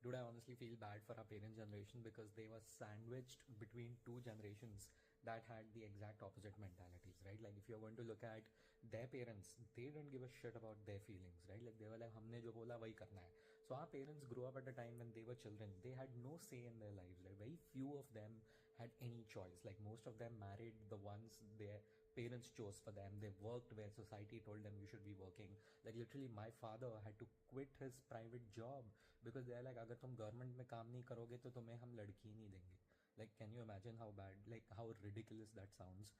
Dude, I honestly feel bad for our parent generation because they were sandwiched between two generations that had the exact opposite mentalities, right? Like if you're going to look at their parents, they didn't give a shit about their feelings, right? Like they were like, हमने जो बोला वही करना है. So our parents grew up at a time when they were children. They had no say in their lives. Like very few of them had any choice. Like most of them married the ones their parents chose for them. They worked where society told them you should be working. Like literally my father had to quit his private job because they are like, अगर तुम government में काम नहीं करोगे तो तुम्हें हम लड़की नहीं देंगे. Like, can you imagine how bad, like how ridiculous that sounds?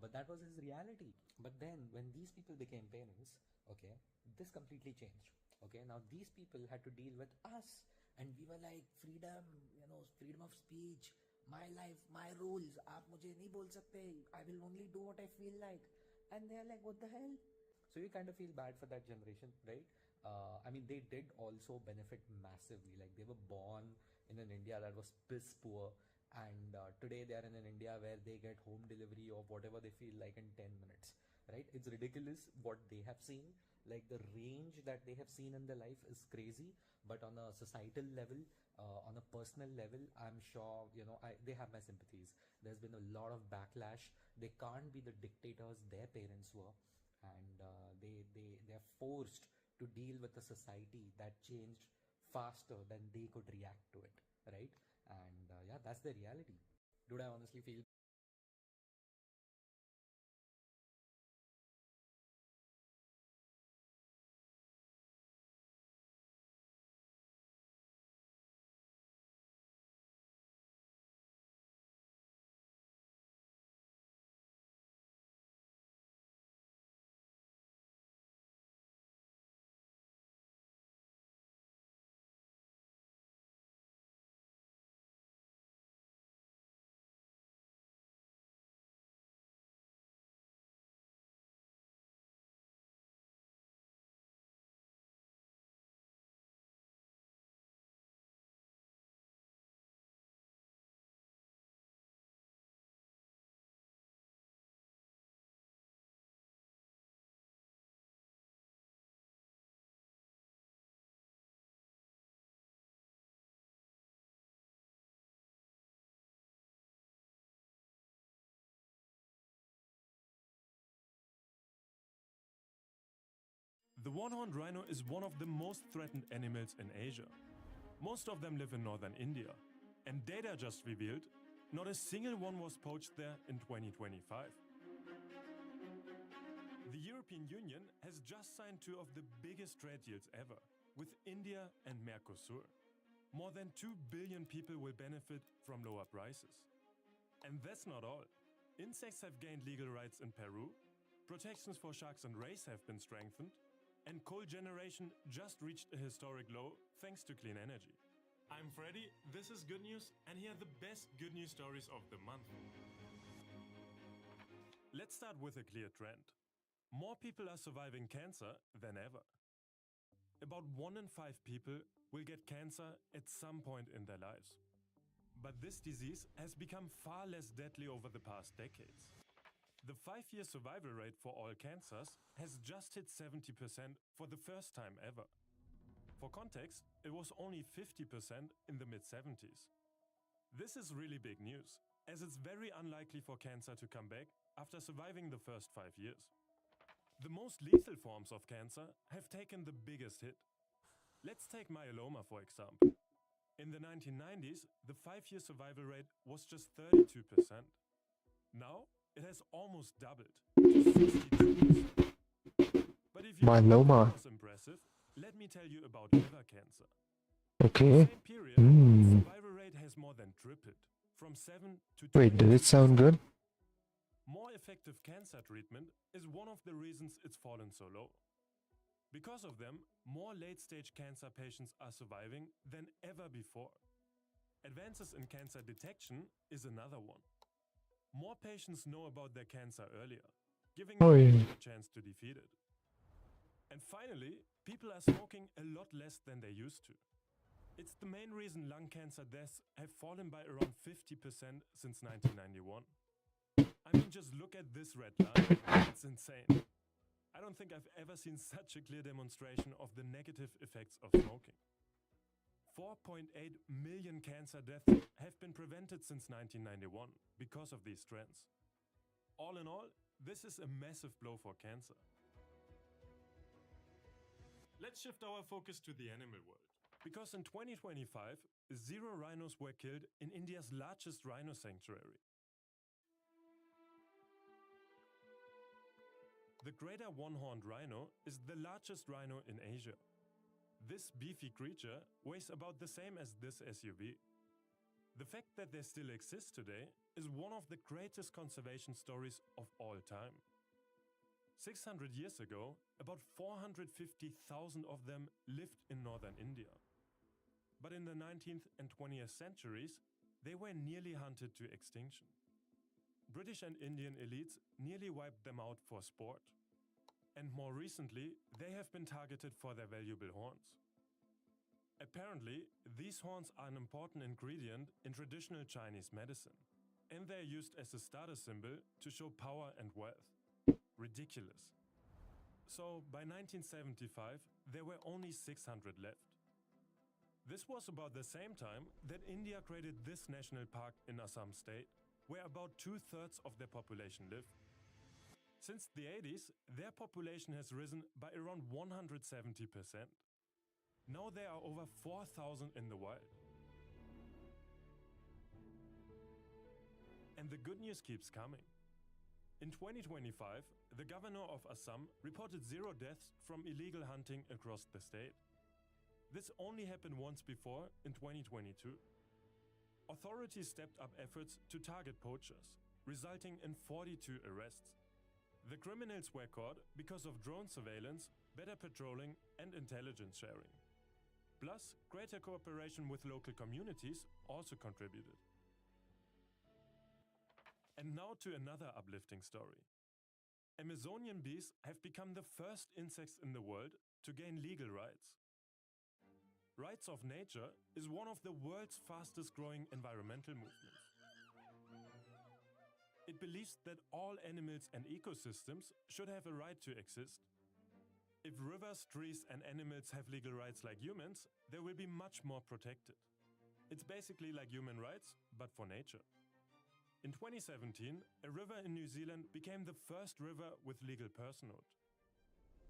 But that was his reality. But then when these people became parents, okay, this completely changed. Okay, now these people had to deal with us, and we were like, freedom, you know, freedom of speech, my life, my rules. आप मुझे नहीं बोल सकते. I will only do what I feel like. And they're like, what the hell? So you kind of feel bad for that generation, right? I mean, they did also benefit massively. Like they were born in an India that was piss poor, and today they are in an India where they get home delivery of whatever they feel like in 10 minutes, right? It's ridiculous what they have seen. Like the range that they have seen in their life is crazy, but on a societal level, on a personal level, I'm sure, you know, they have my sympathies. There's been a lot of backlash. They can't be the dictators their parents were, and they're forced to deal with a society that changed faster than they could react to it, right? And yeah, that's the reality. Dude, I honestly feel The one-horned rhino is one of the most threatened animals in Asia. Most of them live in northern India. And data just revealed, not a single one was poached there in 2025. The European Union has just signed two of the biggest trade deals ever, with India and Mercosur. More than 2 billion people will benefit from lower prices. And that's not all. Insects have gained legal rights in Peru, protections for sharks and rays have been strengthened, and coal generation just reached a historic low thanks to clean energy. I'm Freddy, this is Good News, and here are the best good news stories of the month. Let's start with a clear trend. More people are surviving cancer than ever. About 1 in 5 people will get cancer at some point in their lives. But this disease has become far less deadly over the past decades. The 5-year survival rate for all cancers has just hit 70% for the first time ever. For context, it was only 50% in the mid-70s. This is really big news, as it's very unlikely for cancer to come back after surviving the first 5 years. The most lethal forms of cancer have taken the biggest hit. Let's take myeloma for example. In the 1990s, the 5-year survival rate was just 32%. Now, it has almost doubled to 62%. But if you Myeloma. think was impressive, let me tell you about liver cancer. In the Okay. same period, the survival rate has more than tripled, from 7 to 22%. Wait, does it sound good? More effective cancer treatment is one of the reasons it's fallen so low. Because of them, more late-stage cancer patients are surviving than ever before. Advances in cancer detection is another one. More patients know about their cancer earlier, giving them a better chance to defeat it. And finally, people are smoking a lot less than they used to. It's the main reason lung cancer deaths have fallen by around 50% since 1991. I mean, just look at this red line. It's insane. I don't think I've ever seen such a clear demonstration of the negative effects of smoking. 4.8 million cancer deaths have been prevented since 1991 because of these trends. All in all, this is a massive blow for cancer. Let's shift our focus to the animal world. Because in 2025, 0 rhinos were killed in India's largest rhino sanctuary. The greater one-horned rhino is the largest rhino in Asia. This beefy creature weighs about the same as this SUV. The fact that they still exist today is one of the greatest conservation stories of all time. 600 years ago, about 450,000 of them lived in northern India. But in the 19th and 20th centuries, they were nearly hunted to extinction. British and Indian elites nearly wiped them out for sport. And more recently, they have been targeted for their valuable horns. Apparently, these horns are an important ingredient in traditional Chinese medicine, and they are used as a status symbol to show power and wealth. Ridiculous. So, by 1975, there were only 600 left. This was about the same time that India created this national park in Assam state, where about 2/3 of their population live. Since the 80s, their population has risen by around 170%. Now there are over 4,000 in the wild. And the good news keeps coming. In 2025, the governor of Assam reported 0 deaths from illegal hunting across the state. This only happened once before, in 2022. Authorities stepped up efforts to target poachers, resulting in 42 arrests. The criminals were caught because of drone surveillance, better patrolling, and intelligence sharing. Plus, greater cooperation with local communities also contributed. And now to another uplifting story. Amazonian bees have become the first insects in the world to gain legal rights. Rights of Nature is one of the world's fastest growing environmental movements. It believes that all animals and ecosystems should have a right to exist. If rivers, trees, and animals have legal rights like humans, they will be much more protected. It's basically like human rights, but for nature. In 2017, a river in New Zealand became the first river with legal personhood.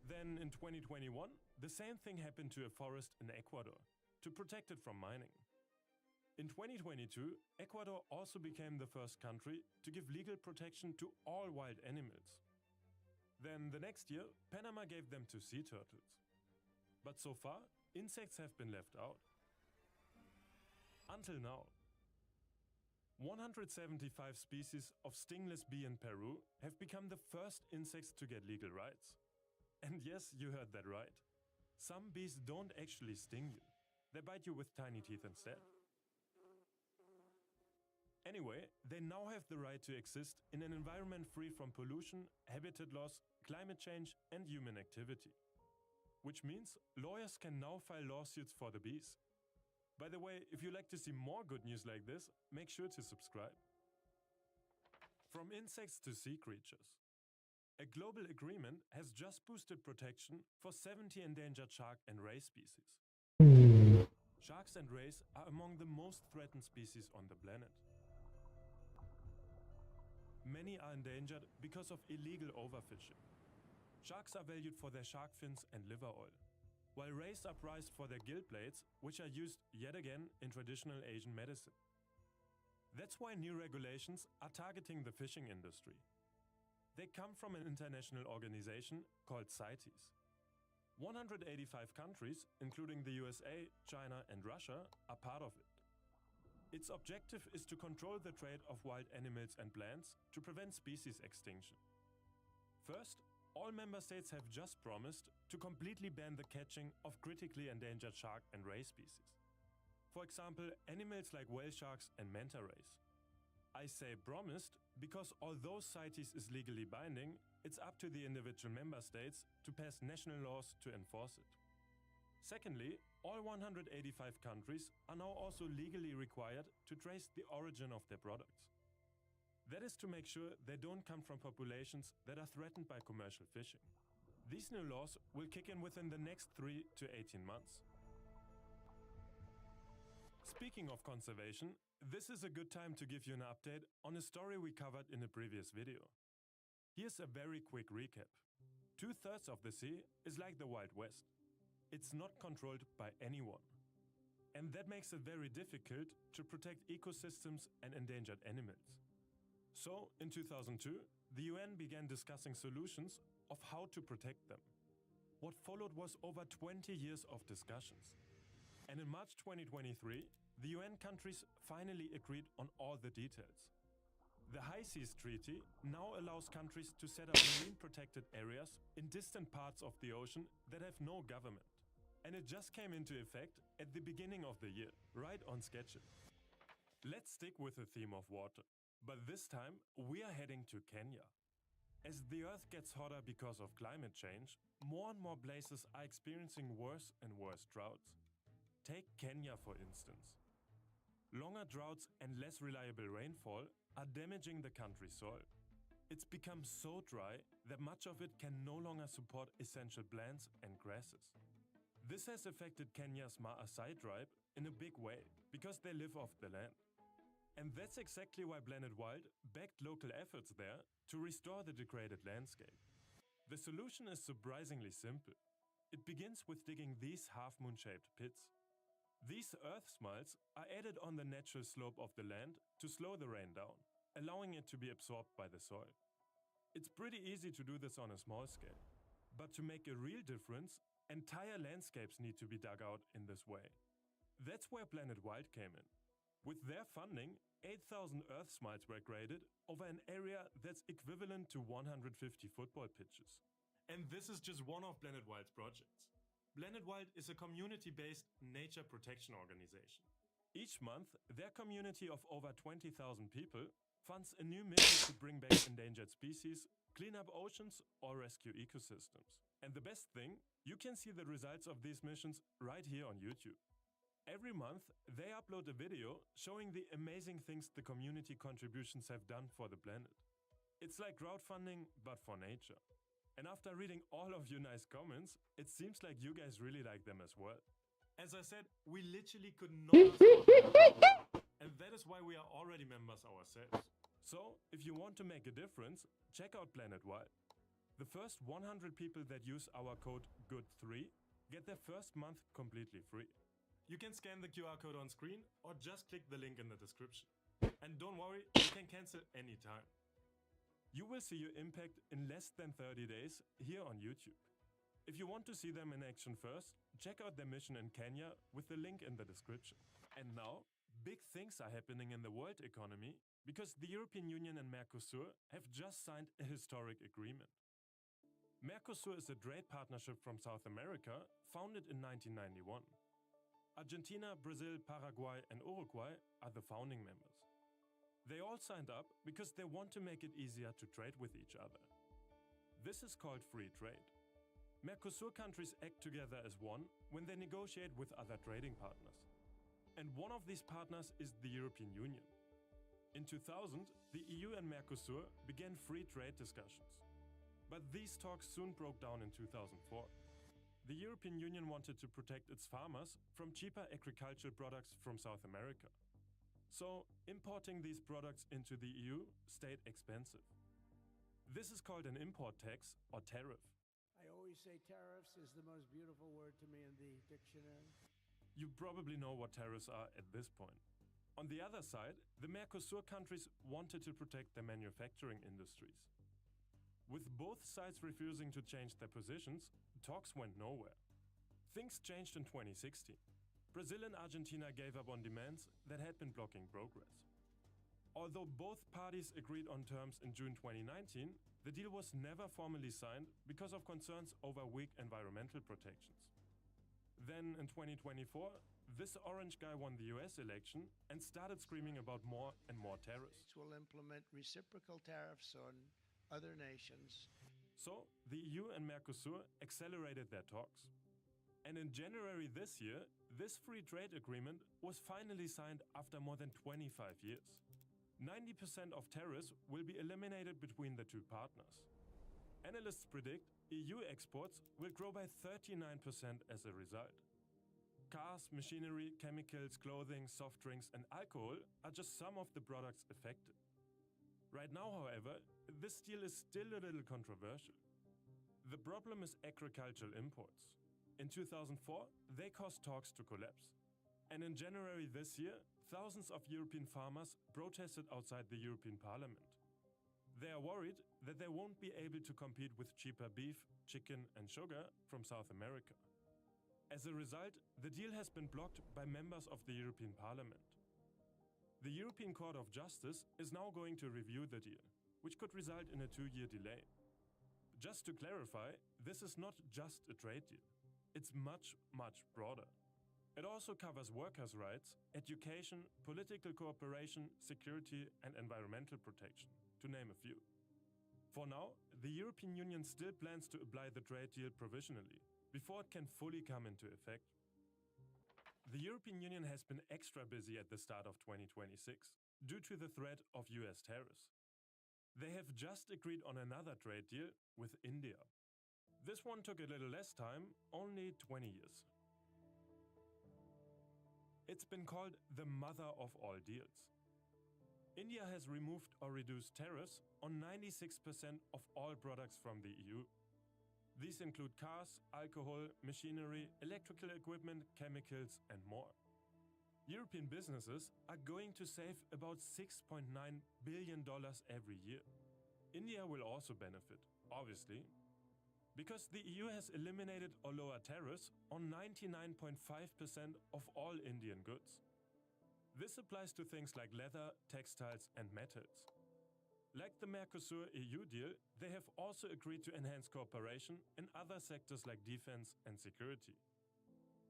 Then in 2021, the same thing happened to a forest in Ecuador to protect it from mining. In 2022, Ecuador also became the first country to give legal protection to all wild animals. Then the next year, Panama gave them to sea turtles. But so far, insects have been left out. Until now. 175 species of stingless bee in Peru have become the first insects to get legal rights. And yes, you heard that right. Some bees don't actually sting you. They bite you with tiny teeth instead. Anyway, they now have the right to exist in an environment free from pollution, habitat loss, climate change, and human activity. Which means lawyers can now file lawsuits for the bees. By the way, if you like to see more good news like this, make sure to subscribe. From insects to sea creatures. A global agreement has just boosted protection for 70 endangered shark and ray species. Sharks and rays are among the most threatened species on the planet. Many are endangered because of illegal overfishing. Sharks are valued for their shark fins and liver oil, while rays are prized for their gill plates, which are used yet again in traditional Asian medicine. That's why new regulations are targeting the fishing industry. They come from an international organization called CITES. 185 countries, including the USA, China, and Russia, are part of it. Its objective is to control the trade of wild animals and plants to prevent species extinction. First, all member states have just promised to completely ban the catching of critically endangered shark and ray species. For example, animals like whale sharks and manta rays. I say promised because although CITES is legally binding, it's up to the individual member states to pass national laws to enforce it. Secondly, all 185 countries are now also legally required to trace the origin of their products. That is to make sure they don't come from populations that are threatened by commercial fishing. These new laws will kick in within the next 3 to 18 months. Speaking of conservation, this is a good time to give you an update on a story we covered in a previous video. Here's a very quick recap. 2/3 of the sea is like the Wild West. It's not controlled by anyone. And that makes it very difficult to protect ecosystems and endangered animals. So, in 2002, the UN began discussing solutions of how to protect them. What followed was over 20 years of discussions. And in March 2023, the UN countries finally agreed on all the details. The High Seas Treaty now allows countries to set up marine protected areas in distant parts of the ocean that have no government. And it just came into effect at the beginning of the year, right on schedule. Let's stick with the theme of water, but this time we are heading to Kenya. As the Earth gets hotter because of climate change, more and more places are experiencing worse and worse droughts. Take Kenya for instance. Longer droughts and less reliable rainfall are damaging the country's soil. It's become so dry that much of it can no longer support essential plants and grasses. This has affected Kenya's Maasai tribe in a big way because they live off the land. And that's exactly why Planet Wild backed local efforts there to restore the degraded landscape. The solution is surprisingly simple. It begins with digging these half-moon-shaped pits. These earth smiles are added on the natural slope of the land to slow the rain down, allowing it to be absorbed by the soil. It's pretty easy to do this on a small scale, but to make a real difference, entire landscapes need to be dug out in this way. That's where Planet Wild came in. With their funding, 8,000 earth smiles were created over an area that's equivalent to 150 football pitches. And this is just one of Planet Wild's projects. Planet Wild is a community-based nature protection organization. Each month, their community of over 20,000 people funds a new mission to bring back endangered species, clean up oceans, or rescue ecosystems. And the best thing, you can see the results of these missions right here on YouTube. Every month, they upload a video showing the amazing things the community contributions have done for the planet. It's like crowdfunding, but for nature. And after reading all of your nice comments, it seems like you guys really like them as well. As I said, we literally could not ask for more. And that is why we are already members ourselves. So, if you want to make a difference, check out Planet Wild. The first 100 people that use our code GOOD3 get their first month completely free. You can scan the QR code on screen or just click the link in the description. And don't worry, you can cancel anytime. You will see your impact in less than 30 days here on YouTube. If you want to see them in action first, check out their mission in Kenya with the link in the description. And now, big things are happening in the world economy because the European Union and Mercosur have just signed a historic agreement. Mercosur is a trade partnership from South America founded in 1991. Argentina, Brazil, Paraguay, and Uruguay are the founding members. They all signed up because they want to make it easier to trade with each other. This is called free trade. Mercosur countries act together as one when they negotiate with other trading partners. And one of these partners is the European Union. In 2000, the EU and Mercosur began free trade discussions. But these talks soon broke down in 2004. The European Union wanted to protect its farmers from cheaper agricultural products from South America. So, importing these products into the EU stayed expensive. This is called an import tax or tariff. I always say tariffs is the most beautiful word to me in the dictionary. You probably know what tariffs are at this point. On the other side, the Mercosur countries wanted to protect their manufacturing industries. With both sides refusing to change their positions, talks went nowhere. Things changed in 2016. Brazil and Argentina gave up on demands that had been blocking progress. Although both parties agreed on terms in June 2019, the deal was never formally signed because of concerns over weak environmental protections. Then, in 2024, this orange guy won the US election and started screaming about more and more tariffs. States will implement reciprocal tariffs on other nations. So, the EU and Mercosur accelerated their talks. And in January this year, this free trade agreement was finally signed after more than 25 years. 90% of tariffs will be eliminated between the two partners. Analysts predict EU exports will grow by 39% as a result. cars, machinery, chemicals, clothing, soft drinks, and alcohol are just some of the products affected. Right now, however, this deal is still a little controversial. The problem is agricultural imports. In 2004, they caused talks to collapse. And in January this year, thousands of European farmers protested outside the European Parliament. They are worried that they won't be able to compete with cheaper beef, chicken, and sugar from South America. As a result, the deal has been blocked by members of the European Parliament. The European Court of Justice is now going to review the deal, which could result in a 2-year delay. Just to clarify, this is not just a trade deal. It's much, much broader. It also covers workers' rights, education, political cooperation, security, and environmental protection, to name a few. For now, the European Union still plans to apply the trade deal provisionally, before it can fully come into effect. The European Union has been extra busy at the start of 2026 due to the threat of US tariffs. They have just agreed on another trade deal with India. This one took a little less time, only 20 years. It's been called the mother of all deals. India has removed or reduced tariffs on 96% of all products from the EU. These include cars, alcohol, machinery, electrical equipment, chemicals, and more. European businesses are going to save about $6.9 billion every year. India will also benefit, obviously, because the EU has eliminated or lowered tariffs on 99.5% of all Indian goods. This applies to things like leather, textiles, and metals. Like the Mercosur EU deal, they have also agreed to enhance cooperation in other sectors like defense and security.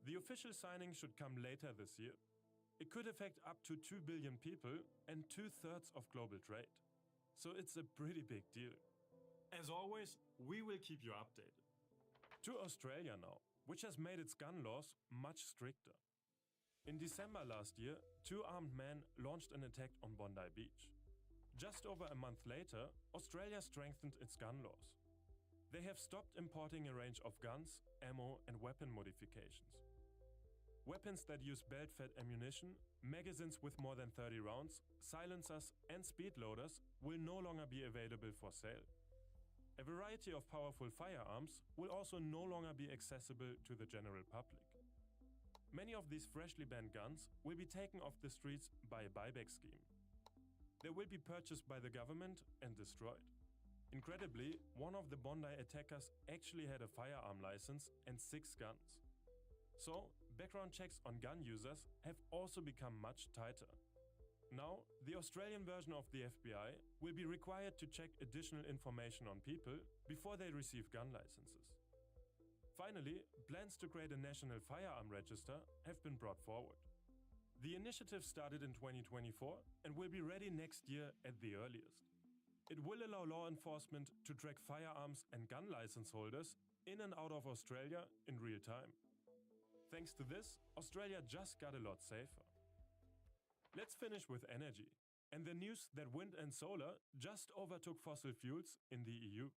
The official signing should come later this year. It could affect up to 2 billion people and 2/3 of global trade. So it's a pretty big deal. As always, we will keep you updated. To Australia now, which has made its gun laws much stricter. In December last year, 2 armed men launched an attack on Bondi Beach. Just over a month later, Australia strengthened its gun laws. They have stopped importing a range of guns, ammo, and weapon modifications. Weapons that use belt-fed ammunition, magazines with more than 30 rounds, silencers, and speed loaders will no longer be available for sale. A variety of powerful firearms will also no longer be accessible to the general public. Many of these freshly banned guns will be taken off the streets by a buyback scheme. They will be purchased by the government and destroyed. Incredibly, one of the Bondi attackers actually had a firearm license and 6 guns. So, background checks on gun users have also become much tighter. Now, the Australian version of the FBI will be required to check additional information on people before they receive gun licenses. Finally, plans to create a national firearm register have been brought forward. The initiative started in 2024 and will be ready next year at the earliest. It will allow law enforcement to track firearms and gun license holders in and out of Australia in real time. Thanks to this, Australia just got a lot safer. Let's finish with energy and the news that wind and solar just overtook fossil fuels in the EU.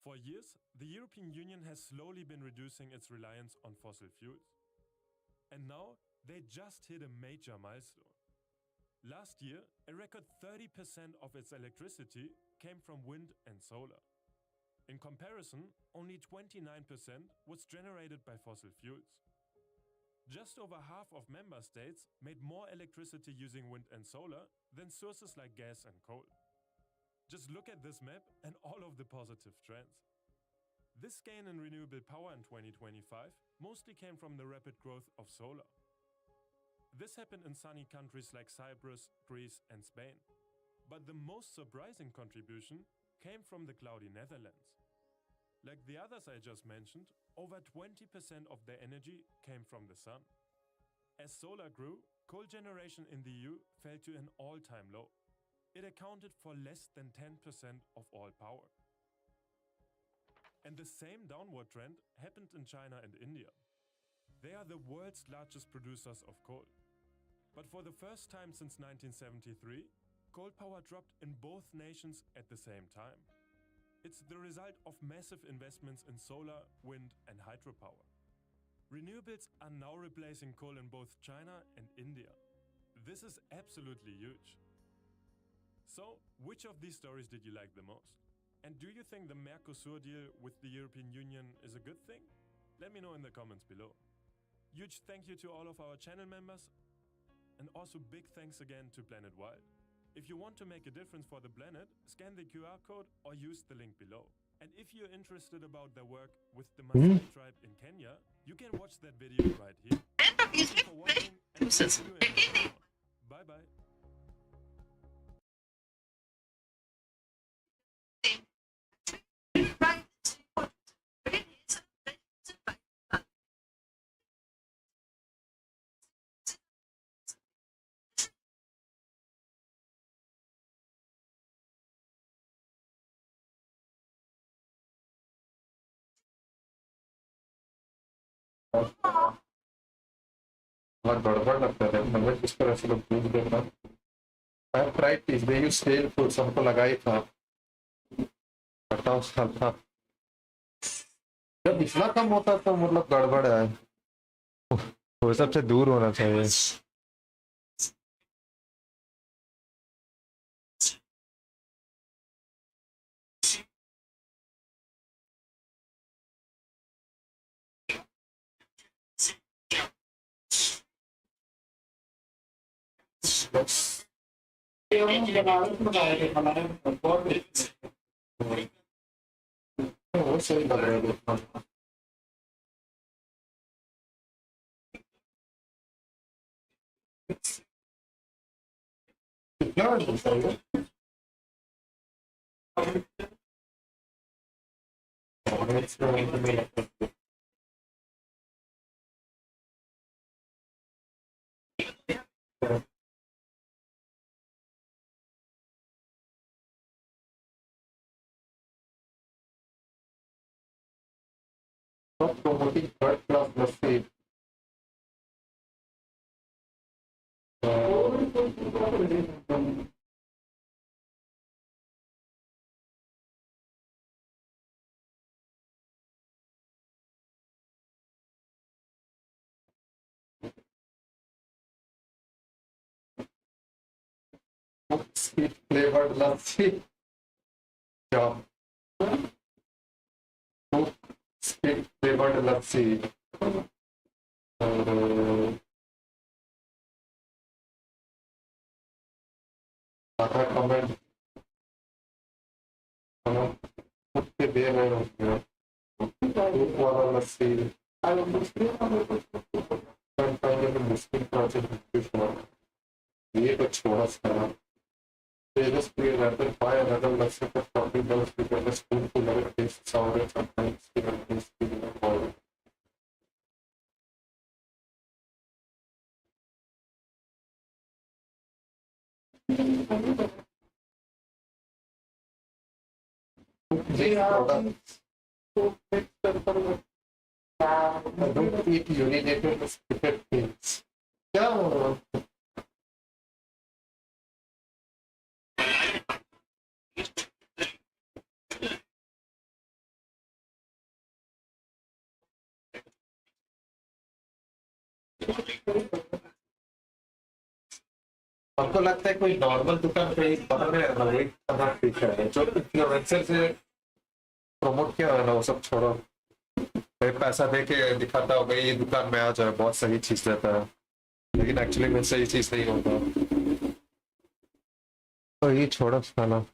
For years, the European Union has slowly been reducing its reliance on fossil fuels. And now, they just hit a major milestone. Last year, a record 30% of its electricity came from wind and solar. In comparison, only 29% was generated by fossil fuels. Just over half of member states made more electricity using wind and solar than sources like gas and coal. Just look at this map and all of the positive trends. This gain in renewable power in 2025 mostly came from the rapid growth of solar. This happened in sunny countries like Cyprus, Greece, and Spain. But the most surprising contribution came from the cloudy Netherlands. Like the others I just mentioned, over 20% of their energy came from the sun. As solar grew, coal generation in the EU fell to an all-time low. It accounted for less than 10% of all power. And the same downward trend happened in China and India. They are the world's largest producers of coal. But for the first time since 1973, coal power dropped in both nations at the same time. It's the result of massive investments in solar, wind, and hydropower. Renewables are now replacing coal in both China and India. This is absolutely huge. So, which of these stories did you like the most? And do you think the Mercosur deal with the European Union is a good thing? Let me know in the comments below. Huge thank you to all of our channel members, and also big thanks again to Planet Wild. If you want to make a difference for the planet, scan the QR code or use the link below. And if you're interested about their work with the Maasai tribe in Kenya, you can watch that video right here. Thank you for watching, and see you in the next one. Bye bye. बहुत गड़बड़ लगता है मतलब किस तरह से लोग दूध देना I have tried this they use stele food सबको लगा ही था बताओ साल था जब इतना कम होता तो मतलब गड़बड़ है वो सबसे दूर होना चाहिए वो सही लग रहा है देखना कितना मिलता है promoting third class lassi sweet flavored lassi yeah sweet flavored lassi आधा कमेंट खुद के दे रहे होंगे दूध वाला लस्सी मुश्किल प्रोजेक्ट ये तो छोड़ा सा they just play rather buy another lassi for $40 because the spoonful of it tastes sour and sometimes even tastes even more. Products. I don't eat urinated spitted things. Yeah. हमको लगता है कोई नॉर्मल दुकान पे बाहर में ना वही खाना ठीक है जो इन्फ्लुएंसर से प्रमोट किया है ना वो सब छोड़ो पैसा दे के दिखाता होगा ये दुकान में आ जाए बहुत सही चीज देता है लेकिन एक्चुअली में सही चीज नहीं होता तो ये छोड़ो खाना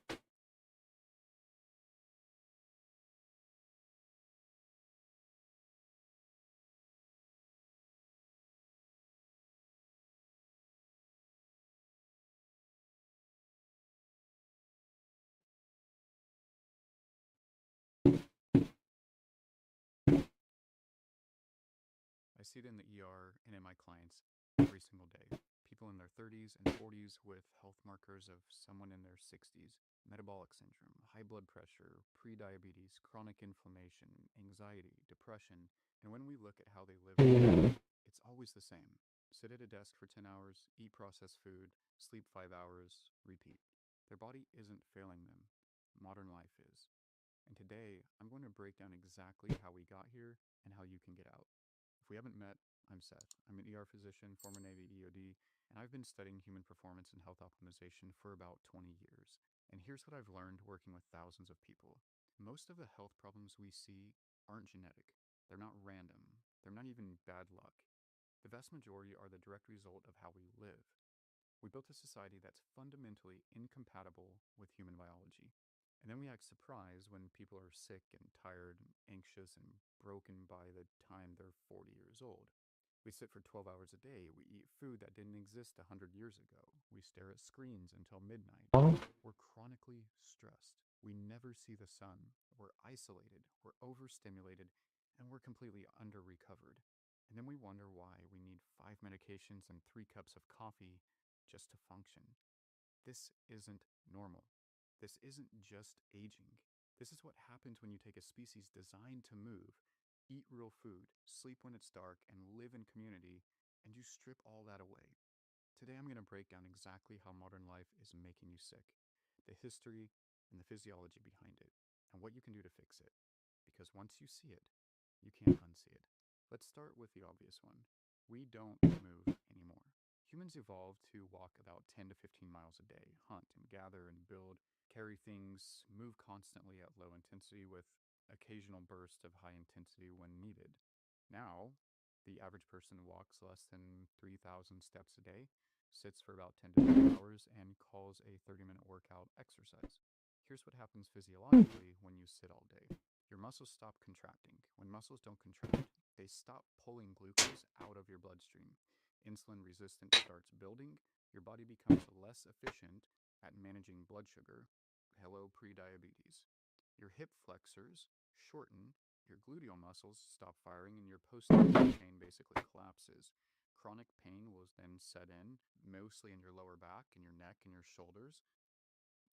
I see it in the ER and in my clients every single day. People in their 30s and 40s with health markers of someone in their 60s, metabolic syndrome, high blood pressure, prediabetes, chronic inflammation, anxiety, depression. And when we look at how they live, it's always the same. Sit at a desk for 10 hours, eat processed food, sleep 5 hours, repeat. Their body isn't failing them. Modern life is. And today, I'm going to break down exactly how we got here and how you can get out. If we haven't met, I'm Seth. I'm an ER physician, former Navy EOD, and I've been studying human performance and health optimization for about 20 years. And here's what I've learned working with thousands of people. Most of the health problems we see aren't genetic. They're not random. They're not even bad luck. The vast majority are the direct result of how we live. We built a society that's fundamentally incompatible with human biology. And then we act surprised when people are sick and tired and anxious and broken by the time they're 40 years old. We sit for 12 hours a day. We eat food that didn't exist 100 years ago. We stare at screens until midnight. We're chronically stressed. We never see the sun. We're isolated. We're overstimulated. And we're completely under-recovered. And then we wonder why we need 5 medications and 3 cups of coffee just to function. This isn't normal. This isn't just aging. This is what happens when you take a species designed to move, eat real food, sleep when it's dark, and live in community, and you strip all that away. Today I'm going to break down exactly how modern life is making you sick, the history and the physiology behind it, and what you can do to fix it. Because once you see it, you can't unsee it. Let's start with the obvious one. We don't move anymore. Humans evolved to walk about 10 to 15 miles a day, hunt and gather and build, carry things, move constantly at low intensity with occasional bursts of high intensity when needed. Now, the average person walks less than 3,000 steps a day, sits for about 10 to 12 hours, and calls a 30-minute workout exercise. Here's what happens physiologically when you sit all day. Your muscles stop contracting. When muscles don't contract, they stop pulling glucose out of your bloodstream. Insulin resistance starts building. Your body becomes less efficient at managing blood sugar. Hello, prediabetes. Your hip flexors shorten, your gluteal muscles stop firing, and your posterior chain basically collapses. Chronic pain will then set in, mostly in your lower back and your neck and your shoulders.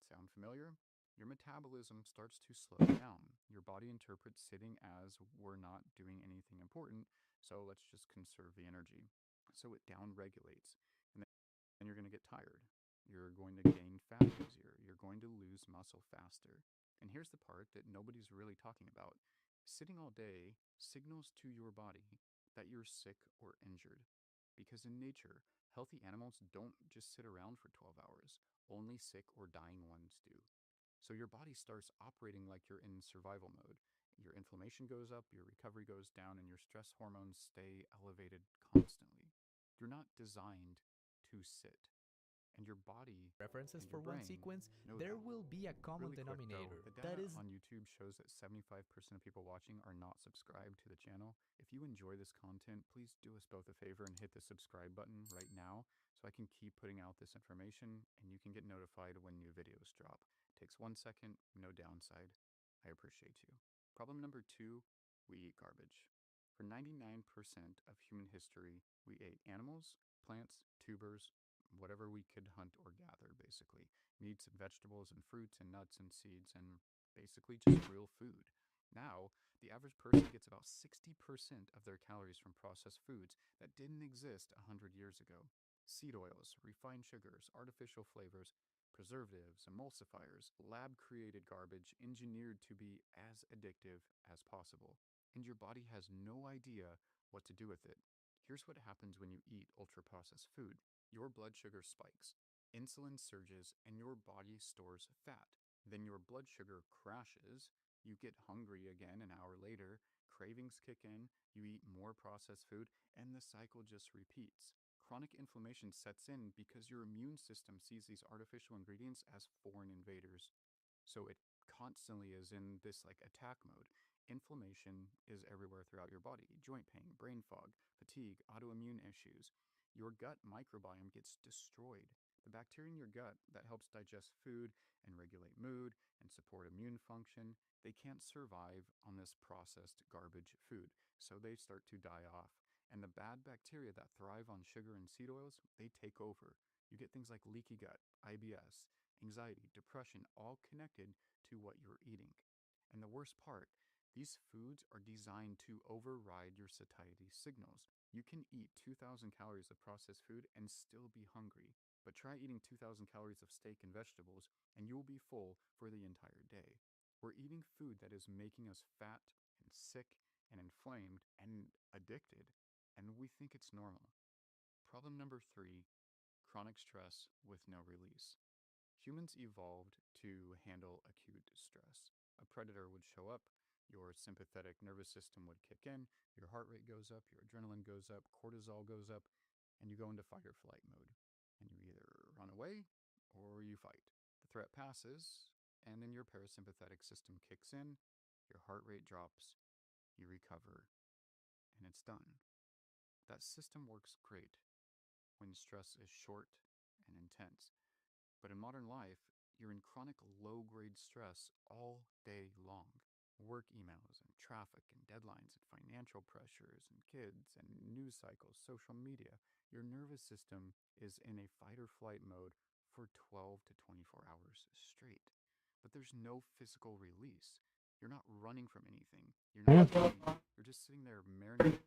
Sound familiar? Your metabolism starts to slow down. Your body interprets sitting as we're not doing anything important, so let's just conserve the energy. So it downregulates, and then you're going to get tired. You're going to gain fat easier. You're going to lose muscle faster. And here's the part that nobody's really talking about. Sitting all day signals to your body that you're sick or injured. Because in nature, healthy animals don't just sit around for 12 hours. Only sick or dying ones do. So your body starts operating like you're in survival mode. Your inflammation goes up, your recovery goes down, and your stress hormones stay elevated constantly. You're not designed to sit. And your body references and for your one brain sequence, know there that. will be a common Really quick though, denominator. the That data is on YouTube shows that 75% of people watching are not subscribed to the channel. If you enjoy this content, please do us both a favor and hit the subscribe button right now so I can keep putting out this information and you can get notified when new videos drop. It takes 1 second, no downside. I appreciate you. Problem number 2, we eat garbage. For 99% of human history, we ate animals, plants, tubers, whatever we could hunt or gather, basically. Meats and vegetables and fruits and nuts and seeds and basically just real food. Now, the average person gets about 60% of their calories from processed foods that didn't exist 100 years ago. Seed oils, refined sugars, artificial flavors, preservatives, emulsifiers, lab-created garbage engineered to be as addictive as possible. And your body has no idea what to do with it. Here's what happens when you eat ultra-processed food. Your blood sugar spikes, insulin surges, and your body stores fat. Then your blood sugar crashes, you get hungry again an hour later, cravings kick in, you eat more processed food, and the cycle just repeats. Chronic inflammation sets in because your immune system sees these artificial ingredients as foreign invaders. So it constantly is in this attack mode. Inflammation is everywhere throughout your body. Joint pain, brain fog, fatigue, autoimmune issues. Your gut microbiome gets destroyed. The bacteria in your gut that helps digest food and regulate mood and support immune function, they can't survive on this processed garbage food, so they start to die off. And the bad bacteria that thrive on sugar and seed oils, they take over. You get things like leaky gut, IBS, anxiety, depression, all connected to what you're eating. And the worst part, these foods are designed to override your satiety signals. You can eat 2,000 calories of processed food and still be hungry, but try eating 2,000 calories of steak and vegetables and you will be full for the entire day. We're eating food that is making us fat and sick and inflamed and addicted, and we think it's normal. Problem number 3, chronic stress with no release. Humans evolved to handle acute stress. A predator would show up, your sympathetic nervous system would kick in, your heart rate goes up, your adrenaline goes up, cortisol goes up, and you go into fight or flight mode. And you either run away or you fight. The threat passes, and then your parasympathetic system kicks in, your heart rate drops, you recover, and it's done. That system works great when stress is short and intense. But in modern life, you're in chronic low-grade stress all day long. Work emails and traffic and deadlines and financial pressures and kids and news cycles, social media. Your nervous system is in a fight or flight mode for 12 to 24 hours straight. But there's no physical release. You're not running from anything. You're not running. You're just sitting there marinating.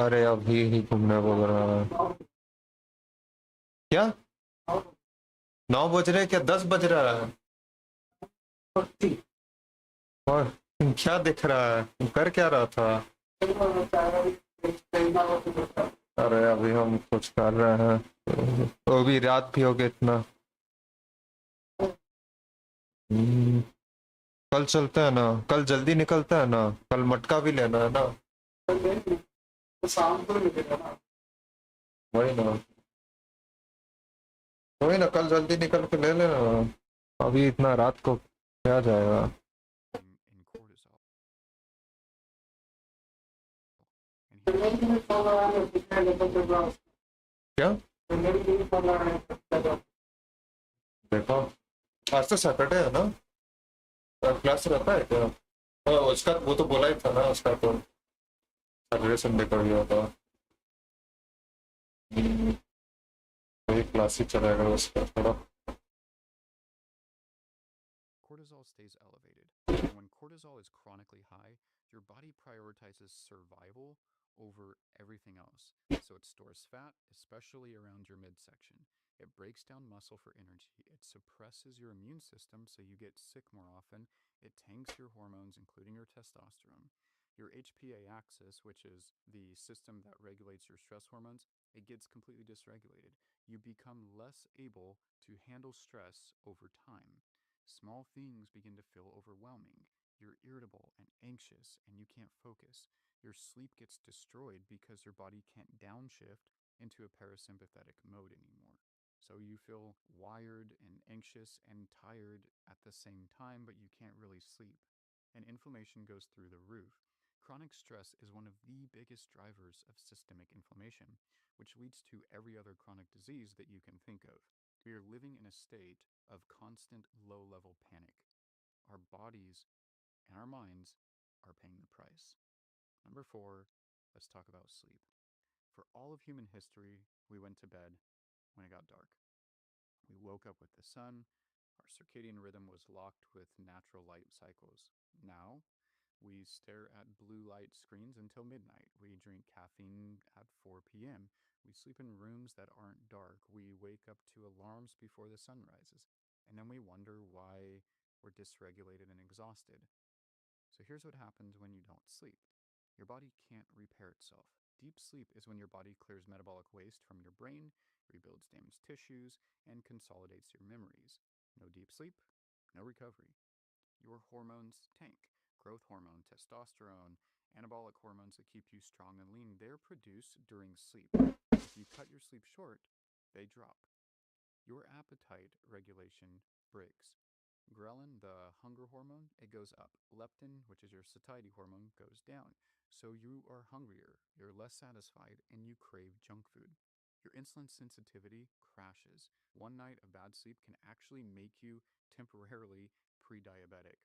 अरे अभी ही घूमने बोल रहा है क्या 9 बज रहे क्या 10 बज रहा है और क्या दिख रहा है कर क्या रहा था अरे अभी हम कुछ कर रहे हैं तो भी रात भी हो गई इतना कल चलते हैं ना कल जल्दी निकलते हैं ना कल मटका भी लेना है ना वही ना वही ना कल जल्दी निकल के ले लेना अभी इतना रात को क्या जाएगा in cortisol. क्या देखो आज तो सैटरडे है ना क्लास रहता है क्या उसका वो तो बोला ही था ना उसका तो सैटरडे संडे का ही होता वही क्लास ही चलेगा उसका थोड़ा Cortisol stays elevated. And when cortisol is chronically high, your body prioritizes survival over everything else. So it stores fat, especially around your midsection. It breaks down muscle for energy. It suppresses your immune system so you get sick more often. It tanks your hormones, including your testosterone. Your HPA axis, which is the system that regulates your stress hormones, it gets completely dysregulated. You become less able to handle stress over time. Small things begin to feel overwhelming. You're irritable and anxious, and you can't focus. Your sleep gets destroyed because your body can't downshift into a parasympathetic mode anymore. So you feel wired and anxious and tired at the same time, but you can't really sleep. And inflammation goes through the roof. Chronic stress is one of the biggest drivers of systemic inflammation, which leads to every other chronic disease that you can think of. We are living in a state of constant low-level panic. Our bodies and our minds are paying the price. Number 4, let's talk about sleep. For all of human history, we went to bed when it got dark. We woke up with the sun. Our circadian rhythm was locked with natural light cycles. Now, we stare at blue light screens until midnight. We drink caffeine at 4 p.m. We sleep in rooms that aren't dark. We wake up to alarms before the sun rises. And then we wonder why we're dysregulated and exhausted. So here's what happens when you don't sleep. Your body can't repair itself. Deep sleep is when your body clears metabolic waste from your brain, rebuilds damaged tissues, and consolidates your memories. No deep sleep, no recovery. Your hormones tank. Growth hormone, testosterone, anabolic hormones that keep you strong and lean, they're produced during sleep. If you cut your sleep short, they drop. Your appetite regulation breaks. Ghrelin, the hunger hormone, it goes up. Leptin, which is your satiety hormone, goes down. So you are hungrier, you're less satisfied, and you crave junk food. Your insulin sensitivity crashes. One night of bad sleep can actually make you temporarily pre-diabetic.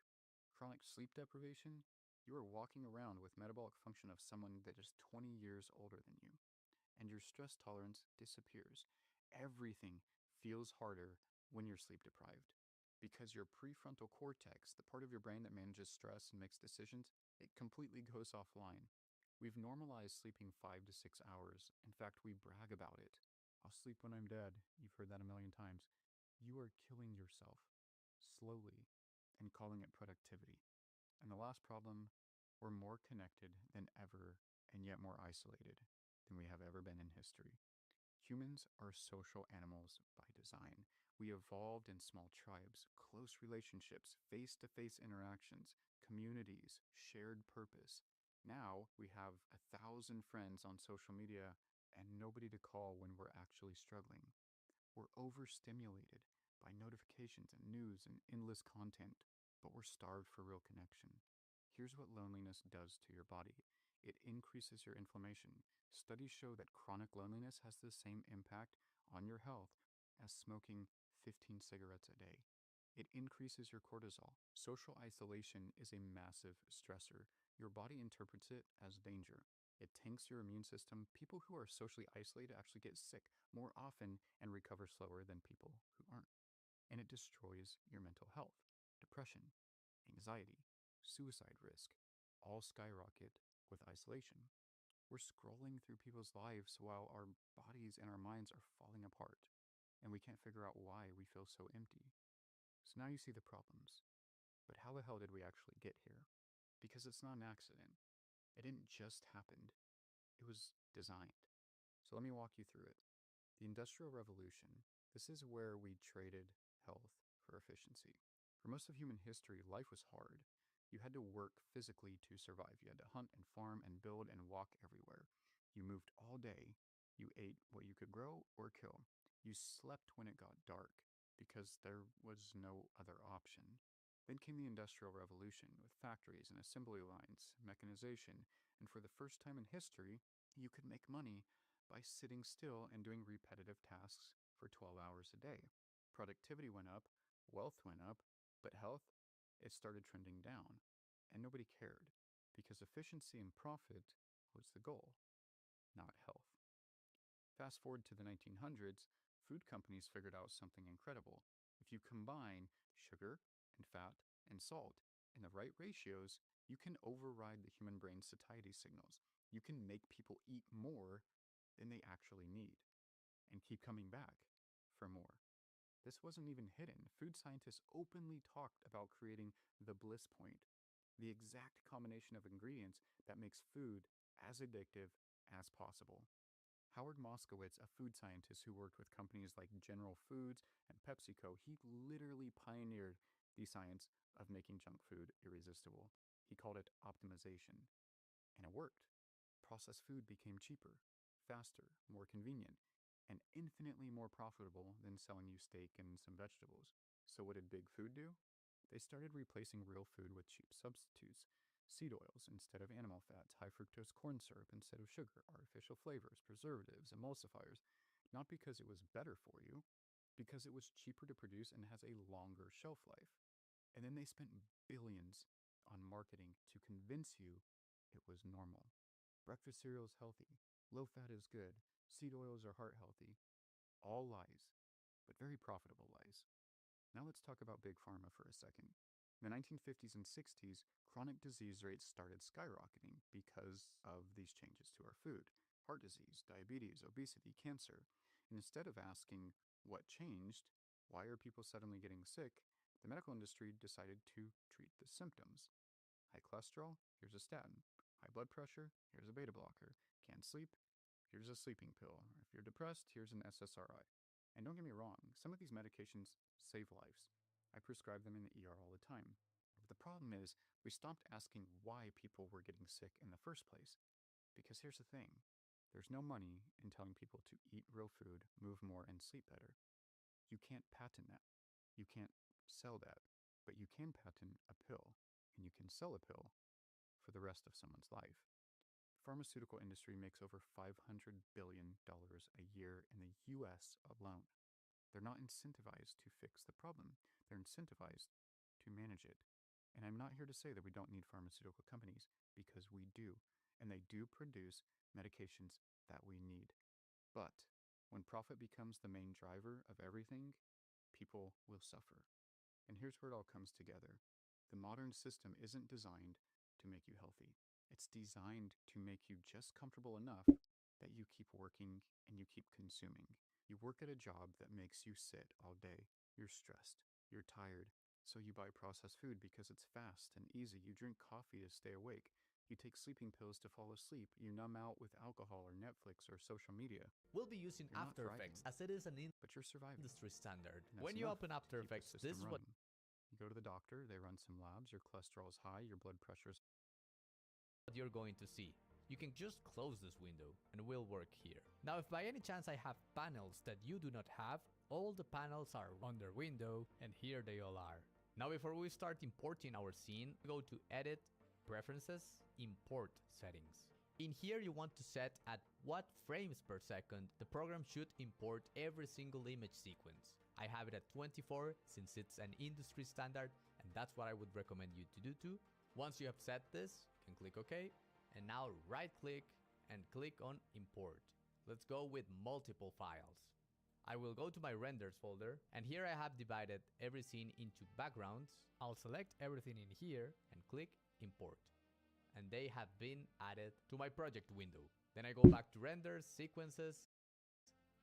Chronic sleep deprivation, you are walking around with metabolic function of someone that is 20 years older than you. And your stress tolerance disappears. Everything feels harder when you're sleep deprived. Because your prefrontal cortex, the part of your brain that manages stress and makes decisions, it completely goes offline. We've normalized sleeping 5 to 6 hours. In fact, we brag about it. I'll sleep when I'm dead. You've heard that a million times. You are killing yourself slowly and calling it productivity. And the last problem, we're more connected than ever and yet more isolated than we have ever been in history. Humans are social animals by design. We evolved in small tribes, close relationships, face to face interactions, communities, shared purpose. Now we have 1,000 friends on social media and nobody to call when we're actually struggling. We're overstimulated by notifications and news and endless content, but we're starved for real connection. Here's what loneliness does to your body: it increases your inflammation. Studies show that chronic loneliness has the same impact on your health as smoking 15 cigarettes a day. It increases your cortisol. Social isolation is a massive stressor. Your body interprets it as danger. It tanks your immune system. People who are socially isolated actually get sick more often and recover slower than people who aren't. And it destroys your mental health. Depression, anxiety, suicide risk all skyrocket with isolation. We're scrolling through people's lives while our bodies and our minds are falling apart, and we can't figure out why we feel so empty. So now you see the problems. But how the hell did we actually get here? Because it's not an accident. It didn't just happen, it was designed. So let me walk you through it. The Industrial Revolution, this is where we traded health for efficiency. For most of human history, life was hard. You had to work physically to survive. You had to hunt and farm and build and walk everywhere. You moved all day. You ate what you could grow or kill. You slept when it got dark because there was no other option. Then came the Industrial Revolution with factories and assembly lines, mechanization, and for the first time in history, you could make money by sitting still and doing repetitive tasks for 12 hours a day. Productivity went up, wealth went up, but health, it started trending down. And nobody cared because efficiency and profit was the goal, not health. Fast forward to the 1900s, food companies figured out something incredible. If you combine sugar and fat and salt in the right ratios, you can override the human brain's satiety signals. You can make people eat more than they actually need and keep coming back for more. This wasn't even hidden. Food scientists openly talked about creating the bliss point, the exact combination of ingredients that makes food as addictive as possible. Howard Moskowitz, a food scientist who worked with companies like General Foods and PepsiCo, he literally pioneered the science of making junk food irresistible. He called it optimization, and it worked. Processed food became cheaper, faster, more convenient, and infinitely more profitable than selling you steak and some vegetables. So what did big food do? They started replacing real food with cheap substitutes: seed oils instead of animal fats, high fructose corn syrup instead of sugar, artificial flavors, preservatives, emulsifiers. Not because it was better for you, because it was cheaper to produce and has a longer shelf life. And then they spent billions on marketing to convince you it was normal. Breakfast cereal is healthy. Low fat is good. Seed oils are heart healthy. All lies, but very profitable lies. Now let's talk about Big Pharma for a second. In the 1950s and 60s, chronic disease rates started skyrocketing because of these changes to our food: heart disease, diabetes, obesity, cancer. And instead of asking what changed, why are people suddenly getting sick, the medical industry decided to treat the symptoms. High cholesterol? Here's a statin. High blood pressure? Here's a beta blocker. Can't sleep? Here's a sleeping pill. Or if you're depressed, here's an SSRI. And don't get me wrong, some of these medications save lives. I prescribe them in the ER all the time. But the problem is, we stopped asking why people were getting sick in the first place. Because here's the thing: there's no money in telling people to eat real food, move more, and sleep better. You can't patent that. You can't sell that. But you can patent a pill, and you can sell a pill for the rest of someone's life. The pharmaceutical industry makes over $500 billion a year in the US alone. They're not incentivized to fix the problem. They're incentivized to manage it. And I'm not here to say that we don't need pharmaceutical companies, because we do. And they do produce medications that we need. But when profit becomes the main driver of everything, people will suffer. And here's where it all comes together. The modern system isn't designed to make you healthy. It's designed to make you just comfortable enough that you keep working and you keep consuming. You work at a job that makes you sit all day. You're stressed. You're tired. So you buy processed food because it's fast and easy. You drink coffee to stay awake. You take sleeping pills to fall asleep. You numb out with alcohol or Netflix or social media. We'll be using You're not After Effects thriving, as it is an but you're surviving. industry standard. And that's When you enough open to After keep the Effects, this system is what running. You go to the doctor, they run some labs, your cholesterol is high, your blood pressure's you're going to see. You can just close this window and we'll work here. Now, if by any chance I have panels that you do not have, all the panels are under window and here they all are. Now, before we start importing our scene, go to Edit, Preferences, Import Settings. In here, you want to set at what frames per second the program should import every single image sequence. I have it at 24 since it's an industry standard, and that's what I would recommend you to do too. Once you have set this, you can click OK, and now right click and click on Import. Let's go with multiple files. I will go to my renders folder, and here I have divided every scene into backgrounds. I'll select everything in here and click Import. And they have been added to my project window. Then I go back to renders, sequences,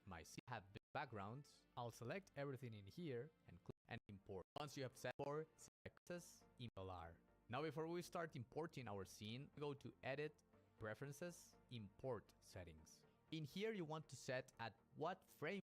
my have backgrounds. I'll select everything in here and click and import. Once you have set for sequences, import. Now before we start importing our scene, go to Edit, Preferences, Import Settings. In here you want to set at what frame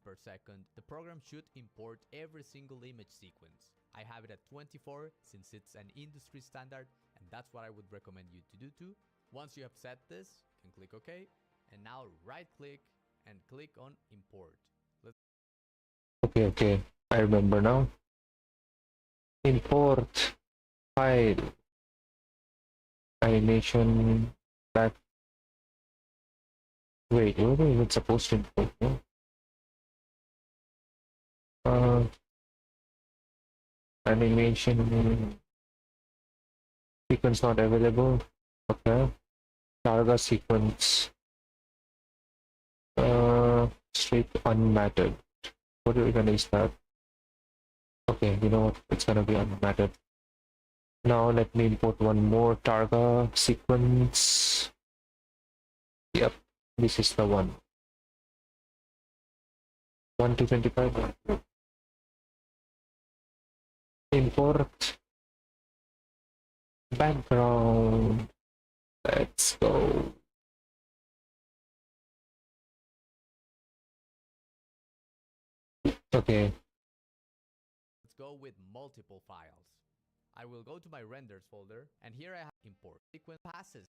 per second the program should import every single image sequence. I have it at 24 since it's an industry standard, and that's what I would recommend you to do too. Once you have set this, you can click OK, and now right click and click on Import. Okay, I remember now. Import file animation back. Wait, what is it supposed to import? No? Animation sequence not available. Okay. Targa sequence. Straight unmattered. What are we gonna use that? Okay, you know what? It's gonna be unmattered. Now let me import one more Targa sequence. Yep, this is the one. 1 to 25. Import background. Let's go. Okay. Let's go with multiple files. I will go to my renders folder, and here I have import sequence passes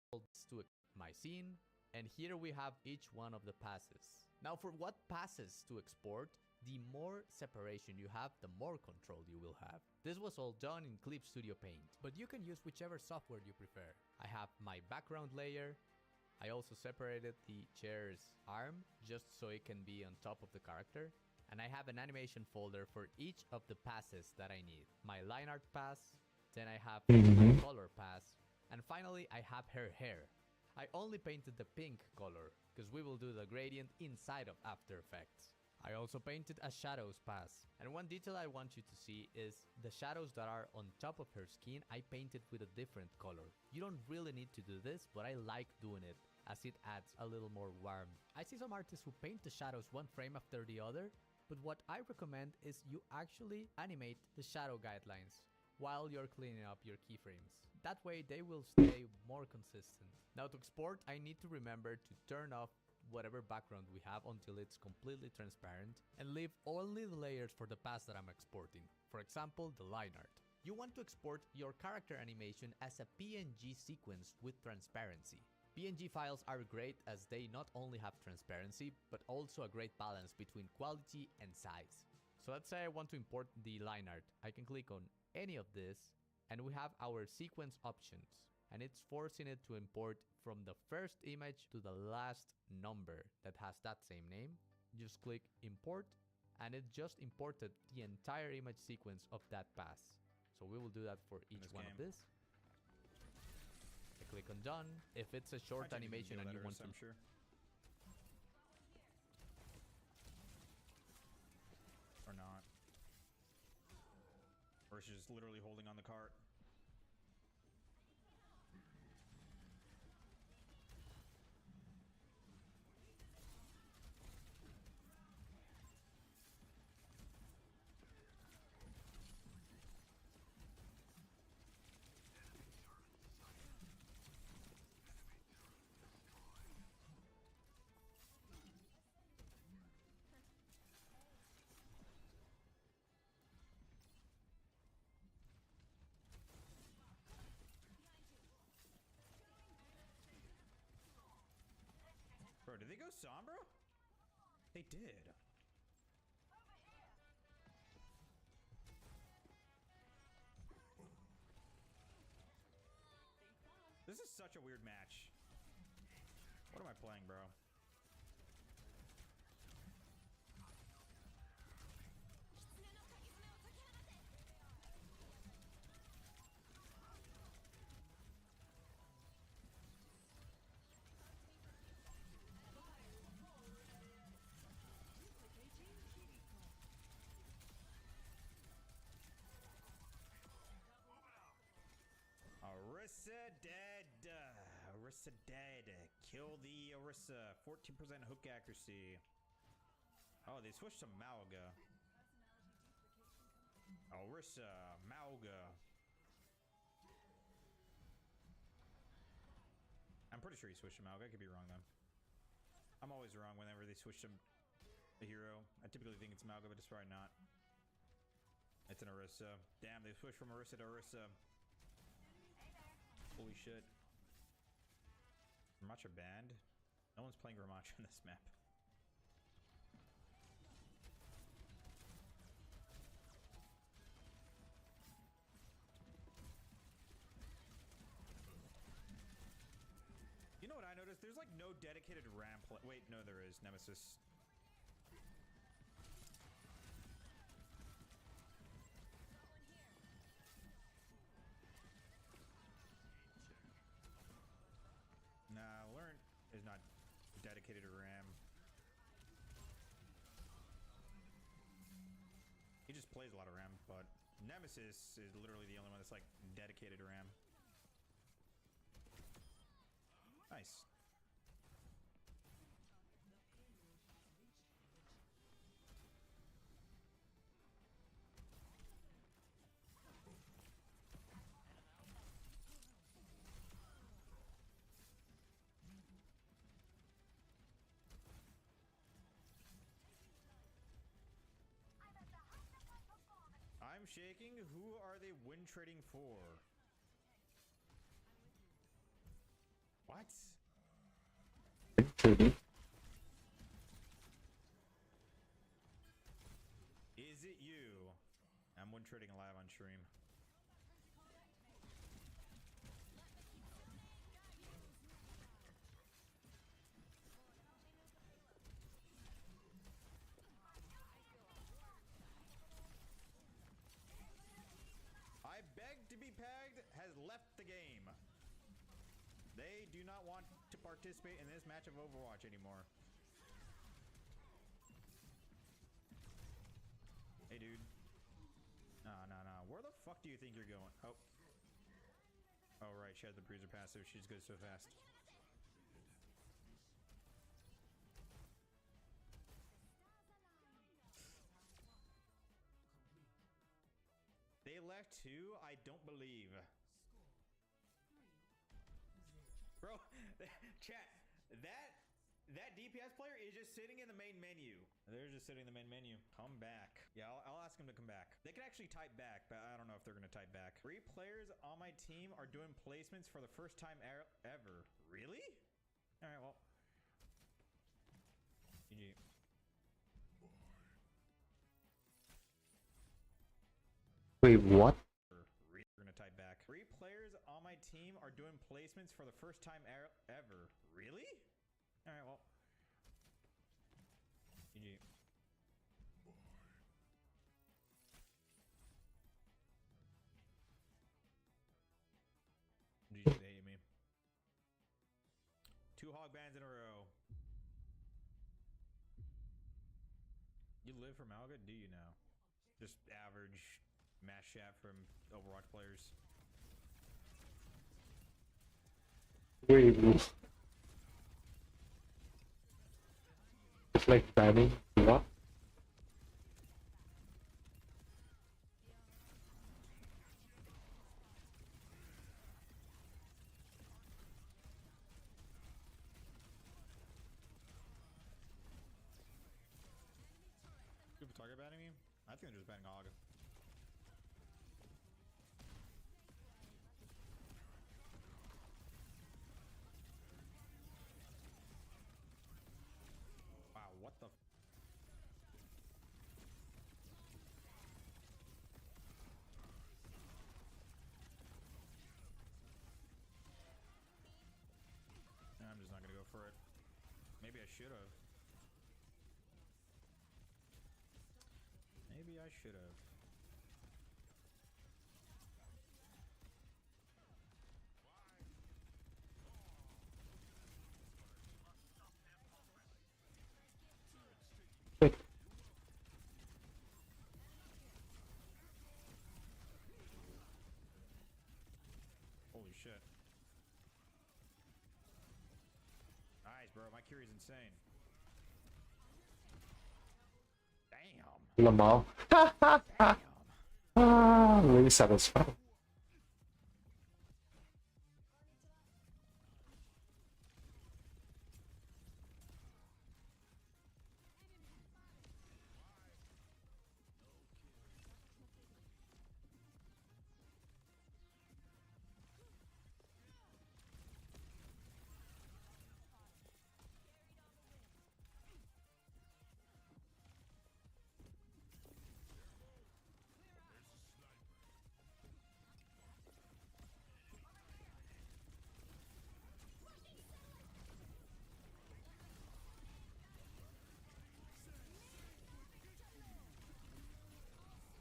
to my scene, and here we have each one of the passes. Now for what passes to export, the more separation you have, the more control you will have. This was all done in Clip Studio Paint, but you can use whichever software you prefer. I have my background layer. I also separated the chair's arm just so it can be on top of the character. And I have an animation folder for each of the passes that I need. My line art pass, then I have my color pass, and finally I have her hair. I only painted the pink color because we will do the gradient inside of After Effects. I also painted a shadows pass, and one detail I want you to see is the shadows that are on top of her skin I painted with a different color. You don't really need to do this, but I like doing it as it adds a little more warmth. I see some artists who paint the shadows one frame after the other, but what I recommend is you actually animate the shadow guidelines while you're cleaning up your keyframes. That way they will stay more consistent. Now to export, I need to remember to turn off whatever background we have until it's completely transparent and leave only the layers for the pass that I'm exporting. For example, the line art. You want to export your character animation as a PNG sequence with transparency. PNG files are great as they not only have transparency, but also a great balance between quality and size. So let's say I want to import the line art. I can click on any of this, and we have our sequence options. And it's forcing it to import from the first image to the last number that has that same name. Just click import, and it just imported the entire image sequence of that pass. So we will do that for each one of this. Click on done. If it's a short animation and you want to... I'm sure. Or not. Or she's just literally holding on the cart. Or did they go Sombra? They did. This is such a weird match. What am I playing, bro? Orisa dead. Orisa dead. Kill the Orisa. 14% hook accuracy. Oh, they switched to Mauga. Orisa, Mauga. I'm pretty sure he switched to Mauga. I could be wrong though. I'm always wrong whenever they switch to a hero. I typically think it's Mauga, but it's probably not. It's an Orisa. Damn, they switched from Orisa to Orisa. Holy shit. Ramacha banned? No one's playing Ramacha on this map. You know what I noticed? There's like no dedicated ramp. Wait, no, there is. Nemesis. Nah, Learn is not dedicated to Ram. He just plays a lot of Ram, but Nemesis is literally the only one that's like dedicated to Ram. Nice. I'm shaking. Who are they win trading for? What? Is it you? I'm win trading live on stream. I beg to be pegged has left the game. They do not want to participate in this match of Overwatch anymore. Hey, dude. Nah. Where the fuck do you think you're going? Oh. Oh, right. She has the bruiser passive. She just goes so fast. They left too? I don't believe. Bro, chat, that DPS player is just sitting in the main menu. They're just sitting in the main menu. Come back. Yeah, I'll ask them to come back. They can actually type back, but I don't know if they're gonna type back. 3 players on my team are doing placements for the first time ever. Really? All right, well. GG. Wait, what? We're gonna type back. 3 players on my team are doing placements for the first time ever. Really? All right, well. GG. GG, they hate me. 2 hog bans in a row. You live from Alga? Do you now? Just average mass chat from Overwatch players. Wait, it's like banning what? People target banning me? I think they're just banning Hog. what the? I'm just not gonna go for it. Maybe I should have. Maybe I should have. Wait. Holy shit. Nice, bro. My Kiri's insane. Damn. Lamau. Really satisfying.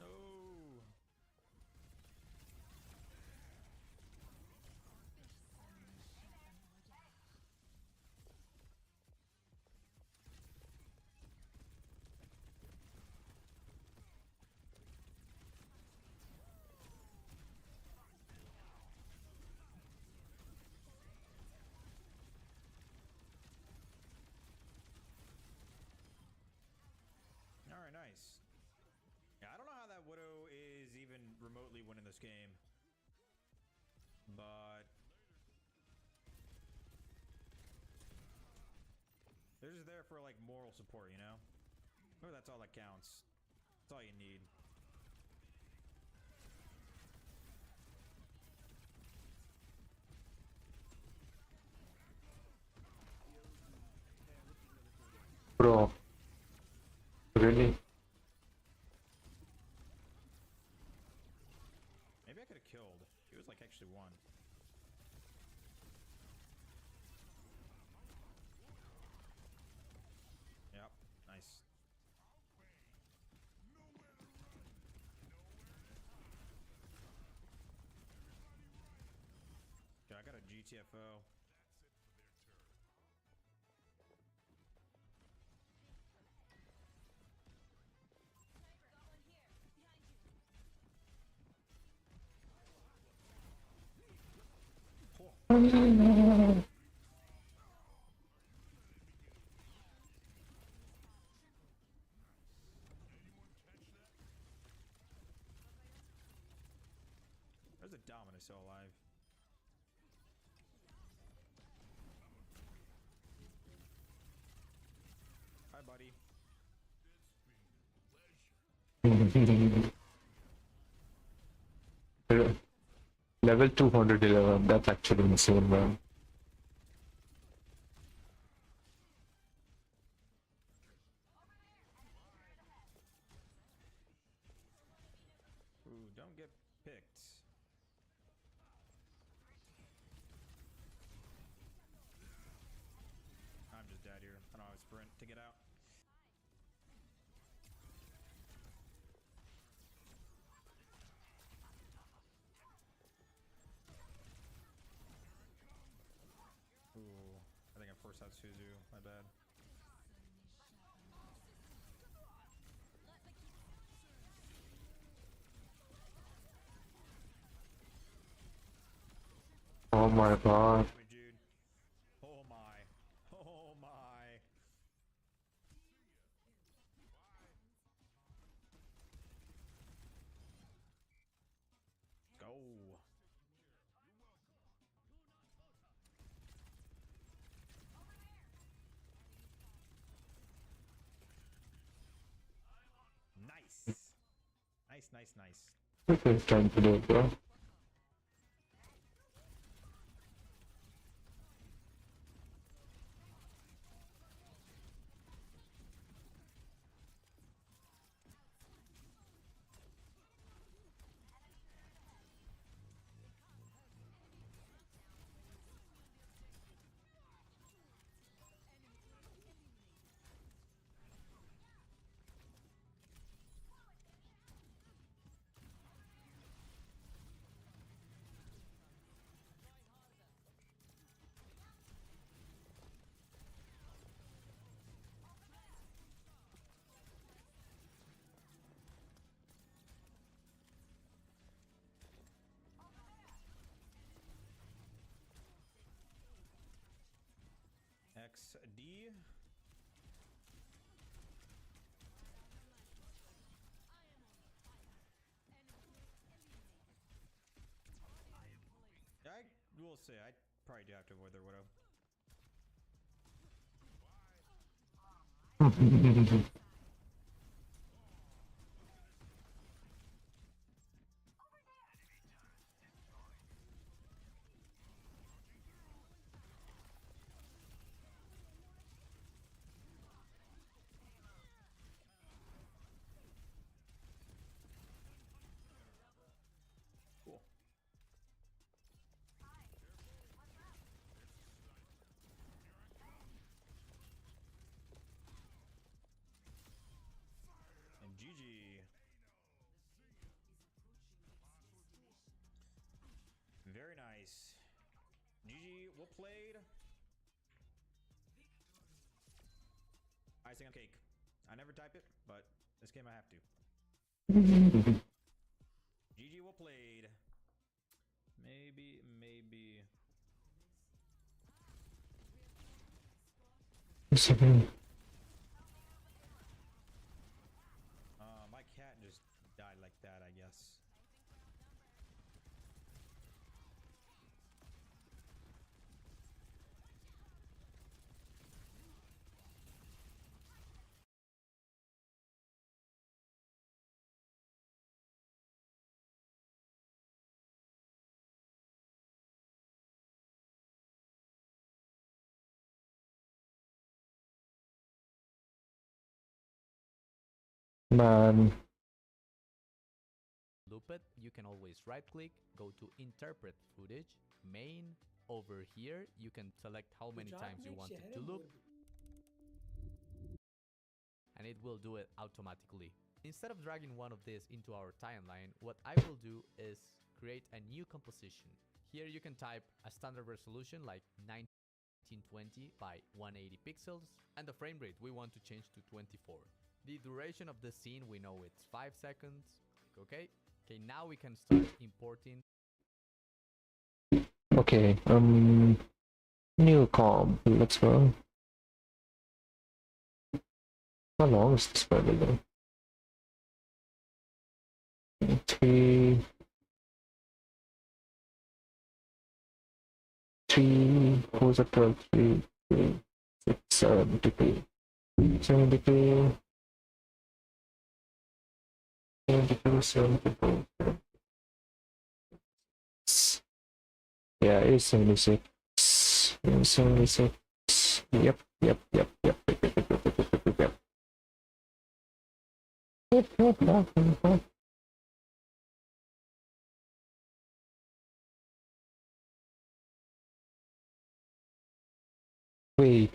No. Alright, nice. Yeah, I don't know how that Widow is even remotely winning this game. But they're just there for like moral support, you know? Maybe that's all that counts. That's all you need. Bro. Really? Maybe I could have killed. She was like actually one. Yep, nice. Okay, I got a GTFO. There's a Dominus still alive. Hi, buddy. Level 211, that's actually insane, man. Ooh, don't get picked. I'm just dead here. I don't have a sprint to get out. Ooh, I think I forced out Suzu. My bad. Oh my god. Me, dude. Oh my. Oh my. Go. Nice. Nice, nice, nice. What are you trying to do, bro? XD. I will say, I probably do have to avoid their Widow. Cool. And GG. Very nice. GG, well played. Icing on cake. I never type it, but this game I have to. GG, well played. Maybe. My cat just died like that, I guess. Man. Loop it, you can always right click, go to interpret footage, main. Over here, you can select how many times you want it to loop, and it will do it automatically. Instead of dragging one of these into our timeline, what I will do is create a new composition. Here you can type a standard resolution like 1920 by 180 pixels, and the frame rate we want to change to 24. The duration of the scene, we know it's 5 seconds. Click OK. Okay, now we can start importing. Okay, new comp, let's go. How long is this by the way? 3 who's a 12, 3, 6, 73, 72, 74. Yeah, it's 76. 76. Yep. Wait.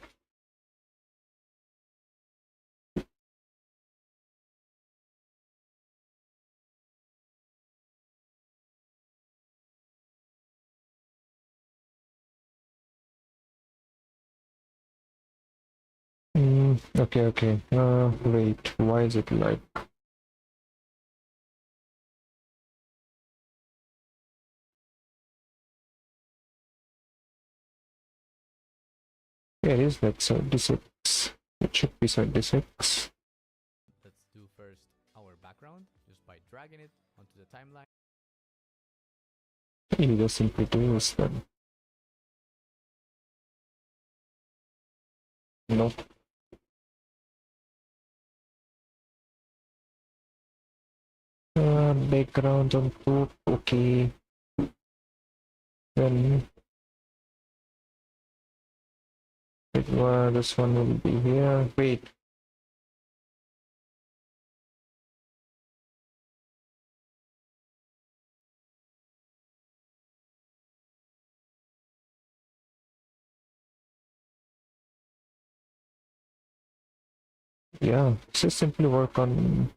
Okay. Wait. Why is it like? Yeah, it is like 76. It should be 76. Let's do first our background just by dragging it onto the timeline. You just simply do this then. Nope. Background on top. Okay. Then this one will be here. Wait. Yeah, just simply work on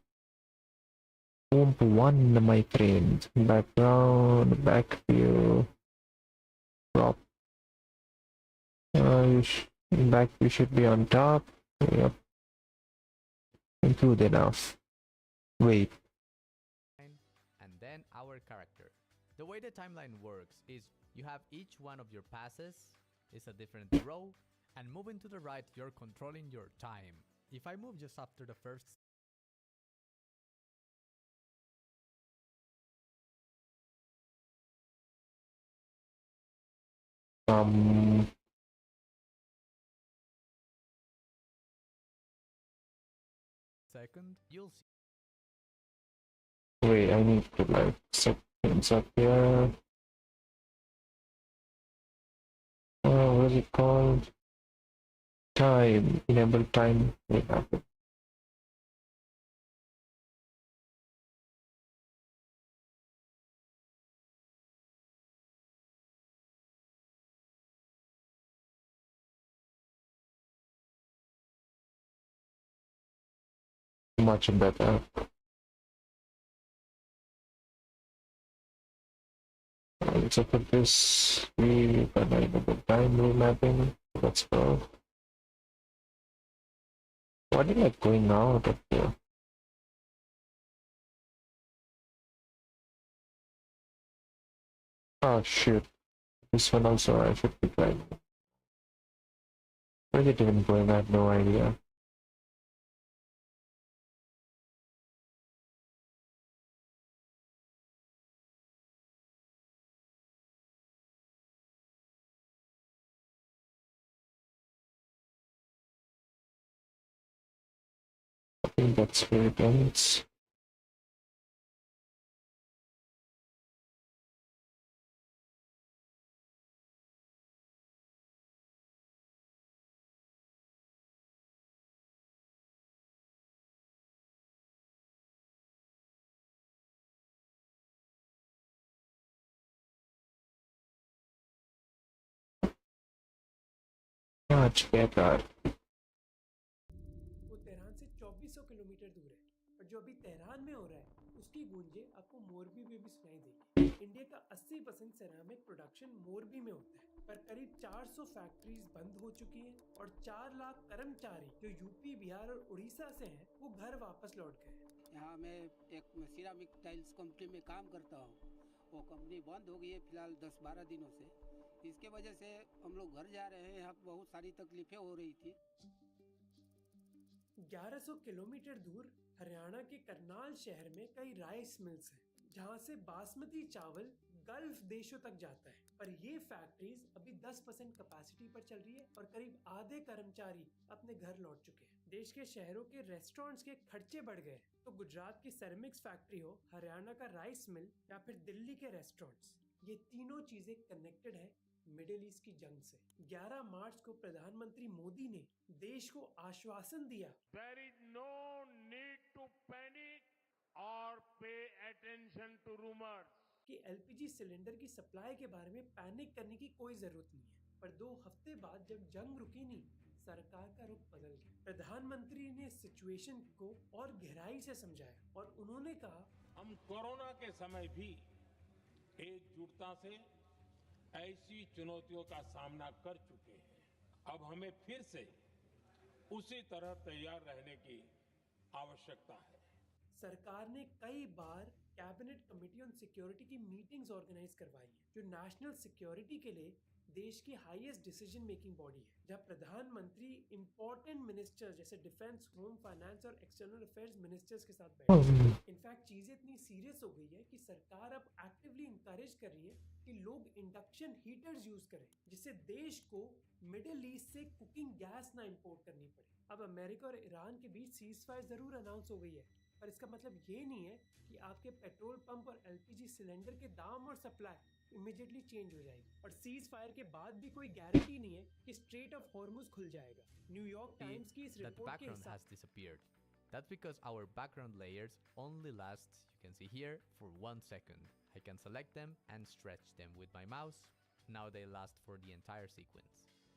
comp 1, my friend. Background, back view, crop. Back view should be on top. Yep. Good enough. Wait. And then our character. The way the timeline works is you have each one of your passes is a different row, And moving to the right, you're controlling your time. If I move just after the first Um, second, you'll see wait, I need to like set things up here. What is it called? Time, enable time. We have it. Much better. Let's look at this. We got enable time remapping. Let's go. Why did I going out of here? Oh shit. This one also I should be trying. Where is it even going? I have no idea. I think that's where it ends. Much better. वो Tehran से 2400 kilometre दूर है, और जो अभी Tehran में हो रहा है उसकी गूंजें आपको मोरबी में भी सुनाई देगी। इंडिया का 80% सेरामिक प्रोडक्शन मोरबी में होता है, पर करीब 400 फैक्ट्रीज बंद हो चुकी हैं और 4 लाख कर्मचारी जो यूपी, बिहार और उड़ीसा से हैं वो घर वापस लौट गए। यहाँ मैं एक सिरामिक टाइल्स कंपनी में काम करता हूँ। वो कंपनी बंद हो गई है फिलहाल 10-12 दिनों से। इसके वजह से हम लोग घर जा रहे हैं। यहाँ बहुत सारी तकलीफें हो रही थी। 1100 किलोमीटर दूर हरियाणा के करनाल शहर में कई राइस मिल्स हैं, जहां से बासमती चावल गल्फ देशों तक जाता है। पर ये फैक्ट्रीज अभी 10% कैपेसिटी पर चल रही है और करीब आधे कर्मचारी अपने घर लौट चुके हैं। देश के शहरों के रेस्टोरेंट्स के खर्चे बढ़ गए, तो गुजरात की सेरेमिक्स फैक्ट्री हो, हरियाणा का राइस मिल या फिर दिल्ली के रेस्टोरेंट्स, ये तीनों चीजें कनेक्टेड है मिडिल ईस्ट की जंग से। 11 मार्च को प्रधानमंत्री मोदी ने देश को आश्वासन दिया, There is no need to panic or pay attention to rumors. कि एलपीजी सिलेंडर की सप्लाई के बारे में पैनिक करने की कोई जरूरत नहीं है। पर 2 हफ्ते बाद जब जंग रुकी नहीं, सरकार का रुख बदल गया। प्रधानमंत्री ने सिचुएशन को और गहराई से समझाया और उन्होंने कहा, हम कोरोना के समय भी एकजुटता से ऐसी चुनौतियों का सामना कर चुके हैं। अब हमें फिर से उसी तरह तैयार रहने की आवश्यकता है। सरकार ने कई बार कैबिनेट कमेटी ऑन सिक्योरिटी की मीटिंग्स ऑर्गेनाइज करवाई हैं, जो नेशनल सिक्योरिटी के लिए देश की हाईएस्ट डिसीजन मेकिंग बॉडी है, जहां प्रधानमंत्री इंपॉर्टेंट मिनिस्टर जैसे डिफेंस, होम, फाइनेंस और एक्सटर्नल अफेयर्स मिनिस्टर्स के साथ बैठे। इनफैक्ट चीजें इतनी सीरियस हो गई है कि सरकार अब एक्टिवली इंकरेज कर रही है कि लोग इंडक्शन हीटर्स यूज करें, जिससे देश को मिडिल ईस्ट से कुकिंग गैस ना इंपोर्ट करनी पड़े। अब अमेरिका और ईरान के बीच सीज फायर जरूर अनाउंस हो गई है, पर इसका मतलब ये नहीं है कि आपके पेट्रोल पंप और एलपीजी सिलेंडर के दाम और सप्लाई इमीडिएटली चेंज हो जाएगी। और सीज फायर के बाद भी कोई गारंटी नहीं है कि स्ट्रेट ऑफ हॉर्मुज खुल जाएगा। न्यूयॉर्क टाइम्स की इस that the रिपोर्ट के background हिसाब has disappeared. That's because our background layers only last, you can see here, for 1 second. I can select them and stretch them with my mouse. Now they last for the entire sequence.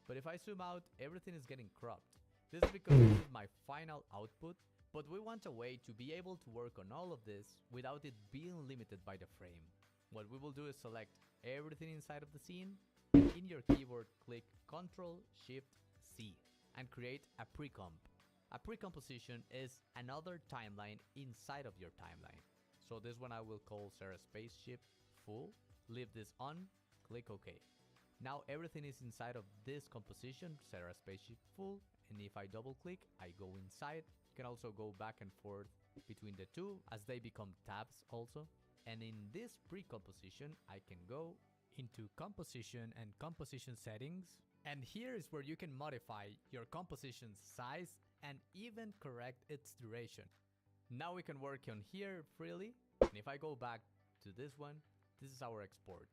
But if I zoom out, everything is getting cropped. This is because this is my final output, but we want a way to be able to work on all of this without it being limited by the frame. What we will do is select everything inside of the scene. In your keyboard, click Ctrl-Shift-C and create a pre-comp. A pre-composition is another timeline inside of your timeline. So this one I will call Sarah Spaceship Full. Leave this on, click OK. Now everything is inside of this composition, set our spaceship full, and if I double click, I go inside. You can also go back and forth between the two as they become tabs also. And in this pre-composition, I can go into composition and composition settings. And here is where you can modify your composition's size and even correct its duration. Now we can work on here freely. And if I go back to this one, this is our export.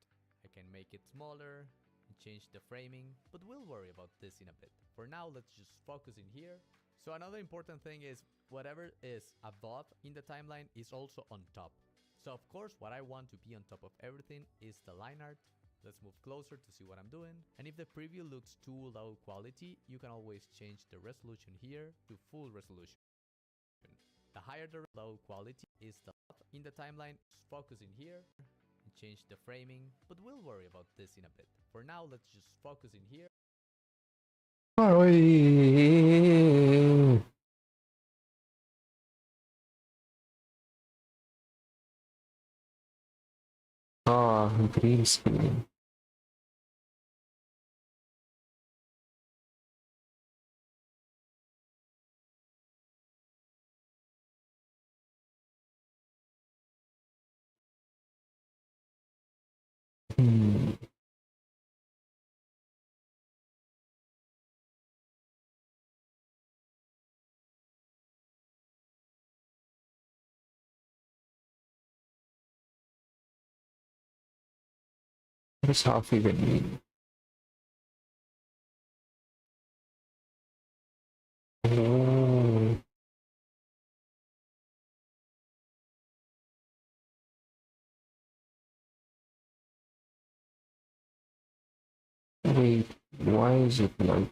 I can make it smaller and change the framing, but we'll worry about this in a bit. For now, let's just focus in here. So another important thing is whatever is above in the timeline is also on top. So of course, what I want to be on top of everything is the line art. Let's move closer to see what I'm doing. And if the preview looks too low quality, you can always change the resolution here to full resolution. The higher the low quality is the in the timeline, just focus in here and change the framing, but we'll worry about this in a bit. For now, let's just focus in here. Green screen. What does half even mean? Oh. Wait, why is it like?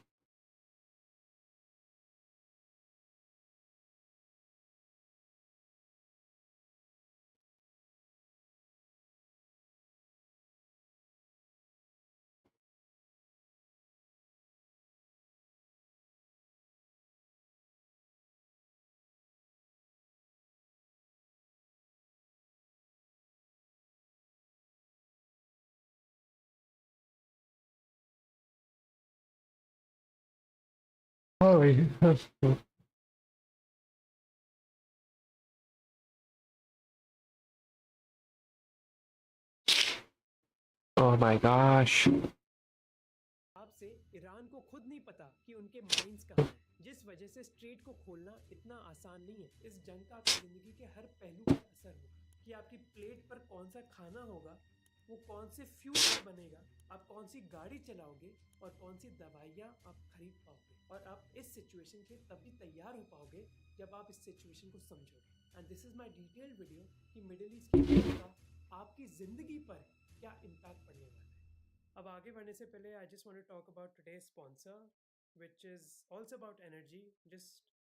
Oh, oh my gosh. आपसे Iran को खुद नहीं पता कि उनके mines कहाँ हैं, जिस वजह से स्ट्रेट को खोलना इतना आसान नहीं है। इस जंग का आपकी जिंदगी के हर पहलू पर असर होगा कि आपकी प्लेट पर कौन सा खाना होगा, वो कौन से फ्यूल से बनेगा, आप कौन सी गाड़ी चलाओगे और कौन सी दवाइयाँ आप खरीद पाओगे। और आप इस सिचुएशन के तभी तैयार हो पाओगे जब आप इस सिचुएशन को समझोगे। And this is my detailed video कि मिडिल ईस्ट की वॉर का आपकी जिंदगी पर क्या इम्पैक्ट पड़ने वाला है। अब आगे बढ़ने से पहले I just want to talk about today's sponsor, which is also about energy, just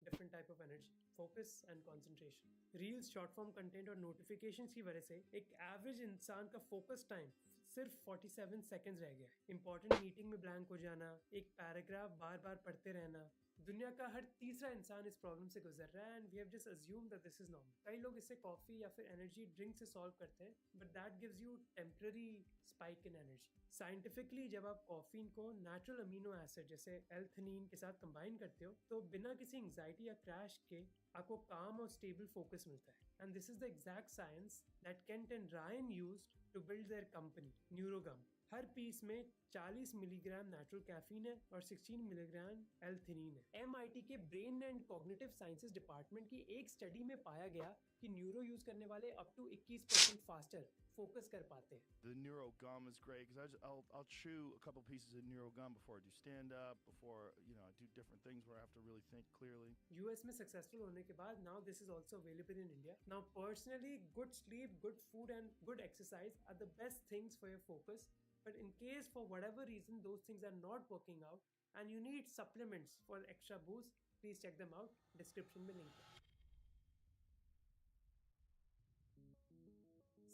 different type of energy, focus and concentration. Reels, short form content और नोटिफिकेशंस की वजह से एक एवरेज इंसान का फोकस टाइम सिर्फ 47 सेकंड्स रह गया है। इंपॉर्टेंट मीटिंग में ब्लैंक हो जाना, एक पैराग्राफ बार बार पढ़ते रहना, दुनिया का हर तीसरा इंसान इस प्रॉब्लम से गुजर रहा है and we have just assume that this is normal. कई लोग इसे कॉफी या फिर एनर्जी ड्रिंक से सॉल्व करते हैं, but that gives you temporary spike in energy. Scientifically जब आप कॉफीन को नेचुरल अमीनो एसिड जैसे एल्थनीन के साथ कंबाइन करते हो तो बिना किसी एंजाइटी या क्रैश के आपको काम और स्टेबल फोकस मिलता है। And this is the exact science that Kent and Ryan used to build their company Neurogum. हर पीस में 40 मिलीग्राम नेचुरल कैफीन है और 16 मिलीग्राम एल्थनीन है। MIT के brain and cognitive sciences department की एक स्टडी में पाया गया कि न्यूरो यूज करने वाले अप टू 21% फास्टर फोकस कर पाते हैं। The neuro gum is great because I'll chew a couple pieces of neuro gum before I do stand up, before I do different things where I have to really think clearly. US में successful होने के बाद now this is also available in India. Now personally, good sleep, good food and good exercise are the best things for your focus. But in case for whatever reason those things are not working out and you need supplements for extra boost, please check them out. Description में link है।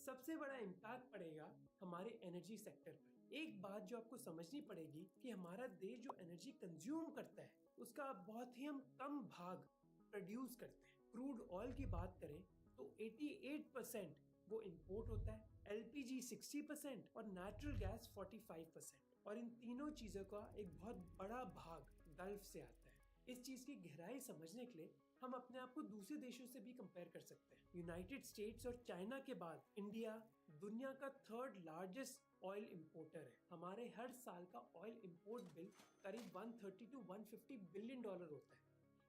सबसे बड़ा impact पड़ेगा हमारे energy sector पर। एक बात जो आपको समझनी पड़ेगी कि हमारा देश जो एनर्जी कंज्यूम करता है उसका बहुत ही हम कम भाग प्रोड्यूस करते हैं। क्रूड ऑयल की बात करें तो 88% वो इंपोर्ट होता है, LPG 60% और नेचुरल गैस 45%। और इन तीनों चीज़ों का एक बहुत बड़ा भाग गल्फ से आता है। इस चीज़ की गहराई समझने के लिए हम अपने आप को दूसरे देशों से भी कंपेयर कर सकते हैं। यूनाइटेड स्टेट्स और चाइना के बाद इंडिया दुनिया का 3rd लार्जेस्ट ऑयल इंपोर्टर है। हमारे हर साल का ऑयल इंपोर्ट बिल करीब 130 to 150 बिलियन डॉलर होता है।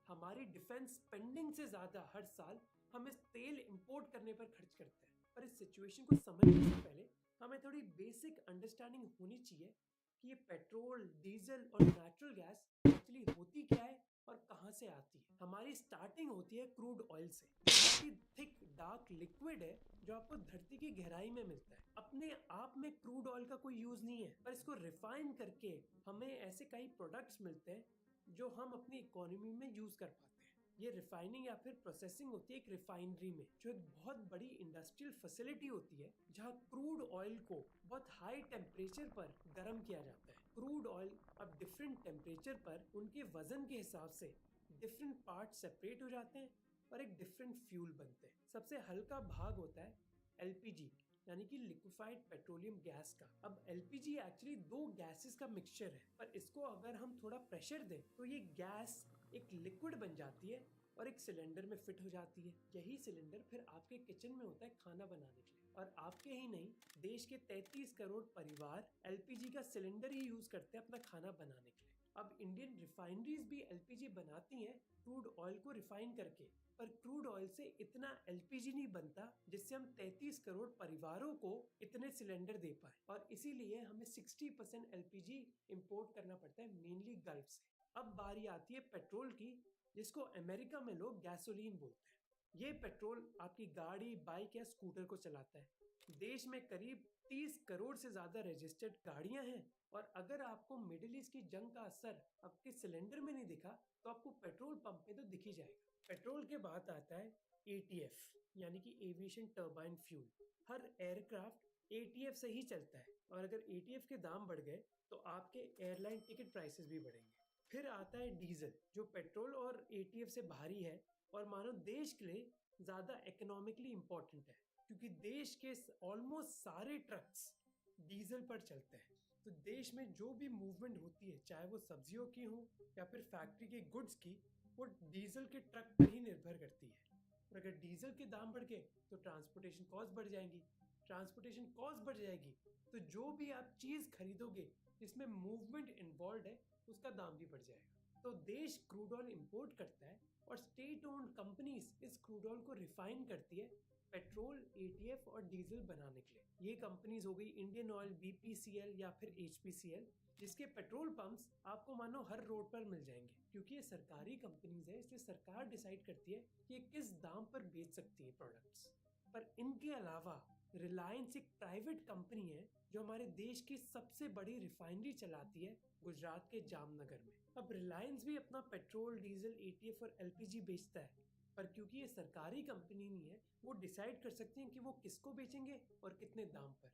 हमारी डिफेंस स्पेंडिंग से ज्यादा हर साल हम इस तेल इंपोर्ट करने पर खर्च करते हैं। पर इस सिचुएशन को समझने से पहले हमें थोड़ी बेसिक अंडरस्टैंडिंग होनी चाहिए कि ये पेट्रोल, डीजल और नेचुरल गैस एक्चुअली होती क्या है और कहाँ से आती है। हमारी स्टार्टिंग होती है क्रूड ऑयल से, जो बहुत ही थिक डार्क लिक्विड है जो आपको धरती की गहराई में मिलता है। अपने आप में क्रूड ऑयल का कोई यूज नहीं है, पर इसको रिफाइन करके हमें ऐसे कई प्रोडक्ट्स मिलते हैं जो हम अपनी इकोनॉमी में यूज कर पाते हैं। ये रिफाइनिंग या फिर प्रोसेसिंग होती है एक रिफाइनरी में, जो एक बहुत बड़ी इंडस्ट्रियल फैसिलिटी होती है जहाँ क्रूड ऑयल को बहुत हाई टेम्परेचर पर गर्म किया जाता है। क्रूड ऑयल अब डिफरेंट टेम्परेचर पर उनके वजन के हिसाब से डिफरेंट पार्ट सेपरेट हो जाते हैं और एक डिफरेंट फ्यूल बनते हैं। सबसे हल्का भाग होता है एलपीजी, यानी कि लिक्विफाइड पेट्रोलियम गैस का। अब एलपीजी एक्चुअली 2 गैसेस का मिक्सचर है, पर इसको अगर हम थोड़ा प्रेशर दें तो ये गैस एक लिक्विड बन जाती है और एक सिलेंडर में फिट हो जाती है। यही सिलेंडर फिर आपके किचन में होता है खाना बनाने के लिए। और आपके ही नहीं, देश के 33 करोड़ परिवार एलपीजी का सिलेंडर ही यूज करते हैं अपना खाना बनाने के लिए। अब इंडियन रिफाइनरीज भी एलपीजी बनाती हैं क्रूड ऑयल को रिफाइन करके, पर क्रूड ऑयल से इतना एलपीजी नहीं बनता जिससे हम 33 करोड़ परिवारों को इतने सिलेंडर दे पाए। और इसीलिए हमें 60% एलपीजी इंपोर्ट करना पड़ता है, मेनली गल्फ से। अब बारी आती है पेट्रोल की, जिसको अमेरिका में लोग गैसोलीन बोलते हैं। ये पेट्रोल आपकी गाड़ी, बाइक या स्कूटर को चलाता है। देश में करीब 30 करोड़ से ज्यादा रजिस्टर्ड गाड़ियां हैं, और अगर आपको मिडिल ईस्ट की जंग का असर आपके सिलेंडर में नहीं दिखा तो आपको पेट्रोल पंप पे तो दिख ही जाएगा। पेट्रोल के बाद आता है एटीएफ, यानी कि एविएशन टर्बाइन फ्यूल। हर एयरक्राफ्ट एटीएफ से ही चलता है, और अगर एटीएफ के दाम बढ़ गए तो आपके एयरलाइन टिकट प्राइसेस भी बढ़ेंगे। फिर आता है डीजल, जो पेट्रोल और एटीएफ से भारी है और मानो देश के लिए ज्यादा इकोनॉमिकली इंपॉर्टेंट है, क्योंकि देश के ऑलमोस्ट सारे ट्रक्स डीजल पर चलते हैं। तो देश में जो भी मूवमेंट होती है, चाहे वो सब्जियों की हो या फिर फैक्ट्री के गुड्स की, वो डीजल के ट्रक पर ही निर्भर करती है। और अगर डीजल के दाम बढ़ गए तो ट्रांसपोर्टेशन कॉस्ट बढ़ जाएंगी। ट्रांसपोर्टेशन कॉस्ट बढ़ जाएगी तो जो भी आप चीज खरीदोगे जिसमें मूवमेंट इन्वॉल्व है, उसका दाम भी बढ़ जाएगा। तो देश क्रूड ऑयल इंपोर्ट करता है और स्टेट ओन्ड कंपनीज इस क्रूड ऑयल को रिफाइन करती है पेट्रोल, एटीएफ और डीजल बनाने के लिए। ये कंपनीज हो गई इंडियन ऑयल, बीपीसीएल या फिर एचपीसीएल, जिसके पेट्रोल पंप्स आपको मानो हर रोड पर मिल जाएंगे। क्योंकि ये सरकारी कंपनीज है, इसलिए सरकार डिसाइड करती है कि ये किस दाम पर बेच सकती है प्रोडक्ट्स। पर इनके अलावा रिलायंस एक प्राइवेट कंपनी है जो हमारे देश की सबसे बड़ी रिफाइनरी चलाती है गुजरात के जामनगर में। अब रिलायंस भी अपना पेट्रोल, डीजल, एटीएफ और एलपीजी बेचता है, पर क्योंकि ये सरकारी कंपनी नहीं है, वो डिसाइड कर सकते हैं कि वो किसको बेचेंगे और कितने दाम पर।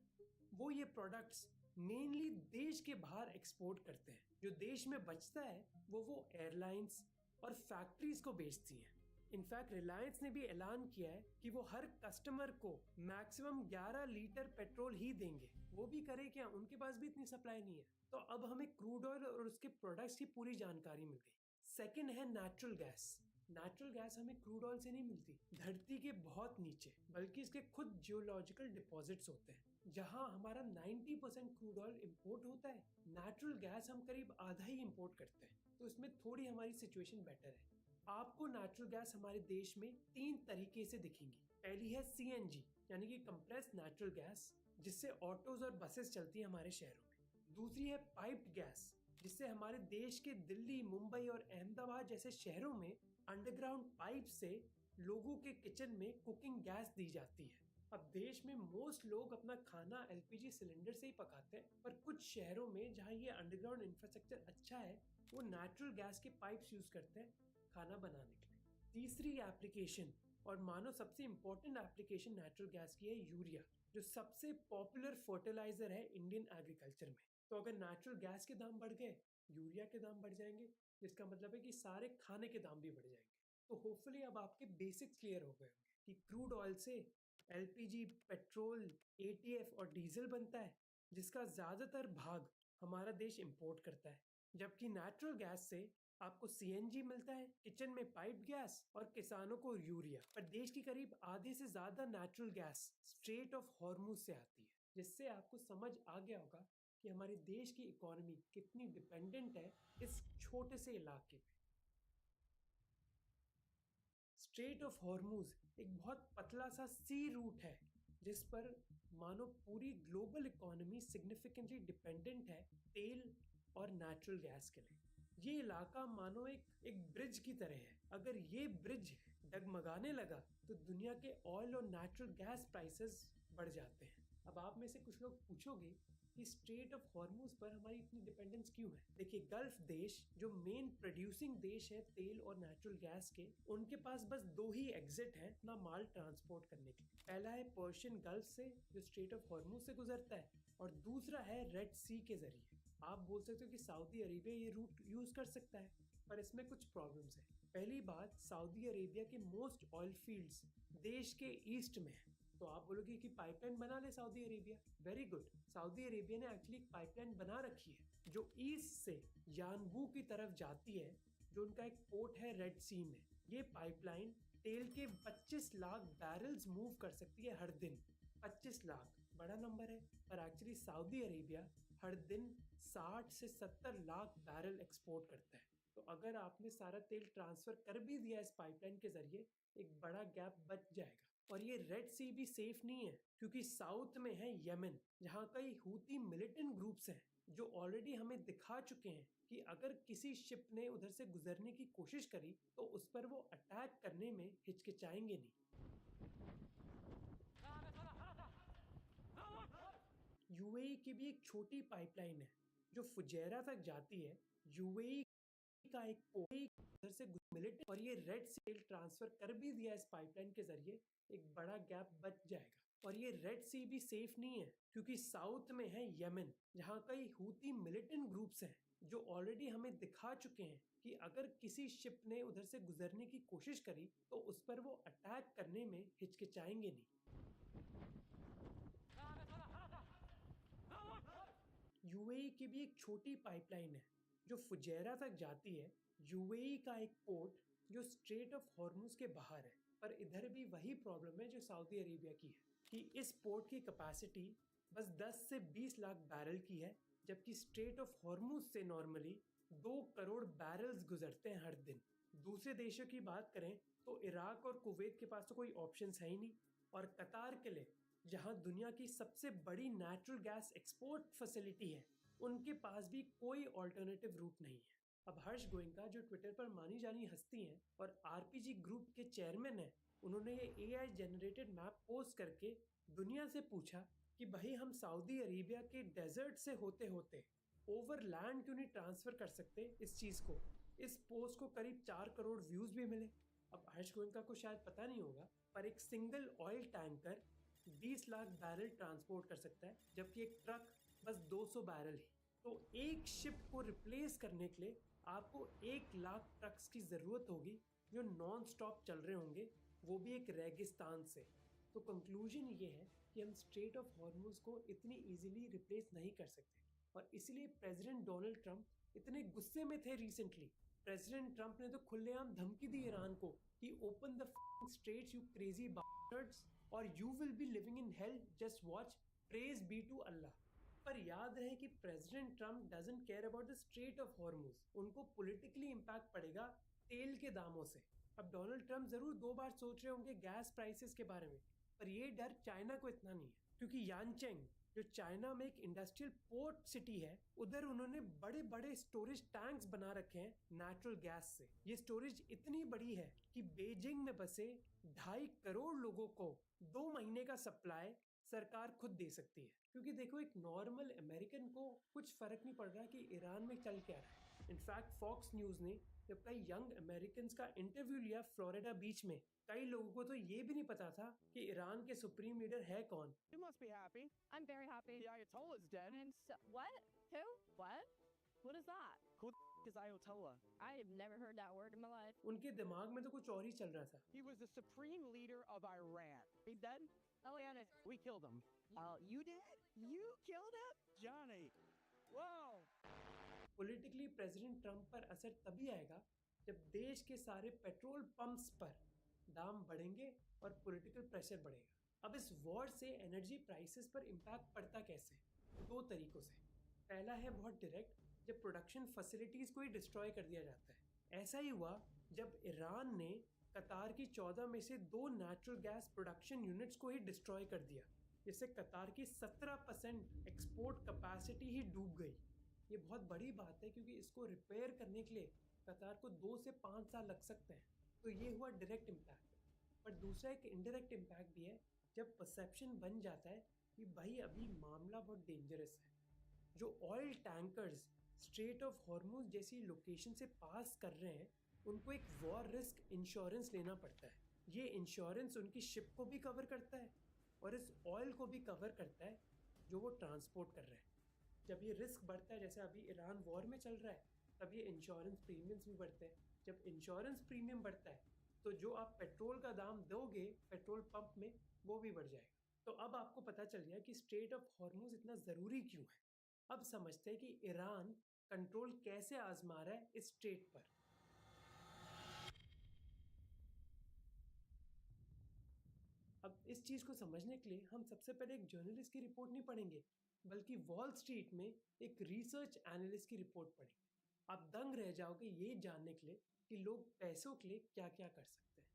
वो ये प्रोडक्ट्स मेनली देश के बाहर एक्सपोर्ट करते हैं। जो देश में बचता है वो एयरलाइंस और फैक्ट्रीज को बेचती हैं। इनफैक्ट रिलायंस ने भी ऐलान किया है कि वो हर कस्टमर को मैक्सिमम 11 लीटर पेट्रोल ही देंगे। वो भी करे क्या, उनके पास भी इतनी सप्लाई नहीं है। तो अब हमें क्रूड ऑयल और उसके प्रोडक्ट्स की पूरी जानकारी मिल गई। सेकंड है नेचुरल गैस। नेचुरल गैस हमें क्रूड ऑयल से नहीं मिलती धरती के बहुत नीचे, बल्कि इसके खुद जियोलॉजिकल डिपॉजिट्स होते हैं, जहां हमारा 90% क्रूड ऑयल इंपोर्ट होता है। नेचुरल गैस हम करीब आधा ही इंपोर्ट करते हैं, तो इसमें थोड़ी हमारी सिचुएशन बेटर है। आपको नेचुरल गैस हमारे देश में 3 तरीके से दिखेंगी। पहली है सीएनजी, यानी कि कंप्रेस्ड नेचुरल गैस, जिससे ऑटोज और बसेस चलती हैं हमारे शहरों में। दूसरी है पाइप्ड गैस, जिससे हमारे देश के दिल्ली, मुंबई और अहमदाबाद जैसे शहरों में अंडरग्राउंड पाइप से लोगों के किचन में कुकिंग गैस दी जाती है। अब देश में मोस्ट लोग अपना खाना एलपीजी सिलेंडर से ही पकाते हैं, पर कुछ शहरों में जहां ये अंडरग्राउंड इंफ्रास्ट्रक्चर अच्छा है, वो नेचुरल गैस के पाइप्स यूज करते हैं खाना बनाने के लिए। तीसरी एप्लीकेशन, और मानो सबसे इंपॉर्टेंट एप्लीकेशन नेचुरल गैस की है यूरिया, जो सबसे पॉपुलर फर्टिलाइजर है इंडियन एग्रीकल्चर में। तो अगर नेचुरल गैस के दाम बढ़ गए, यूरिया के दाम बढ़ जाएंगे, जिसका मतलब है कि सारे खाने के दाम भी बढ़ जाएंगे। तो होपफुली अब आपके बेसिक्स क्लियर हो गए होंगे कि क्रूड ऑयल से एलपीजी, पेट्रोल, एटीएफ और डीजल बनता है, जिसका ज्यादातर भाग हमारा देश इंपोर्ट करता है, जबकि नेचुरल गैस से आपको सीएनजी मिलता है, किचन में पाइप गैस और किसानों को यूरिया। पर देश की करीब आधे से ज्यादा natural gas straight of Hormuz से आती है, जिससे आपको समझ आ गया होगा कि हमारे देश की इकोनॉमी कितनी डिपेंडेंट है इस छोटे से इलाके पे। स्ट्रेट ऑफ हॉर्मुज एक बहुत पतला सा सी रूट है जिस पर मानो पूरी ग्लोबल इकोनॉमी सिग्निफिकेंटली डिपेंडेंट है तेल और नेचुरल गैस के लिए। ये इलाका मानो एक ब्रिज की तरह है। अगर ये ब्रिज डगमगाने लगा तो दुनिया के ऑयल और नेचुरल गैस प्राइसेस बढ़ जाते हैं। अब आप में से कुछ लोग पूछोगे कि स्ट्रेट ऑफ हॉर्मुज पर हमारी इतनी डिपेंडेंस क्यों है। देखिए, गल्फ देश जो मेन प्रोड्यूसिंग देश है तेल और नेचुरल गैस के, उनके पास बस दो ही एग्जिट हैं अपना माल ट्रांसपोर्ट करने के। पहला है पर्शियन गल्फ से जो स्ट्रेट ऑफ हॉर्मुज से गुजरता है, और दूसरा है रेड सी के जरिए। आप बोल सकते हो कि सऊदी अरेबिया ये रूट यूज कर सकता है, पर इसमें कुछ प्रॉब्लम्स है। पहली बात, सऊदी अरेबिया के मोस्ट ऑयल फील्ड्स देश के ईस्ट में है। तो आप बोलोगे कि पाइपलाइन बना ले Saudi Arabia. Very good, Saudi Arabia ने एक्चुअली एक पाइपलाइन बना रखी है जो ईस्ट से यानबू की तरफ जाती है, जो उनका एक पोर्ट है रेड सी में। ये पाइपलाइन तेल के 25 लाख बैरल्स मूव कर सकती है हर दिन। 25 लाख बड़ा नंबर है, पर एक्चुअली सऊदी अरेबिया हर दिन 60 से 70 लाख बैरल एक्सपोर्ट करता है। तो अगर आपने सारा तेल ट्रांसफर कर भी दिया इस पाइपलाइन के जरिए, एक बड़ा गैप बच जाएगा। और ये रेड सी भी सेफ नहीं है, क्योंकि साउथ में है यमन, जहाँ कई हूती मिलिटेंट ग्रुप्स हैं जो ऑलरेडी हमें दिखा चुके हैं कि अगर किसी शिप ने उधर से गुजरने की कोशिश करी तो उस पर वो अटैक करने में हिचकिचाएंगे नहीं। यूएई की भी एक छोटी पाइपलाइन है जो फुजैरा तक जाती है। यूएई का एक पोर्ट उधर से मिलिटेंट, और ये रेड सी ट्रांसफर कर भी दिया इस पाइपलाइन के जरिए, एक बड़ा गैप बच जाएगा। और ये रेड सी भी सेफ नहीं है, क्योंकि साउथ में है यमन, जहाँ कई हूती मिलिटेंट ग्रुप्स हैं जो ऑलरेडी हमें दिखा चुके हैं कि अगर किसी शिप ने उधर से गुजरने की कोशिश करी तो उस पर वो अटैक करने में हिचकिचाएंगे नहीं। यूएई की भी एक छोटी पाइपलाइन है जो फुजैरा तक जाती है। यूएई का एक पोर्ट जो स्ट्रेट ऑफ हॉर्मुज के बाहर है, पर इधर भी वही प्रॉब्लम है जो सऊदी अरेबिया की है कि इस पोर्ट की कैपेसिटी बस 10 से 20 लाख बैरल की है, जबकि स्ट्रेट ऑफ हॉर्मुज से नॉर्मली 2 करोड़ बैरल्स गुजरते हैं हर दिन। दूसरे देशों की बात करें तो इराक और कुवैत के पास तो कोई ऑप्शंस है ही नहीं, और कतार के लिए जहां दुनिया की सबसे बड़ी नेचुरल गैस एक्सपोर्ट फैसिलिटी है, उनके पास भी कोई ऑल्टरनेटिव रूट नहीं है। अब हर्ष गोयनका जो ट्विटर पर मानी जानी हस्ती हैं और आरपीजी ग्रुप के चेयरमैन हैं, उन्होंने ये एआई जनरेटेड मैप पोस्ट करके दुनिया से पूछा कि भाई हम सऊदी अरेबिया के डेजर्ट से होते होते ओवर लैंड क्यों नहीं ट्रांसफर कर सकते इस चीज को। इस पोस्ट को करीब 4 करोड़ व्यूज भी मिले। अब हर्ष गोयनका को शायद पता नहीं होगा, पर एक single oil tanker 20 lakh barrel transport कर सकता है, जबकि एक ट्रक बस 200 बैरल ही। तो एक शिप को रिप्लेस करने के लिए आपको 1 लाख ट्रक्स की जरूरत होगी जो नॉन स्टॉप चल रहे होंगे, वो भी एक रेगिस्तान से। तो कंक्लूजन ये है कि हम स्ट्रेट ऑफ हॉर्मुज को इतनी इजीली रिप्लेस नहीं कर सकते, और इसलिए प्रेसिडेंट डोनाल्ड ट्रंप इतने गुस्से में थे रिसेंटली। प्रेसिडेंट ट्रंप ने तो खुलेआम धमकी दी ईरान को कि open the straits you crazy bastards और you will be living in hell, just watch, praise be to Allah. पर याद रहे कि President Trump doesn't care about the Strait of Hormuz, उनको पॉलिटिकली इंपैक्ट पड़ेगा तेल के दामों से। अब डोनाल्ड ट्रंप जरूर 2 बार सोच रहे होंगे गैस प्राइसेस के बारे में, पर ये डर चाइना को इतना नहीं है, क्योंकि यानचेंग जो चाइना में एक इंडस्ट्रियल पोर्ट सिटी है, उधर उन्होंने बड़े बड़े स्टोरेज टैंक्स बना रखे हैं नेचुरल गैस से। ये स्टोरेज इतनी बड़ी है कि बीजिंग में बसे 2.5 करोड़ लोगों को 2 महीने का सप्लाई सरकार खुद दे सकती है। क्योंकि देखो, एक नॉर्मल अमेरिकन को कुछ फर्क नहीं पड़ रहा कि ईरान में चल क्या रहा है। इनफैक्ट फॉक्स न्यूज ने जब कई यंग अमेरिकन का इंटरव्यू लिया फ्लोरिडा बीच में, कई लोगों को तो ये भी नहीं पता था कि ईरान के सुप्रीम लीडर है कौन। You must be happy. I'm very happy. The Ayatollah's dead. I'm so what? Who? What? What is that? Who the is Ayatollah? I have never heard that word in my life. उनके दिमाग में तो कुछ और ही चल रहा था। He was the supreme leader of Iran. He dead? Oh yeah, We killed him. you did? You killed him? Johnny. Politically president Trump पर असर तभी आएगा जब देश के सारे पेट्रोल पंप्स पर दाम बढ़ेंगे और पॉलिटिकल प्रेशर बढ़ेगा। अब इस वॉर से एनर्जी प्राइसेस पर इम्पैक्ट पड़ता कैसे? दो तरीकों से। पहला है बहुत डायरेक्ट, जब प्रोडक्शन फैसिलिटीज को ही डिस्ट्रॉय कर दिया जाता है। ऐसा ही हुआ जब ईरान ने कतार की 14 में से 2 नेचुरल गैस प्रोडक्शन यूनिट्स को ही डिस्ट्रॉय कर दिया, जिससे कतार की 17% एक्सपोर्ट कैपेसिटी ही डूब गई। ये बहुत बड़ी बात है क्योंकि इसको रिपेयर करने के लिए कतार को 2 से 5 साल लग सकते हैं। तो ये हुआ डायरेक्ट इम्पैक्ट। पर दूसरा एक इनडायरेक्ट इम्पैक्ट भी है, जब परसेप्शन बन जाता है कि भाई अभी मामला बहुत डेंजरस है। जो oil tankers straight of Hormuz जैसी लोकेशन से पास कर रहे हैं, उनको एक वॉर रिस्क इंश्योरेंस लेना पड़ता है। ये इंश्योरेंस उनकी शिप को भी कवर करता है और इस ऑयल को भी कवर करता है जो वो ट्रांसपोर्ट कर रहे हैं। जब ये रिस्क बढ़ता है, जैसे अभी ईरान वॉर में चल रहा है, तब ये इंश्योरेंस प्रीमियम्स भी बढ़ते हैं। जब इंश्योरेंस प्रीमियम बढ़ता है तो जो आप पेट्रोल का दाम दोगे पेट्रोल पंप में, वो भी बढ़ जाएगा। तो अब आपको पता चल गया कि स्ट्रेट ऑफ हॉर्मुज इतना ज़रूरी क्यों है। अब समझते हैं कि ईरान कंट्रोल कैसे आजमा रहा है इस स्ट्रेट पर। अब इस चीज़ को समझने के लिए हम सबसे पहले एक जर्नलिस्ट की रिपोर्ट नहीं पढ़ेंगे, बल्कि वॉल स्ट्रीट में एक रिसर्च एनालिस्ट की रिपोर्ट पढ़ेंगे। आप दंग रह जाओगे ये जानने के लिए कि लोग पैसों के लिए क्या क्या कर सकते हैं।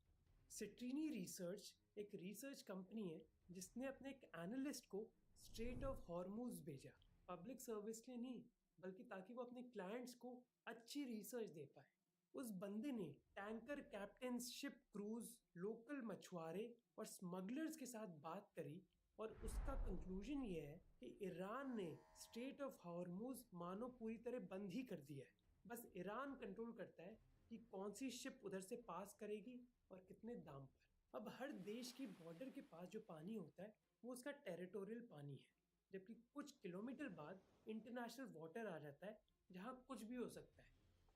सिट्रीनी रिसर्च एक रिसर्च कंपनी है जिसने अपने एक एनालिस्ट को स्ट्रेट ऑफ हॉर्मुज भेजा, पब्लिक सर्विस के लिए नहीं, बल्कि ताकि वो अपने क्लाइंट्स को अच्छी रिसर्च दे पाए। उस बंदे ने tanker captain, ship cruise, local मछुआरे और स्मगलर्स के साथ बात करी और उसका कंक्लूजन ये है कि ईरान ने स्ट्रेट ऑफ हॉर्मुज मानो पूरी तरह बंद ही कर दिया है। बस ईरान कंट्रोल करता है कि कौन सी शिप उधर से पास करेगी और कितने दाम पर। अब हर देश की बॉर्डर के पास जो पानी होता है वो उसका टेरिटोरियल पानी है, जबकि कुछ किलोमीटर बाद इंटरनेशनल वाटर आ जाता है जहाँ कुछ भी हो सकता है।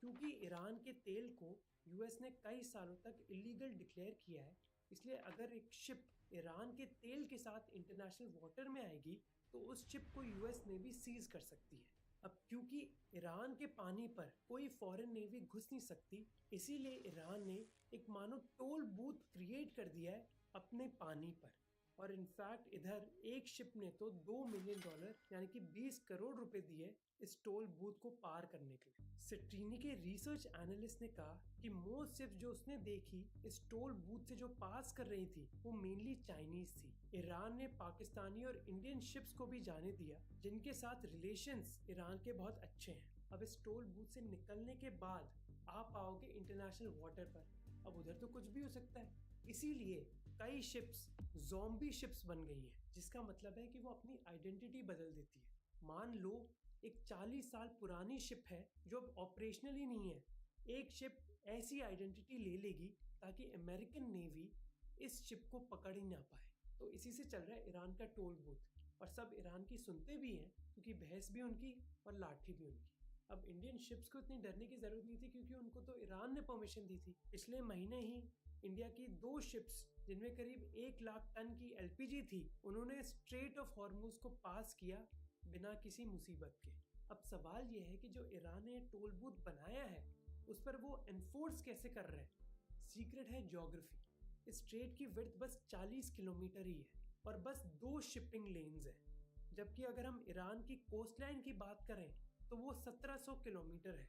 क्योंकि ईरान के तेल को यूएस ने कई सालों तक इलीगल डिक्लेयर किया है, इसलिए अगर एक शिप ईरान के तेल के साथ इंटरनेशनल वाटर में आएगी तो उस शिप को यूएस नेवी सीज कर सकती है। अब क्योंकि ईरान के पानी पर कोई फॉरेन नेवी घुस नहीं सकती, इसीलिए ईरान ने एक मानो टोल बूथ क्रिएट कर दिया है अपने पानी पर। और इनफैक्ट इधर एक शिप ने तो $2 मिलियन यानी कि 20 करोड़ रुपए दिए इस टोल बूथ को पार करने के लिए। सिट्रीनी के रिसर्च एनालिस्ट ने कहा कि मोस्ट शिप्स जो उसने देखी इस टोल बूथ से जो पास कर रही थी वो मेनली चाइनीज थी। ईरान ने पाकिस्तानी और इंडियन शिप्स को भी जाने दिया जिनके साथ रिलेशंस ईरान के बहुत अच्छे हैं। अब इस टोल बूथ से निकलने के बाद आप आओगे इंटरनेशनल वाटर पर, अब उधर तो कुछ भी हो सकता है। इसीलिए कई शिप्स ज़ॉम्बी शिप्स बन गई हैं, जिसका मतलब है कि वो अपनी आइडेंटिटी बदल देती है। मान लो एक 40 साल पुरानी शिप है जो अब ऑपरेशनल ही नहीं है, एक शिप ऐसी आइडेंटिटी ले लेगी ताकि अमेरिकन नेवी इस शिप को पकड़ ही ना पाए। तो इसी से चल रहा है ईरान का टोल बूथ, और सब ईरान की सुनते भी हैं क्योंकि भैंस भी उनकी और लाठी भी उनकी। अब इंडियन शिप्स को इतनी डरने की जरूरत नहीं थी क्योंकि उनको तो ईरान ने परमिशन दी थी। पिछले महीने ही इंडिया की 2 शिप्स जिनमें करीब 1 लाख टन की एलपीजी थी, उन्होंने स्ट्रेट ऑफ हॉर्मुज को पास किया बिना किसी मुसीबत के। अब सवाल यह है कि जो ईरान ने टोल बूथ बनाया है उस पर वो एनफोर्स कैसे कर रहे हैं। सीक्रेट है ज्योग्राफी। इस स्ट्रेट की विड्थ बस 40 किलोमीटर ही है और बस 2 शिपिंग लेन्स है, जबकि अगर हम ईरान की कोस्टलाइन की बात करें तो वो 1700 किलोमीटर है,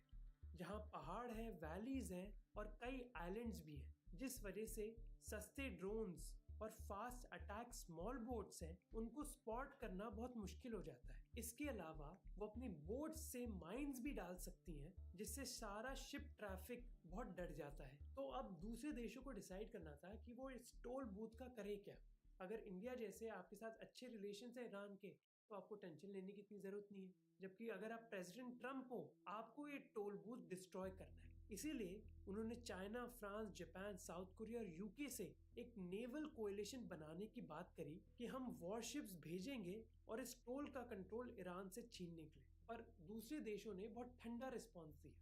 जहाँ पहाड़ है, वैलीज हैं और कई आइलैंड्स भी हैं, जिस वजह से सस्ते ड्रोन्स और फास्ट अटैक स्मॉल बोट्स हैं उनको स्पॉट करना बहुत मुश्किल हो जाता है। इसके अलावा वो अपनी बोट्स से माइंस भी डाल सकती हैं, जिससे सारा शिप ट्रैफिक बहुत डर जाता है। तो अब दूसरे देशों को डिसाइड करना था कि वो इस टोल बूथ का करे क्या। अगर इंडिया जैसे आपके साथ अच्छे रिलेशन है ईरान के, तो आपको टेंशन लेने की इतनी जरूरत नहीं है, जबकि अगर आप प्रेसिडेंट ट्रंप हो, आपको ये टोल बूथ डिस्ट्रॉय करना है। इसीलिए उन्होंने China, France, Japan, south Korea और यूके से एक नेवल कोएलिशन बनाने की बात करी कि हम वॉरशिप्स भेजेंगे और इस टोल का कंट्रोल ईरान से छीनने के लिए। पर दूसरे देशों ने बहुत ठंडा रिस्पॉन्स दिया।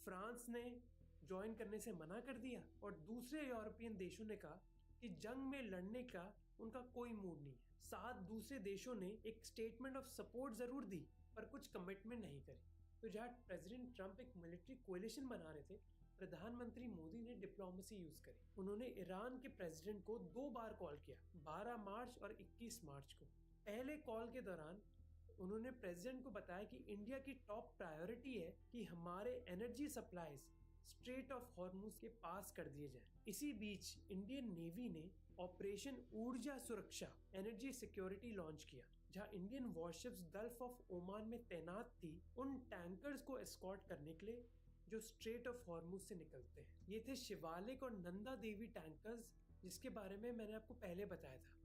फ्रांस ने ज्वाइन करने से मना कर दिया और दूसरे यूरोपियन देशों ने कहा कि जंग में लड़ने का उनका कोई मूड नहीं है। 7 दूसरे देशों ने एक स्टेटमेंट ऑफ सपोर्ट जरूर दी, पर कुछ कमिटमेंट नहीं करी। तो जहाँ प्रेसिडेंट ट्रंप एक मिलिट्री कोलिशन बना रहे थे, प्रधानमंत्री मोदी ने डिप्लोमेसी यूज करी। उन्होंने ईरान के प्रेसिडेंट को 2 बार कॉल किया, 12 मार्च और 21 मार्च को। पहले कॉल के दौरान उन्होंने प्रेसिडेंट को बताया कि इंडिया की टॉप प्रायोरिटी है कि हमारे energy supplies straight of Hormuz के पास कर दिए जाएं। इसी बीच इंडियन नेवी ने ऑपरेशन ऊर्जा सुरक्षा एनर्जी सिक्योरिटी लॉन्च किया, जहां Indian warships gulf of Oman में तैनात थी उन टैंकर्स को एस्कॉर्ट करने के लिए जो स्ट्रेट ऑफ हॉर्मुज से निकलते हैं। ये थे शिवालिक और नंदा देवी टैंकर्स, जिसके बारे में मैंने आपको पहले बताया था।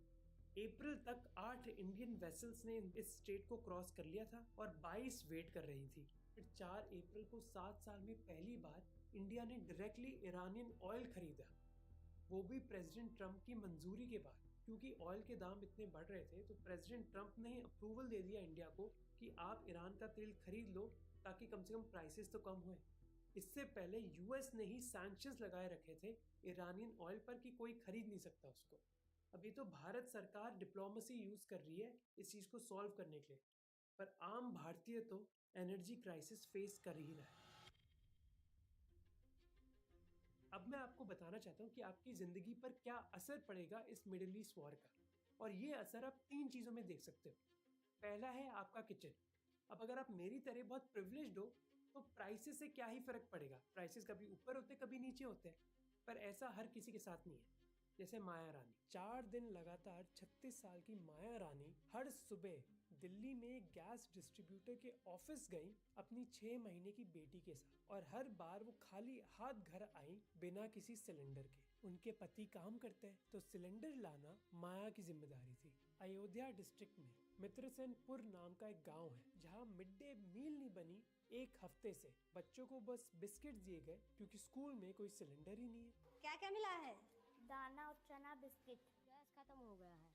अप्रैल तक 8 इंडियन वेसल्स ने इस स्ट्रेट को क्रॉस कर लिया था और 22 वेट कर रही थी। फिर 4 अप्रैल को 7 साल में पहली बार इंडिया ने डायरेक्टली ईरानियन ऑयल खरीदा, वो भी प्रेसिडेंट ट्रंप की मंजूरी के बाद। क्योंकि ऑयल के दाम इतने बढ़ रहे थे तो प्रेसिडेंट ट्रंप ने अप्रूवल दे दिया इंडिया को कि आप ईरान का तेल खरीद लो ताकि कम से कम प्राइसेस तो कम हुए। इससे पहले यूएस ने ही सैंक्शंस लगाए रखे थे ईरानियन ऑयल पर कि कोई खरीद नहीं सकता उसको। अभी तो भारत सरकार डिप्लोमेसी यूज कर रही है इस चीज को सॉल्व करने के लिए, पर आम भारतीय तो एनर्जी क्राइसिस फेस कर ही रहा है। अब मैं आपको बताना चाहता हूँ कि आपकी जिंदगी पर क्या असर पड़ेगा इस मिडिल ईस्ट वॉर का, और ये असर आप 3 चीजों में देख सकते हो। पहला है आपका किचन। अब अगर आप मेरी तरह बहुत प्रिविलेज्ड हो तो प्राइसेस से क्या ही फर्क पड़ेगा, प्राइसेस कभी ऊपर होते कभी नीचे होते हैं, पर ऐसा हर किसी के साथ नहीं है। जैसे माया रानी, 4 दिन लगातार 36 साल की माया रानी हर सुबह दिल्ली में गैस डिस्ट्रीब्यूटर के ऑफिस गई अपनी 6 महीने की बेटी के साथ, और हर बार वो खाली हाथ घर आई बिना किसी सिलेंडर के। उनके पति काम करते हैं तो सिलेंडर लाना माया की जिम्मेदारी थी। अयोध्या डिस्ट्रिक्ट में मित्रसेनपुर नाम का एक गांव है जहां मिड डे मील नहीं बनी 1 हफ्ते से। बच्चों को बस बिस्किट दिए गए क्योंकि स्कूल में कोई सिलेंडर ही नहीं है। क्या क्या मिला है? दाना और चना बिस्किट। गैस खत्म हो गया है।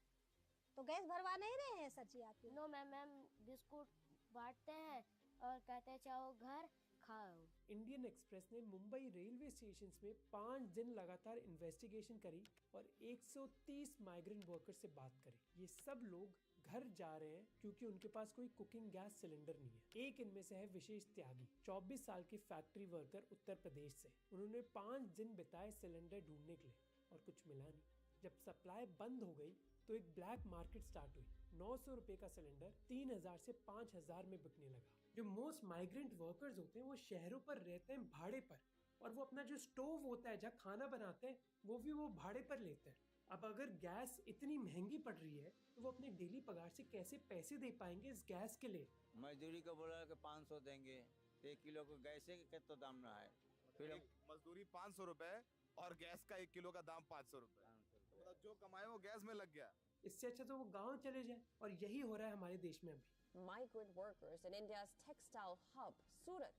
तो गैस भरवा नहीं रहे हैं सच्ची आप? नो मैम, मैम बिस्कुट बांटते हैं और कहते हैं चाहो घर खाओ। इंडियन एक्सप्रेस ने मुंबई रेलवे स्टेशन में 5 दिन लगातार इन्वेस्टिगेशन करी और 130 माइग्रेंट वर्कर्स से बात करी। ये सब लोग घर जा रहे हैं क्योंकि उनके पास कोई कुकिंग गैस सिलेंडर नहीं है। एक इनमें से है विशेष त्यागी, 24 साल के फैक्ट्री वर्कर उत्तर प्रदेश से। उन्होंने 5 दिन बिताए सिलेंडर ढूंढने के लिए और कुछ मिला नहीं। जब सप्लाई बंद हो गई तो एक ब्लैक मार्केट स्टार्ट हुई। 900 रुपए का सिलेंडर 3000 से 5000 में बिकने लगा। जो मोस्ट माइग्रेंट वर्कर्स होते हैं वो शहरों पर रहते हैं भाड़े पर, और वो अपना जो स्टोव होता है जहाँ खाना बनाते हैं वो भी वो भाड़े पर लेते हैं। अब अगर गैस इतनी महंगी पड़ रही है तो वो अपने डेली पगार से कैसे पैसे दे पाएंगे इस गैस के लिए? मजदूरी को बोला कि 500 देंगे, 1 किलो को गैस के कितना दाम ना है। फिर मजदूरी 500 रुपए और गैस का 1 किलो का दाम 500 रुपए। मतलब जो कमाए वो गैस में लग गया। इससे अच्छा तो वो गांव चले जाए, और यही हो रहा है हमारे देश में अभी। Migrant workers in India's textile hub, Surat,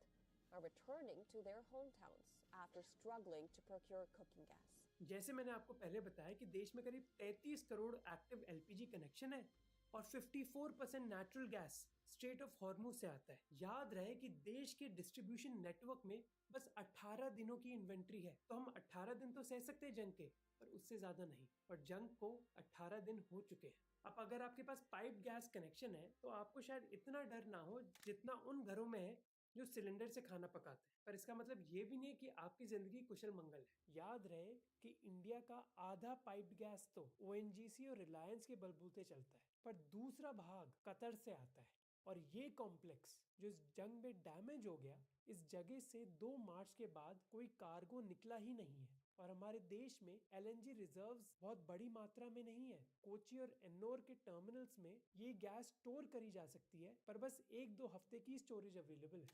are returning to their hometowns after struggling to procure cooking gas. जैसे मैंने आपको पहले बताया कि देश में करीब 33 करोड़ एक्टिव एलपीजी कनेक्शन है और 54% natural gas straight of Hormuz से आता है। याद रहे कि देश के डिस्ट्रीब्यूशन नेटवर्क में बस 18 दिनों की इन्वेंट्री है, तो हम 18 दिन तो सह सकते हैं जंग के, पर उससे ज्यादा नहीं, और जंग को 18 दिन हो चुके हैं। अब अगर आपके पास पाइप गैस कनेक्शन है तो आपको शायद इतना डर ना हो जितना उन घरों में है जो सिलेंडर से खाना पकाते हैं, पर इसका मतलब ये भी नहीं कि आपकी जिंदगी कुशल मंगल है। याद रहे कि इंडिया का आधा पाइप गैस तो ओएनजीसी और रिलायंस के बलबूते चलता है, पर दूसरा भाग कतर से आता है। और ये कॉम्प्लेक्स जो इस जंग में डैमेज हो गया, इस जगह से 2 मार्च के बाद कोई कार्गो निकला ही नहीं है। और हमारे देश में एलएनजी रिजर्व्स बहुत बड़ी मात्रा में नहीं है। कोची और एन्नोर के टर्मिनल्स में ये गैस स्टोर करी जा सकती है, पर बस 1-2 हफ्ते की स्टोरेज अवेलेबल है।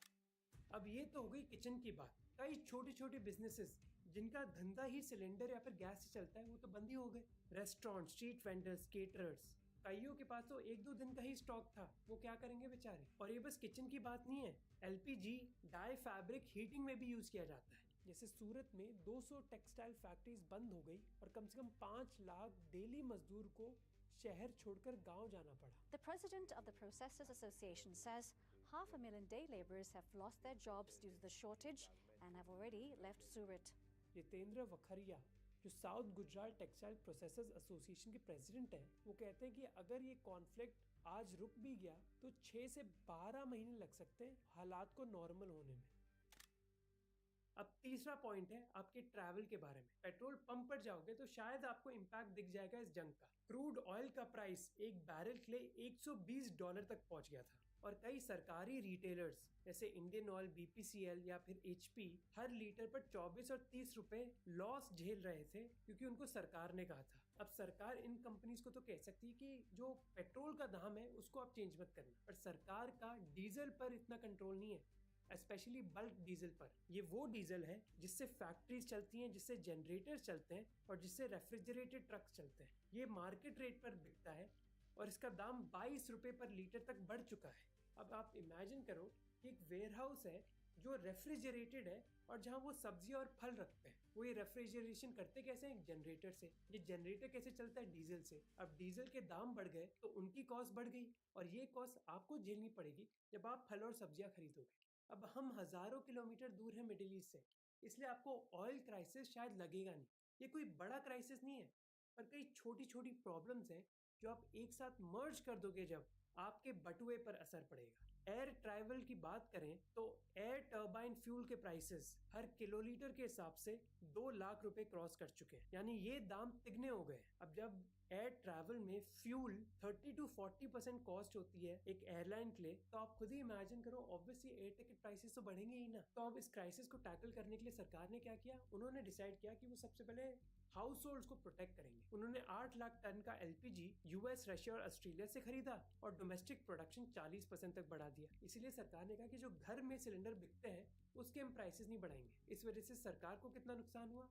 अब ये तो हो गई किचन की बात। कई छोटे छोटे बिजनेसेस जिनका धंधा ही सिलेंडर या फिर गैस से चलता है वो तो बंद ही हो गए। रेस्टोरेंट, स्ट्रीट वेंडर्स, केटरर्स, कईयों के पास तो 1-2 दिन का ही स्टॉक था, वो क्या करेंगे बेचारे। और ये बस किचन की बात नहीं है, एलपीजी डाई फैब्रिक हीटिंग में भी यूज किया जाता है। जैसे सूरत में 200 टेक्सटाइल फैक्ट्रीज बंद हो गई और कम से कम 5 लाख डेली मजदूर को शहर छोड़कर गांव जाना पड़ा। The president of the Processors Association says 500,000 day laborers have lost their jobs due to the shortage and have already left Surat. Jitendra वखरिया जो south Gujarat textile processors association के प्रेसिडेंट हैं, वो कहते हैं कि अगर ये कॉन्फ्लिक्ट आज रुक भी गया तो 6 से 12 महीने लग सकते हैं हालात को नॉर्मल होने में। अब तीसरा पॉइंट है आपके ट्रैवल के बारे में। पेट्रोल पंप पर जाओगे तो शायद आपको इंपैक्ट दिख जाएगा इस जंग का। क्रूड ऑयल का प्राइस एक बैरल के लिए $120 तक पहुंच गया था और कई सरकारी रिटेलर्स जैसे इंडियन ऑयल, बीपीसीएल या फिर एचपी हर लीटर पर 24 और 30 रुपए लॉस झेल रहे थे क्योंकि उनको सरकार ने कहा था। अब सरकार इन कंपनीज को तो कह सकती है कि जो पेट्रोल का दाम है उसको आप चेंज मत करना, पर सरकार का डीजल पर इतना कंट्रोल नहीं है, स्पेशली बल्क डीजल पर। ये वो डीजल है जिससे फैक्ट्रीज चलती हैं, जिससे जनरेटर्स चलते हैं और जिससे रेफ्रिजरेटेड ट्रक्स चलते हैं। ये मार्केट रेट पर बिकता है और इसका दाम 22 रुपए पर लीटर तक बढ़ चुका है। अब आप इमेजिन करो कि एक वेयरहाउस है जो रेफ्रिजरेटेड है और जहां वो सब्जी और फल रखते हैं। वो ये रेफ्रिजरेशन करते कैसे हैं? जनरेटर से। ये जनरेटर कैसे चलता है? डीजल से। अब डीजल के दाम बढ़ गए तो उनकी कॉस्ट बढ़ गई और ये कॉस्ट आपको झेलनी पड़ेगी जब आप फल और सब्जियां खरीदोगे। अब हम हजारों किलोमीटर दूर हैं मिडिल ईस्ट से, इसलिए आपको ऑयल क्राइसिस शायद लगेगा नहीं। ये कोई बड़ा क्राइसिस नहीं है, पर कई छोटी छोटी प्रॉब्लम्स हैं जो आप एक साथ मर्ज कर दोगे जब आपके बटुए पर असर पड़ेगा। एयर ट्रैवल की बात करें तो एयर टर्बाइन फ्यूल के प्राइसेस हर किलोलीटर के हिसाब से 2 लाख रुपए क्रॉस कर चुके हैं, यानी ये दाम तिगने हो गए। अब जब एयर ट्रैवल में फ्यूल 30 to 40% कॉस्ट होती है एक एयरलाइन के लिए, तो आप खुद ही इमेजिन करो, ऑब्वियसली एयर टिकट प्राइसेस तो बढ़ेंगे ही ना। तो अब इस क्राइसिस को टैकल करने के लिए सरकार ने क्या किया? उन्होंने डिसाइड किया कि वो सबसे पहले हाउस होल्ड्स को प्रोटेक्ट करेंगे। उन्होंने 8 लाख टन का एलपीजी यूएस, रशिया और ऑस्ट्रेलिया से खरीदा और डोमेस्टिक प्रोडक्शन 40% तक बढ़ा दिया। इसीलिए सरकार ने कहा कि जो घर में सिलेंडर बिकते हैं उसके हम प्राइसेस नहीं बढ़ाएंगे। इस वजह से सरकार को कितना नुकसान हुआ?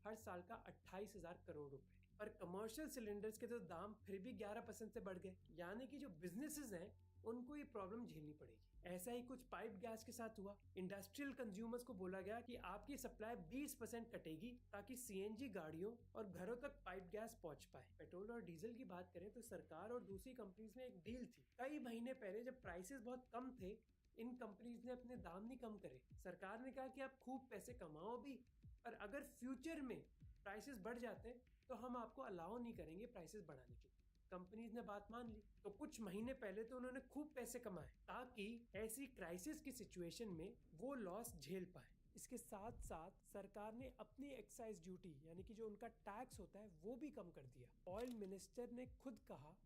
हर साल का 28,000 करोड़ रुपए। पर कमर्शियल सिलेंडर्स के तो दाम फिर भी 11% से बढ़ गए, यानी कि जो बिजनेसेस हैं उनको ये प्रॉब्लम झेलनी पड़ेगी। ऐसा ही कुछ पाइप गैस के साथ हुआ। इंडस्ट्रियल कंज्यूमर्स को बोला गया कि आपकी सप्लाई 20% कटेगी ताकि सीएनजी गाड़ियों और घरों तक पाइप गैस पहुंच पाए। पेट्रोल और डीजल की बात करें तो सरकार और दूसरी कंपनीज में एक डील थी। कई महीने पहले जब प्राइसेस बहुत कम थे, इन कंपनीज ने अपने दाम नहीं कम करे। सरकार ने कहा कि आप खूब पैसे कमाओ भी, पर अगर फ्यूचर में प्राइसेस बढ़ जाते हैं तो हम आपको अलाउ नहीं करेंगे प्राइसेस बढ़ाने के। कंपनीज ने बात मान ली। तो कुछ महीने पहले तो उन्होंने खूब पैसे कमाए ताकि ऐसी क्राइसिस की सिचुएशन में वो लॉस झेल पाए। इसके साथ साथ सरकार ने अपनी एक्साइज ड्यूटी यानी कि जो उनका टैक्स होता है वो भी कम कर दिया। ऑयल मिनिस्टर ने खुद कहा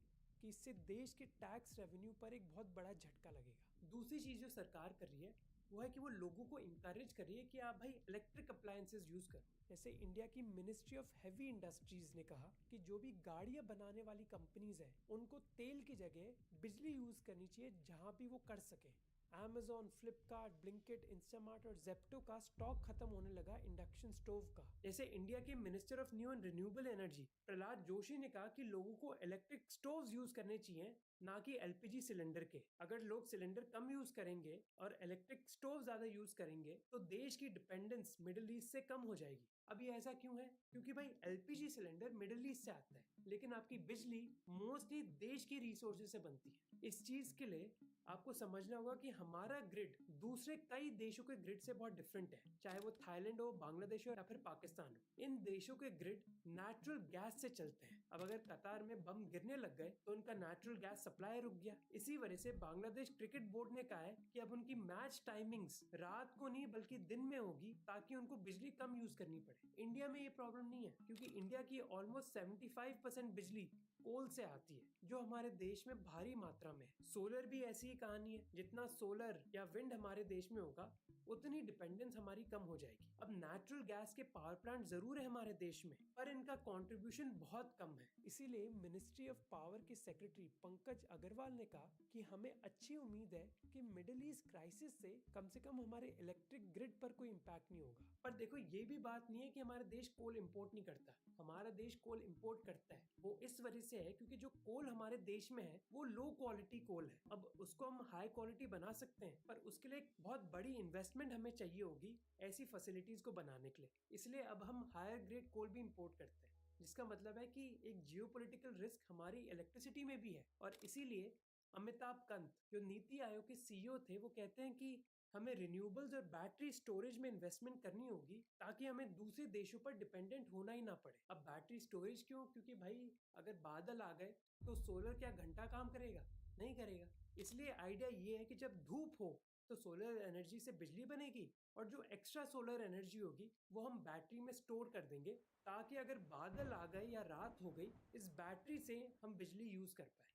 कि इससे देश के टैक्स रेवेन्यू पर एक बहुत बड़ा झटका लगेगा। दूसरी चीज जो सरकार कर रही है वो है कि वो लोगों को इंकरेज कर रही है कि आप भाई इलेक्ट्रिक अप्लायंसेस यूज करो। जैसे इंडिया की मिनिस्ट्री ऑफ हैवी इंडस्ट्रीज ने कहा कि जो भी गाड़ियां बनाने वाली कंपनीज हैं उनको तेल की जगह बिजली यूज करनी चाहिए जहां भी वो कर सके। Amazon, फ्लिपकार्ट, ब्लिंकिट, इंस्टामार्ट और जेप्टो का स्टॉक खत्म होने लगा इंडक्शन स्टोव का। जैसे इंडिया के minister of new and renewable energy Prahlad Joshi ने कहा कि लोगों को इलेक्ट्रिक स्टोव्स यूज करने चाहिए, ना कि एलपीजी सिलेंडर के। अगर लोग सिलेंडर कम यूज करेंगे और इलेक्ट्रिक स्टोव ज्यादा यूज करेंगे तो देश की डिपेंडेंस मिडिल ईस्ट से कम हो जाएगी। अब ये ऐसा क्यों है? क्योंकि भाई एलपीजी सिलेंडर मिडिल ईस्ट से आता है, लेकिन आपकी बिजली मोस्टली देश की रिसोर्सेज से बनती है। इस चीज के लिए आपको समझना होगा कि हमारा ग्रिड दूसरे कई देशों के ग्रिड से बहुत डिफरेंट है, चाहे वो थाईलैंड हो, बांग्लादेश हो या फिर पाकिस्तान हो। इन देशों के ग्रिड नेचुरल गैस से चलते हैं। अब अगर कतार में बम गिरने लग गए तो उनका नेचुरल गैस सप्लाई रुक गया। इसी वजह से बांग्लादेश क्रिकेट बोर्ड ने कहा है कि अब उनकी मैच टाइमिंग्स रात को नहीं बल्कि दिन में होगी ताकि उनको बिजली कम यूज करनी पड़े। इंडिया में ये प्रॉब्लम नहीं है क्योंकि इंडिया की ऑलमोस्ट 75% बिजली कोल से आती है, जो हमारे देश में भारी मात्रा में है। सोलर भी ऐसी ही कहानी है, जितना सोलर या विंड हमारे देश में होगा उतनी डिपेंडेंस हमारी कम हो जाएगी। अब नेचुरल गैस के पावर प्लांट जरूर है हमारे देश में, पर इनका कंट्रीब्यूशन बहुत कम है। इसीलिए मिनिस्ट्री ऑफ पावर के सेक्रेटरी पंकज अग्रवाल ने कहा कि हमें अच्छी उम्मीद है कि मिडिल ईस्ट क्राइसिस से कम हमारे इलेक्ट्रिक ग्रिड पर कोई इम्पैक्ट नहीं होगा। पर देखो ये भी बात नहीं है कि हमारा देश कोल इंपोर्ट नहीं करता। हमारा देश कोल इंपोर्ट करता है, वो इस वजह से है क्योंकि जो कोल हमारे देश में है वो लो क्वालिटी कोल है। अब उसको हम हाई क्वालिटी बना सकते हैं, पर उसके लिए एक बहुत बड़ी इन्वेस्टमेंट हमें चाहिए होगी ऐसी फैसिलिटीज को बनाने के लिए। इसलिए अब हम हायर ग्रेड कोल भी इंपोर्ट करते हैं, जिसका मतलब है कि एक जियोपॉलिटिकल रिस्क हमारी इलेक्ट्रिसिटी में भी है। और इसीलिए अमिताभ कांत जो नीति आयोग के सीईओ थे वो कहते हैं कि हमें रिन्यूएबल्स और बैटरी स्टोरेज में इन्वेस्टमेंट करनी होगी ताकि हमें दूसरे देशों पर डिपेंडेंट होना ही ना पड़े। अब बैटरी स्टोरेज क्यों? क्योंकि भाई अगर बादल आ गए तो सोलर क्या घंटा काम करेगा? नहीं करेगा। इसलिए आइडिया ये है कि जब धूप हो तो सोलर एनर्जी से बिजली बनेगी और जो एक्स्ट्रा सोलर एनर्जी होगी वो हम बैटरी में स्टोर कर देंगे, ताकि अगर बादल आ गए या रात हो गई, इस बैटरी से हम बिजली यूज कर पाए।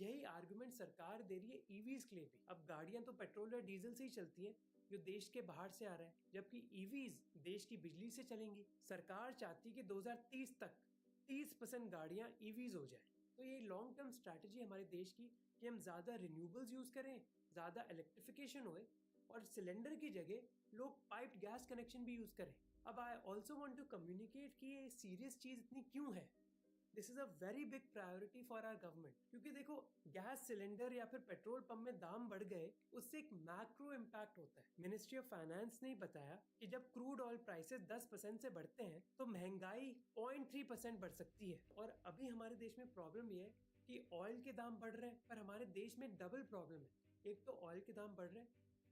यही आर्गुमेंट सरकार दे रही है ईवीज के लिए भी। अब गाड़ियां तो पेट्रोल और डीजल से ही चलती हैं, जो देश के बाहर से आ रहा है, जबकि ईवीज देश की बिजली से चलेंगी। सरकार चाहती है कि 2030 तक 30% गाड़ियां ईवीज हो जाए। तो ये लॉन्ग टर्म स्ट्रैटेजी हमारे देश की कि हम ज़्यादा रिन्यूएबल्स यूज़ करें, ज़्यादा इलेक्ट्रिफिकेशन होए और सिलेंडर की जगह लोग पाइप गैस कनेक्शन भी यूज़ करें। अब I also want to communicate कि ये सीरियस चीज़ इतनी क्यों है। This is a very big priority for our government, क्योंकि देखो, गैस सिलेंडर या फिर पेट्रोल पंप में दाम बढ़ गए, उससे एक मैक्रो इम्पैक्ट होता है। मिनिस्ट्री ऑफ फाइनेंस ने बताया कि जब क्रूड ऑयल प्राइसेस 10% से बढ़ते हैं तो महंगाई 0.3% बढ़ सकती है। और अभी हमारे देश में प्रॉब्लम ये है कि ऑयल के दाम बढ़ रहे हैं, पर हमारे देश में डबल प्रॉब्लम है। एक तो ऑयल के दाम बढ़ रहे हैं,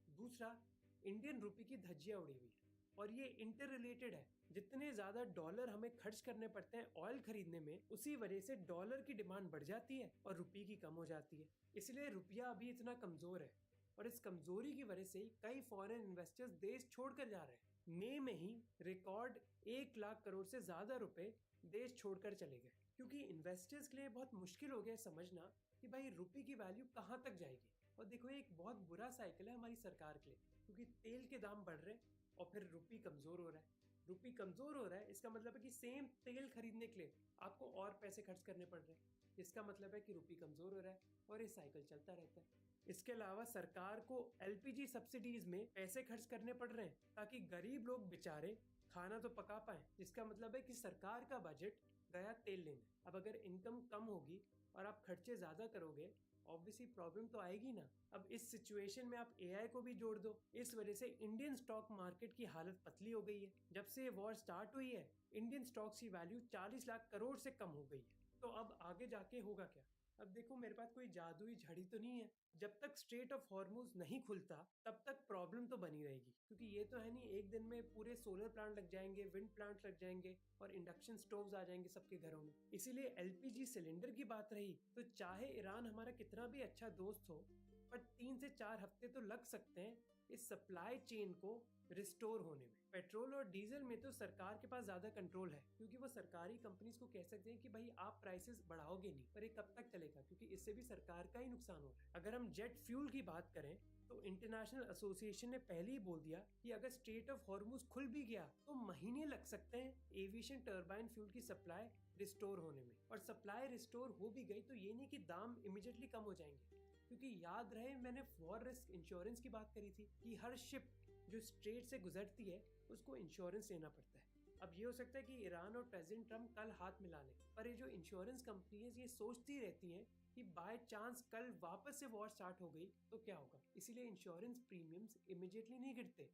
दूसरा इंडियन रुपी की धज्जियां उड़ी हुई है। और ये इंटर रिलेटेड है। जितने ज्यादा डॉलर हमें खर्च करने पड़ते हैं ऑयल खरीदने में, उसी वजह से डॉलर की डिमांड बढ़ जाती है और रुपये की कम हो जाती है। इसलिए रुपया अभी इतना कमजोर है और इस कमजोरी की वजह से कई फॉरेन इन्वेस्टर्स देश छोड़कर जा रहे हैं। मई में ही रिकॉर्ड 1 लाख करोड़ से ज्यादा रुपए देश छोड़कर चले गए, क्योंकि इन्वेस्टर्स के लिए बहुत मुश्किल हो गया समझना कि भाई रुपये की वैल्यू कहाँ तक जाएगी। और देखो, ये एक बहुत बुरा साइकिल है हमारी सरकार के लिए, क्योंकि तेल के दाम बढ़ रहे हैं और फिर रुपये कमजोर हो रहा है। रुपये कमजोर हो रहा है, इसका मतलब है कि सेम तेल खरीदने के लिए आपको और पैसे खर्च करने पड़ रहे हैं, इसका मतलब है कि रुपये कमजोर हो रहा है और ये साइकिल चलता रहता है। इसके अलावा सरकार को एलपीजी सब्सिडीज में पैसे खर्च करने पड़ रहे हैं, ताकि गरीब लोग बेचारे खाना तो पका पाए, जिसका मतलब है कि सरकार का बजट गया तेल लेने। अब अगर इनकम कम होगी और आप खर्चे ज्यादा करोगे, ऑब्वियसली प्रॉब्लम तो आएगी ना। अब इस सिचुएशन में आप एआई को भी जोड़ दो, इस वजह से इंडियन स्टॉक मार्केट की हालत पतली हो गई है। जब से ये वॉर स्टार्ट हुई है, इंडियन स्टॉक्स की वैल्यू 40 लाख करोड़ से कम हो गई है। तो अब आगे जाके होगा क्या? अब देखो, मेरे पास कोई जादुई झड़ी तो नहीं है। जब तक स्ट्रेट ऑफ हॉर्मुज नहीं खुलता तब तक प्रॉब्लम तो बनी रहेगी, क्योंकि ये तो है नहीं एक दिन में पूरे सोलर प्लांट लग जाएंगे, विंड प्लांट लग जाएंगे और इंडक्शन स्टोव्स आ जाएंगे सबके घरों में। इसीलिए एलपीजी सिलेंडर की बात रही तो चाहे ईरान हमारा कितना भी अच्छा दोस्त हो, पर 3 से 4 हफ्ते तो लग सकते हैं इस सप्लाई चेन को रिस्टोर होने में। पेट्रोल और डीजल में तो सरकार के पास ज्यादा कंट्रोल है, क्योंकि वो सरकारी कंपनीज को कह सकते हैं कि भाई आप प्राइसेस बढ़ाओगे नहीं, पर ये कब तक चलेगा, क्योंकि इससे भी सरकार का ही नुकसान हो रहा है। अगर हम जेट फ्यूल की बात करें तो इंटरनेशनल एसोसिएशन ने पहले ही बोल दिया कि अगर स्ट्रेट ऑफ हॉर्मुज खुल भी गया तो महीने लग सकते हैं एविएशन टर्बाइन फ्यूल की सप्लाई रिस्टोर होने में। और सप्लाई रिस्टोर हो भी गई तो ये नहीं कि दाम इमीडिएटली कम हो जाएंगे, क्योंकि याद रहे मैंने वॉर रिस्क इंश्योरेंस की बात करी थी कि हर शिप जो स्ट्रेट से गुजरती है उसको इंश्योरेंस लेना पड़ता है। अब ये हो सकता है कि ईरान और प्रेसिडेंट ट्रम्प कल हाथ मिला लें, पर ये जो इंश्योरेंस कंपनी है ये सोचती रहती हैं कि बाय चांस कल वापस से वॉर स्टार्ट हो गई तो क्या होगा। इसीलिए इंश्योरेंस प्रीमियम्स इमीडिएटली नहीं गिरते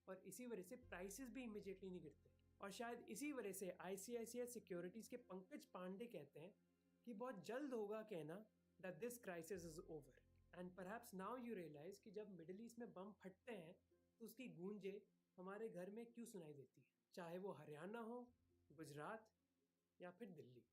और इसी वजह से प्राइसेस भी इमीडिएटली नहीं गिरते। और शायद इसी वजह से आईसीआईसीआई सिक्योरिटीज के पंकज पांडे कहते हैं कि बहुत जल्द होगा कहना that this crisis is over. And perhaps now you realize कि जब मिडिल ईस्ट में बम फटते हैं तो उसकी गूंजें हमारे घर में क्यों सुनाई देती है, चाहे वो हरियाणा हो, गुजरात या फिर Delhi.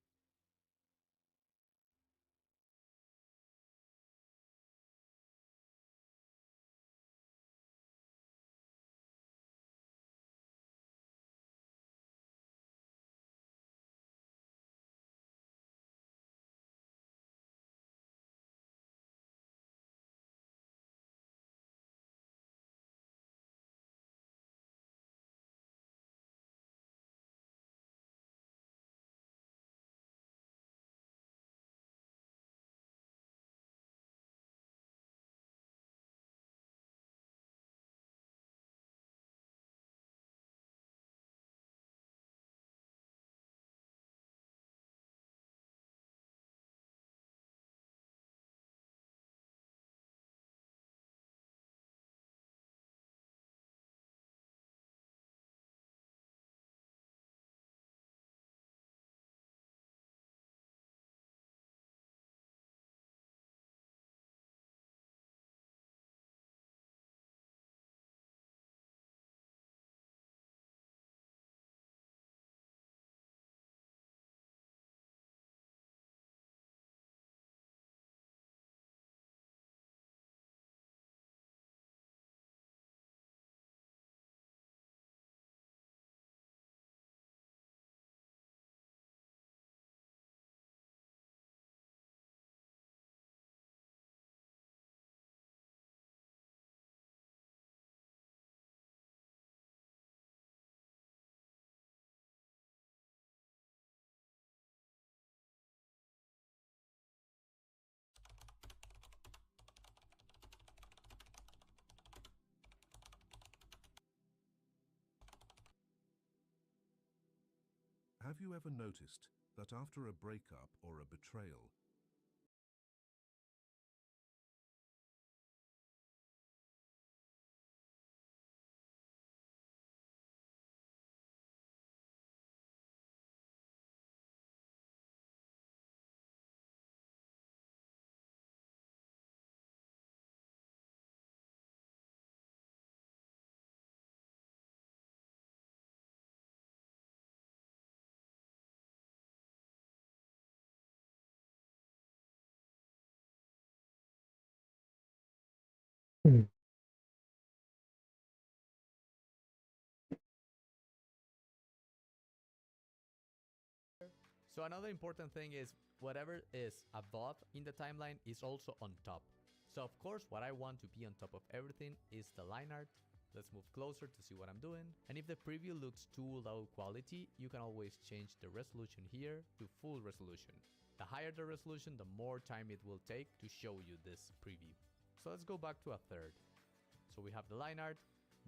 Have you ever noticed that after a breakup or a betrayal, So another important thing is whatever is above in the timeline is also on top. So of course, what I want to be on top of everything is the line art. Let's move closer to see what I'm doing. And if the preview looks too low quality, you can always change the resolution here to full resolution. The higher the resolution, the more time it will take to show you this preview. So let's go back to a third. So we have the line art,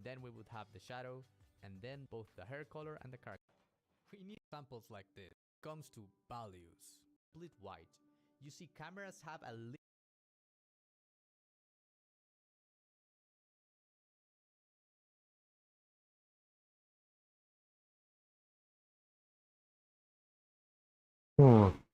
then we would have the shadow, and then both the hair color and the character. We need samples like this. Comes to values. Split white. You see cameras have a Hmm.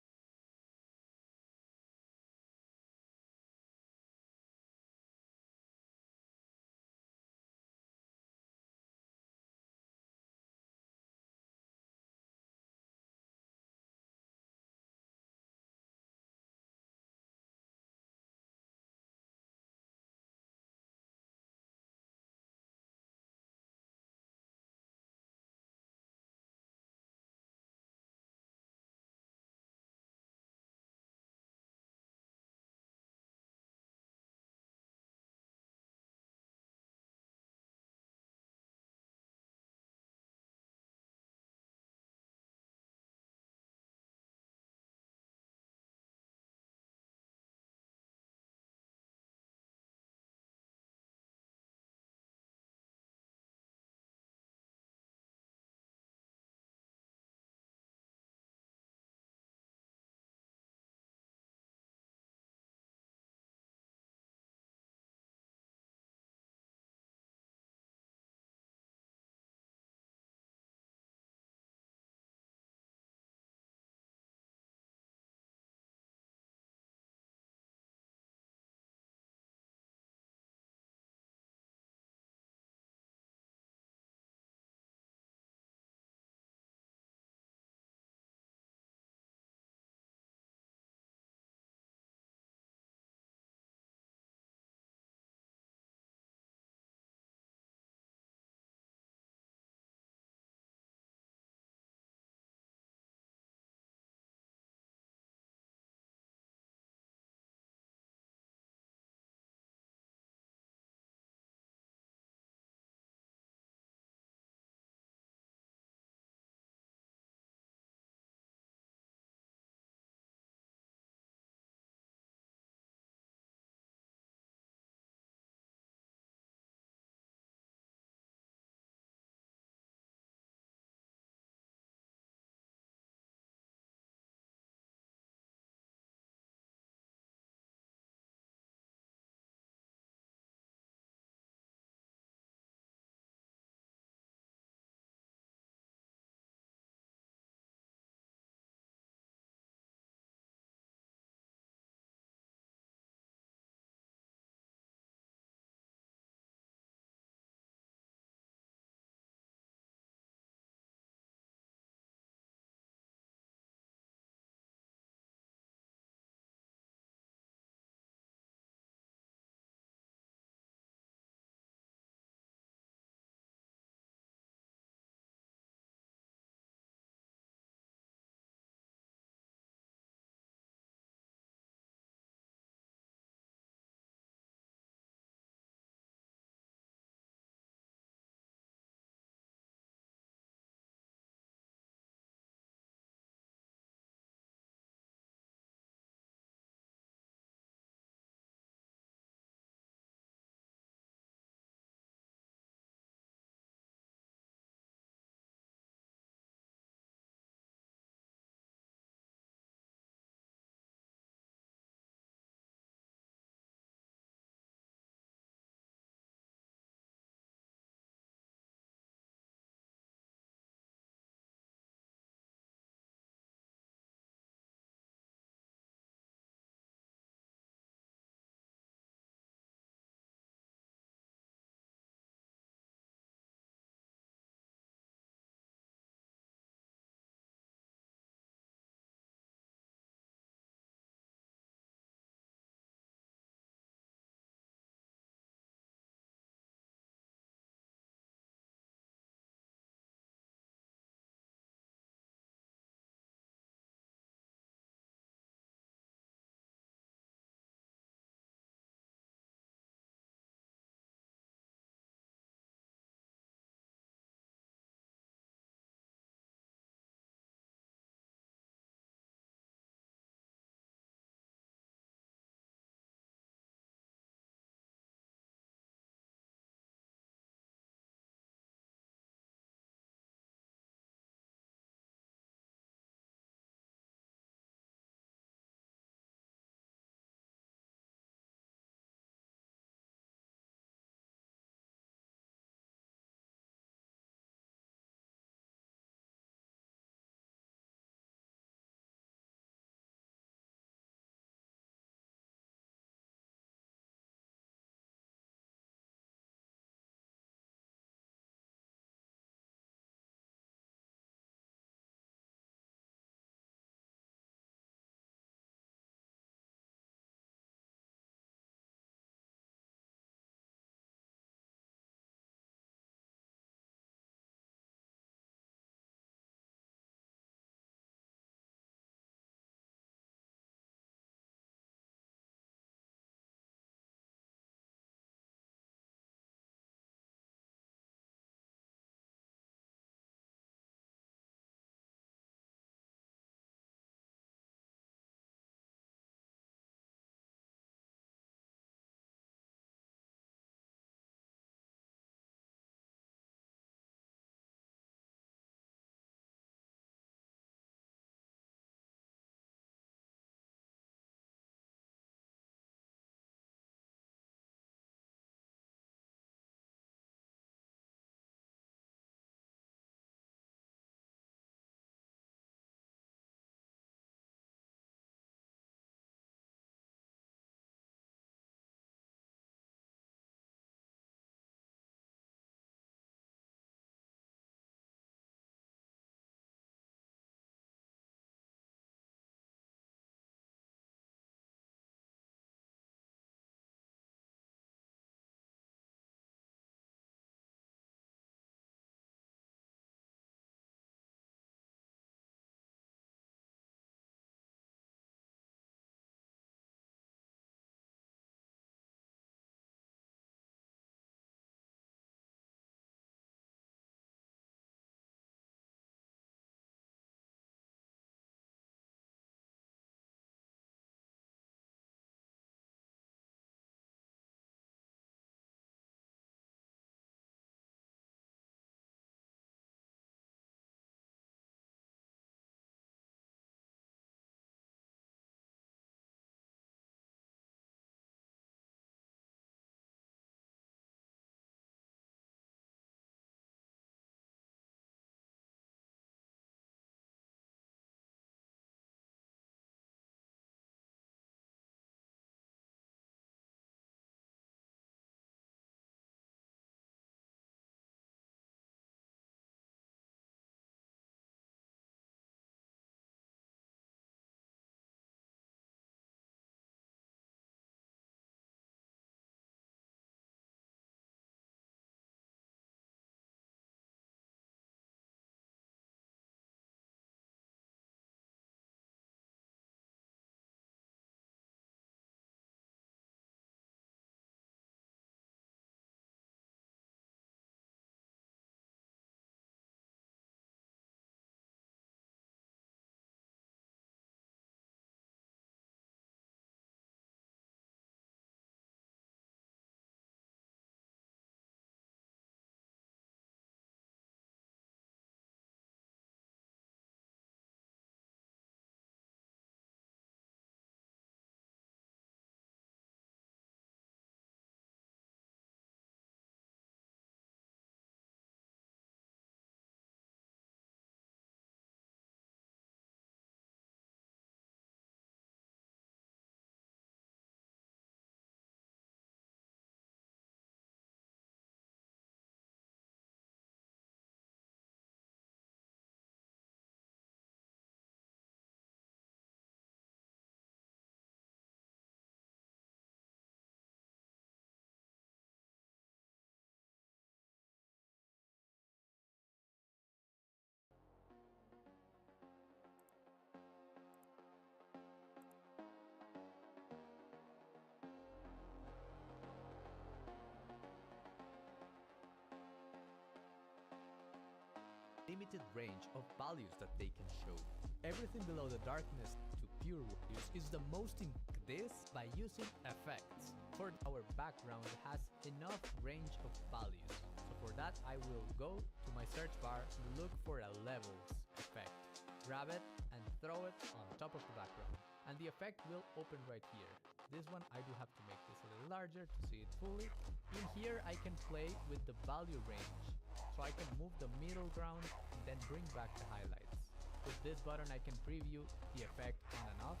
limited range of values that they can show. Everything below the darkness to pure values is the most this by using effects. For our background has enough range of values. So for that I will go to my search bar and look for a levels effect. Grab it and throw it on top of the background. And the effect will open right here. This one I do have to make this a little larger to see it fully. In here I can play with the value range. So I can move the middle ground and then bring back the highlights. With this button I can preview the effect on and off.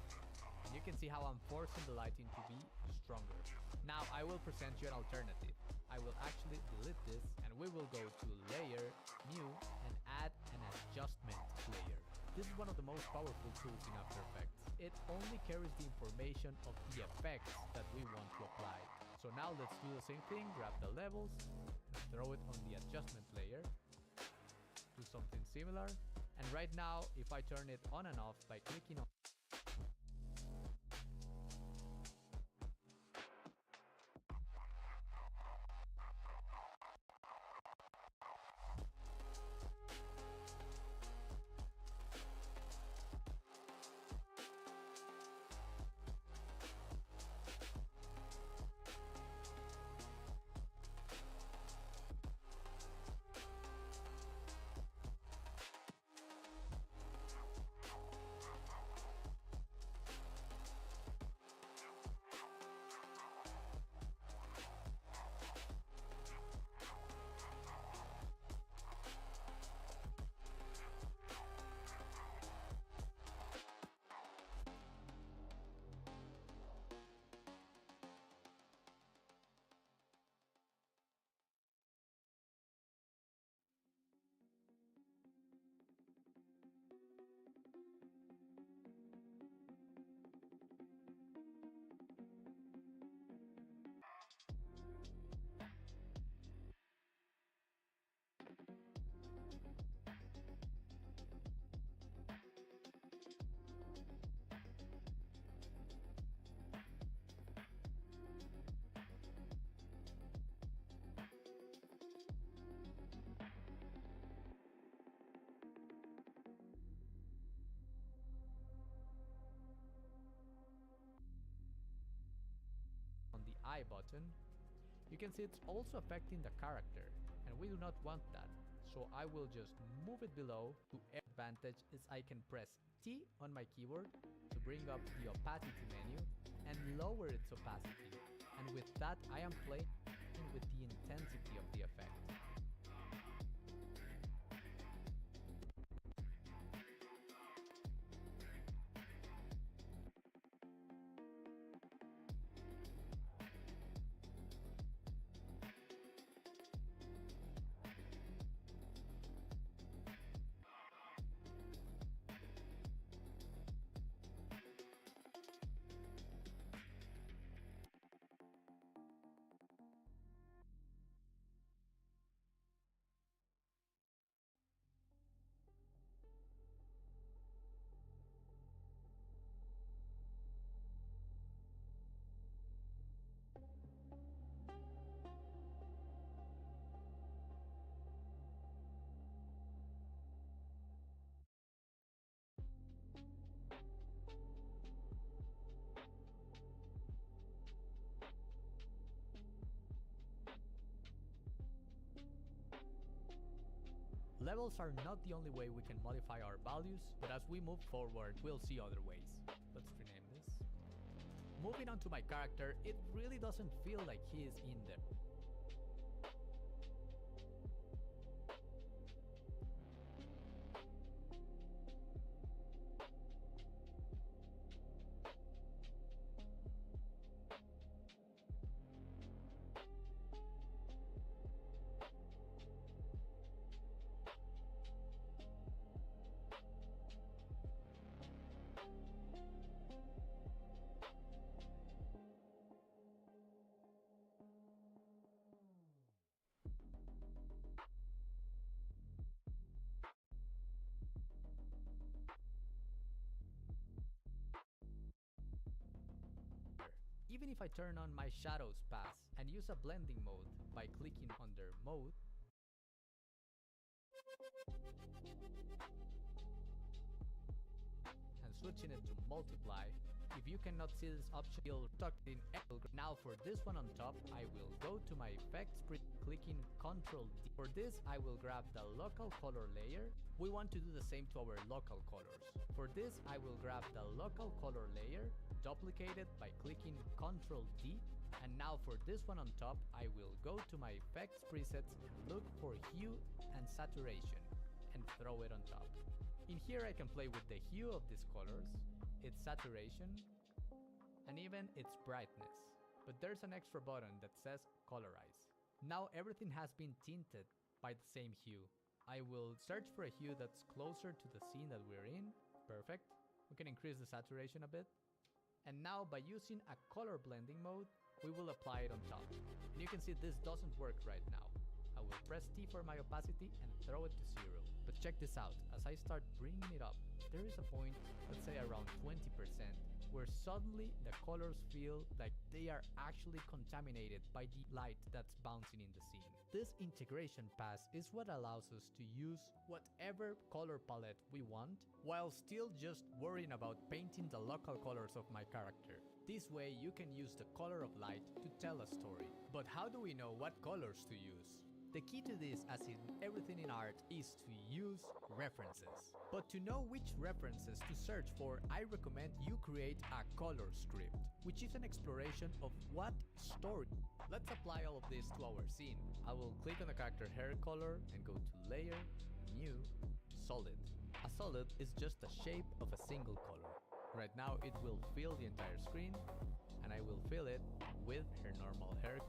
And you can see how I'm forcing the lighting to be stronger. Now I will present you an alternative. I will actually delete this and we will go to Layer, New, and add an adjustment layer. This is one of the most powerful tools in After Effects. It only carries the information of the effects that we want to apply. So now let's do the same thing, grab the levels, throw it on the adjustment layer, do something similar, and right now if I turn it on and off by clicking on the I button, you can see it's also affecting the character, and we do not want that. So I will just move it below. To advantage is I can press T on my keyboard to bring up the opacity menu and lower its opacity. And with that I am playing with the intensity of the effect. Levels are not the only way we can modify our values, but as we move forward, we'll see other ways. Let's rename this. Moving on to my character, it really doesn't feel like he is in there. Even if I turn on my shadows pass and use a blending mode by clicking under mode, And switching it to multiply. If you cannot see this option, you'll stuck in Excel. Now for this one on top, I will go to my effects, clicking Ctrl D. For this, I will grab the local color layer. We want to do the same to our local colors. For this, I will grab the local color layer, duplicate it by clicking Ctrl D. And now for this one on top, I will go to my effects presets, look for hue and saturation, and throw it on top. In here I can play with the hue of these colors, its saturation, and even its brightness. But there's an extra button that says colorize. Now everything has been tinted by the same hue. I will search for a hue that's closer to the scene that we're in. Perfect. We can increase the saturation a bit. And now by using a color blending mode, we will apply it on top. And you can see this doesn't work right now. I will press T for my opacity and throw it to 0. But check this out, as I start bringing it up, there is a point, let's say around 20%, where suddenly the colors feel like they are actually contaminated by the light that's bouncing in the scene. This integration pass is what allows us to use whatever color palette we want, while still just worrying about painting the local colors of my character. This way you can use the color of light to tell a story. But how do we know what colors to use? The key to this, as in everything in art, is to use references. But to know which references to search for, I recommend you create a color script, which is an exploration of what story. Let's apply all of this to our scene. I will click on the character hair color and go to Layer, New, Solid. A solid is just a shape of a single color. Right now it will fill the entire screen, and I will fill it with her normal hair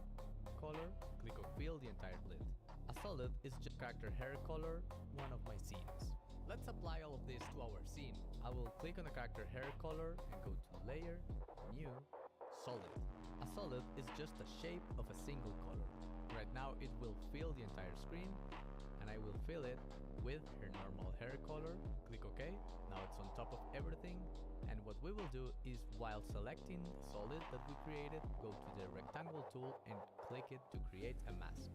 color. Click on fill the entire lid. A solid is just character hair color, one of my scenes. Let's apply all of this to our scene. I will click on the character hair color and go to Layer, New, Solid. A solid is just a shape of a single color. Right now it will fill the entire screen, and I will fill it with her normal hair color. Click OK. Now it's on top of everything. And what we will do is, while selecting the solid that we created, go to the rectangle tool and click it to create a mask.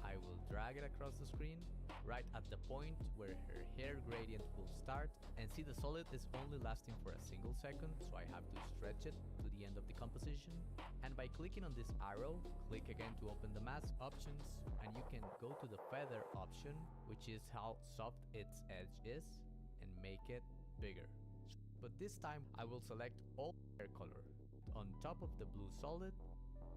I will drag it across the screen, right at the point where her hair gradient will start, and see the solid is only lasting for a single second, so I have to stretch it to the end of the composition. And by clicking on this arrow, click again to open the mask options, and you can go to the feather option, which is how soft its edge is, and make it bigger. But this time I will select all hair color on top of the blue solid,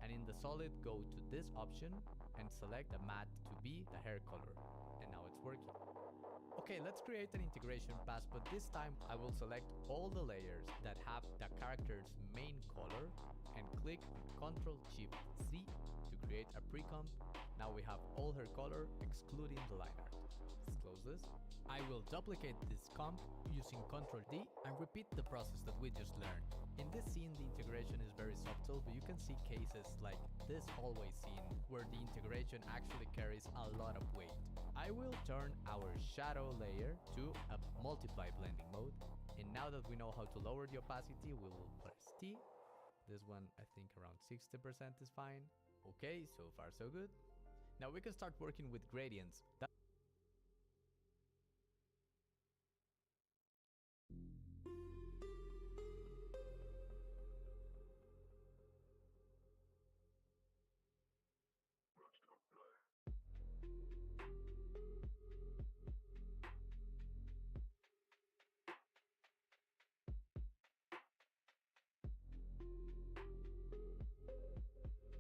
and in the solid go to this option and select the matte to be the hair color, and now it's working. Okay, let's create an integration pass, but this time I will select all the layers that have the character's main color and click Ctrl Shift C to create a pre-comp. Now we have all her color excluding the line art. Let's close this. I will duplicate this comp using Ctrl D and repeat the process that we just learned. In this scene the integration is very subtle, but you can see cases like this hallway scene where the integration actually carries a lot of weight. I will turn our shadow layer to a multiply blending mode, and now that we know how to lower the opacity, we will press T. This one I think around 60% is fine. Okay, so far so good. Now we can start working with gradients.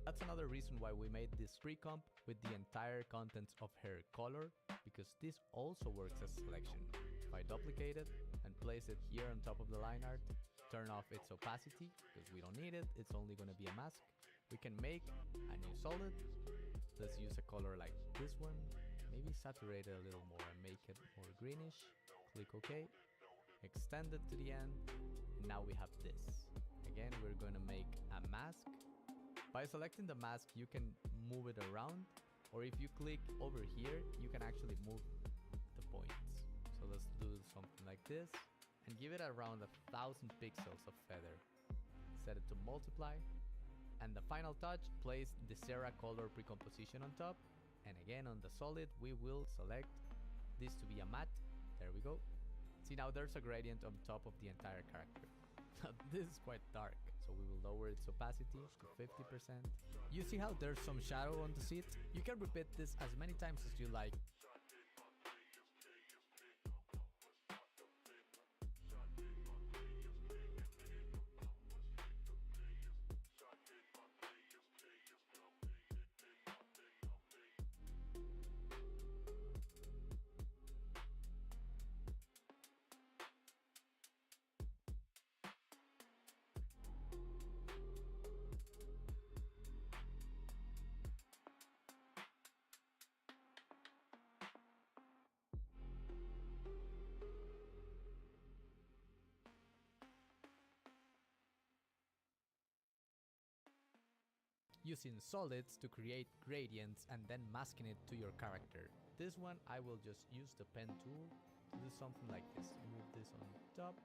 That's another reason why we made this pre-comp with the entire contents of her color, because this also works as selection. If I duplicate it and place it here on top of the line art, turn off its opacity because we don't need it, it's only going to be a mask. We can make a new solid. Let's use a color like this one, maybe saturate it a little more and make it more greenish. Click OK, extend it to the end, and now we have this. Again, we're going to make a mask. By selecting the mask, you can move it around, or if you click over here, you can actually move the points. So let's do something like this, and give it around 1,000 pixels of feather. Set it to multiply, and the final touch, place the Serra color precomposition on top, and again on the solid, we will select this to be a matte, There we go. See, now there's a gradient on top of the entire character. This is quite dark, so we will lower its opacity to 50%. You see how there's some shadow on the seat? You can repeat this as many times as you like. Using solids to create gradients and then masking it to your character. This one I will just use the pen tool to do something like this. Move this on top.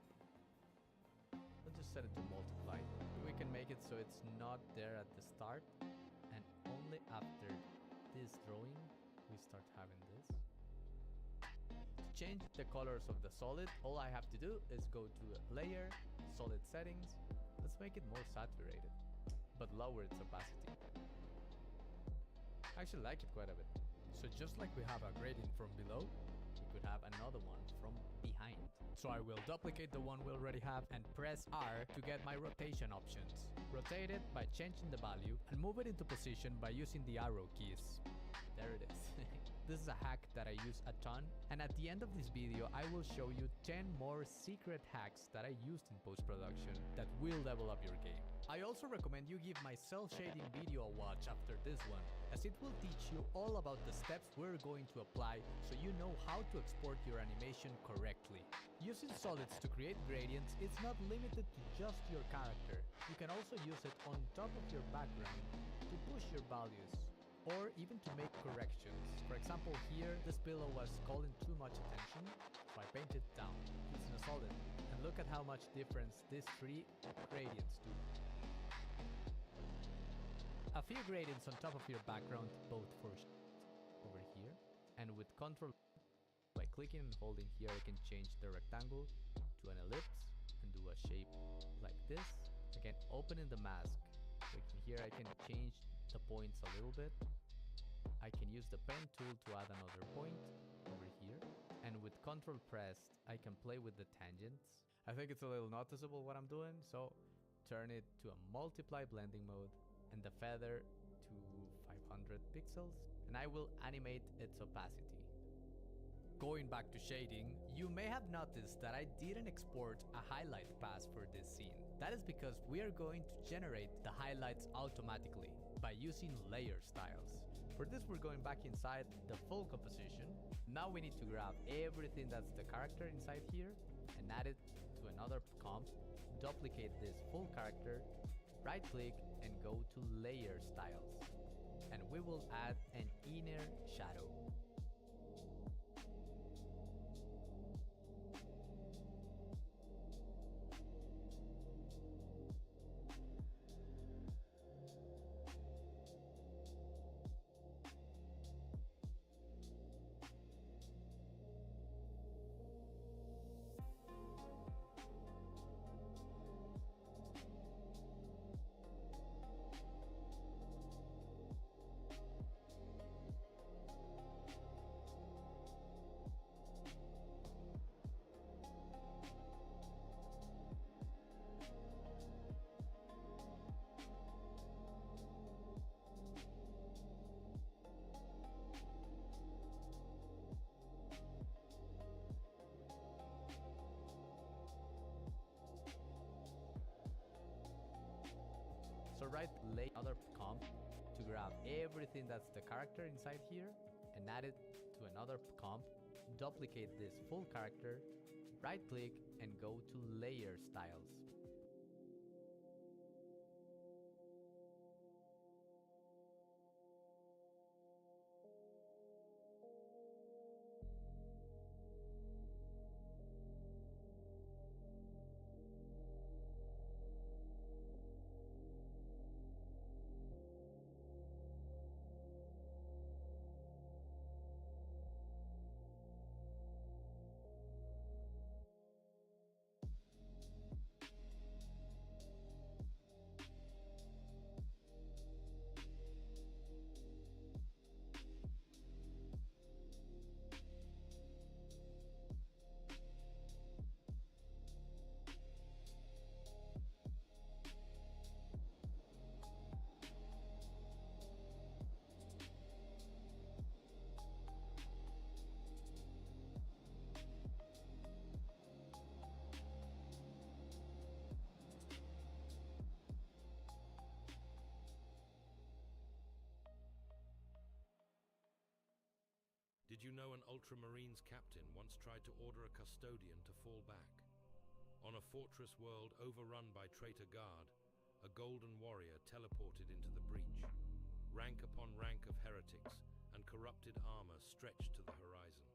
Let's just set it to multiply. We can make it so it's not there at the start, and only after this drawing we start having this. To change the colors of the solid, all I have to do is go to layer, solid settings. Let's make it more saturated, but lower its opacity. I actually like it quite a bit. So just like we have a gradient from below, we could have another one from behind. So I will duplicate the one we already have and press R to get my rotation options. Rotate it by changing the value and move it into position by using the arrow keys. There it is. This is a hack that I use a ton, and at the end of this video I will show you 10 more secret hacks that I used in post-production that will level up your game. I also recommend you give my cel-shading video a watch after this one, as it will teach you all about the steps we're going to apply so you know how to export your animation correctly. Using solids to create gradients is not limited to just your character. You can also use it on top of your background to push your values, or even to make corrections. For example, here this pillow was calling too much attention, so I painted it down using a solid. And look at how much difference these 3 gradients do. A few gradients on top of your background, both for over here, and with Ctrl by clicking and holding here I can change the rectangle to an ellipse and do a shape like this. Again, opening the mask, so here I can change the points a little bit. I can use the pen tool to add another point over here, and with Ctrl pressed I can play with the tangents. I think it's a little noticeable what I'm doing, so turn it to a multiply blending mode and the feather to 500 pixels, and I will animate its opacity. Going back to shading, you may have noticed that I didn't export a highlight pass for this scene. That is because we are going to generate the highlights automatically by using layer styles. For this we're going back inside the full composition. Now we need to grab everything that's the character inside here and add it to another comp, duplicate this full character, right click and go to layer styles, and we will add an inner shadow. So right click another comp to grab everything that's the character inside here and add it to another comp, duplicate this full character, right click and go to layer styles. Did you know an Ultramarines captain once tried to order a custodian to fall back? On a fortress world overrun by traitor guard, a golden warrior teleported into the breach. Rank upon rank of heretics and corrupted armor stretched to the horizon.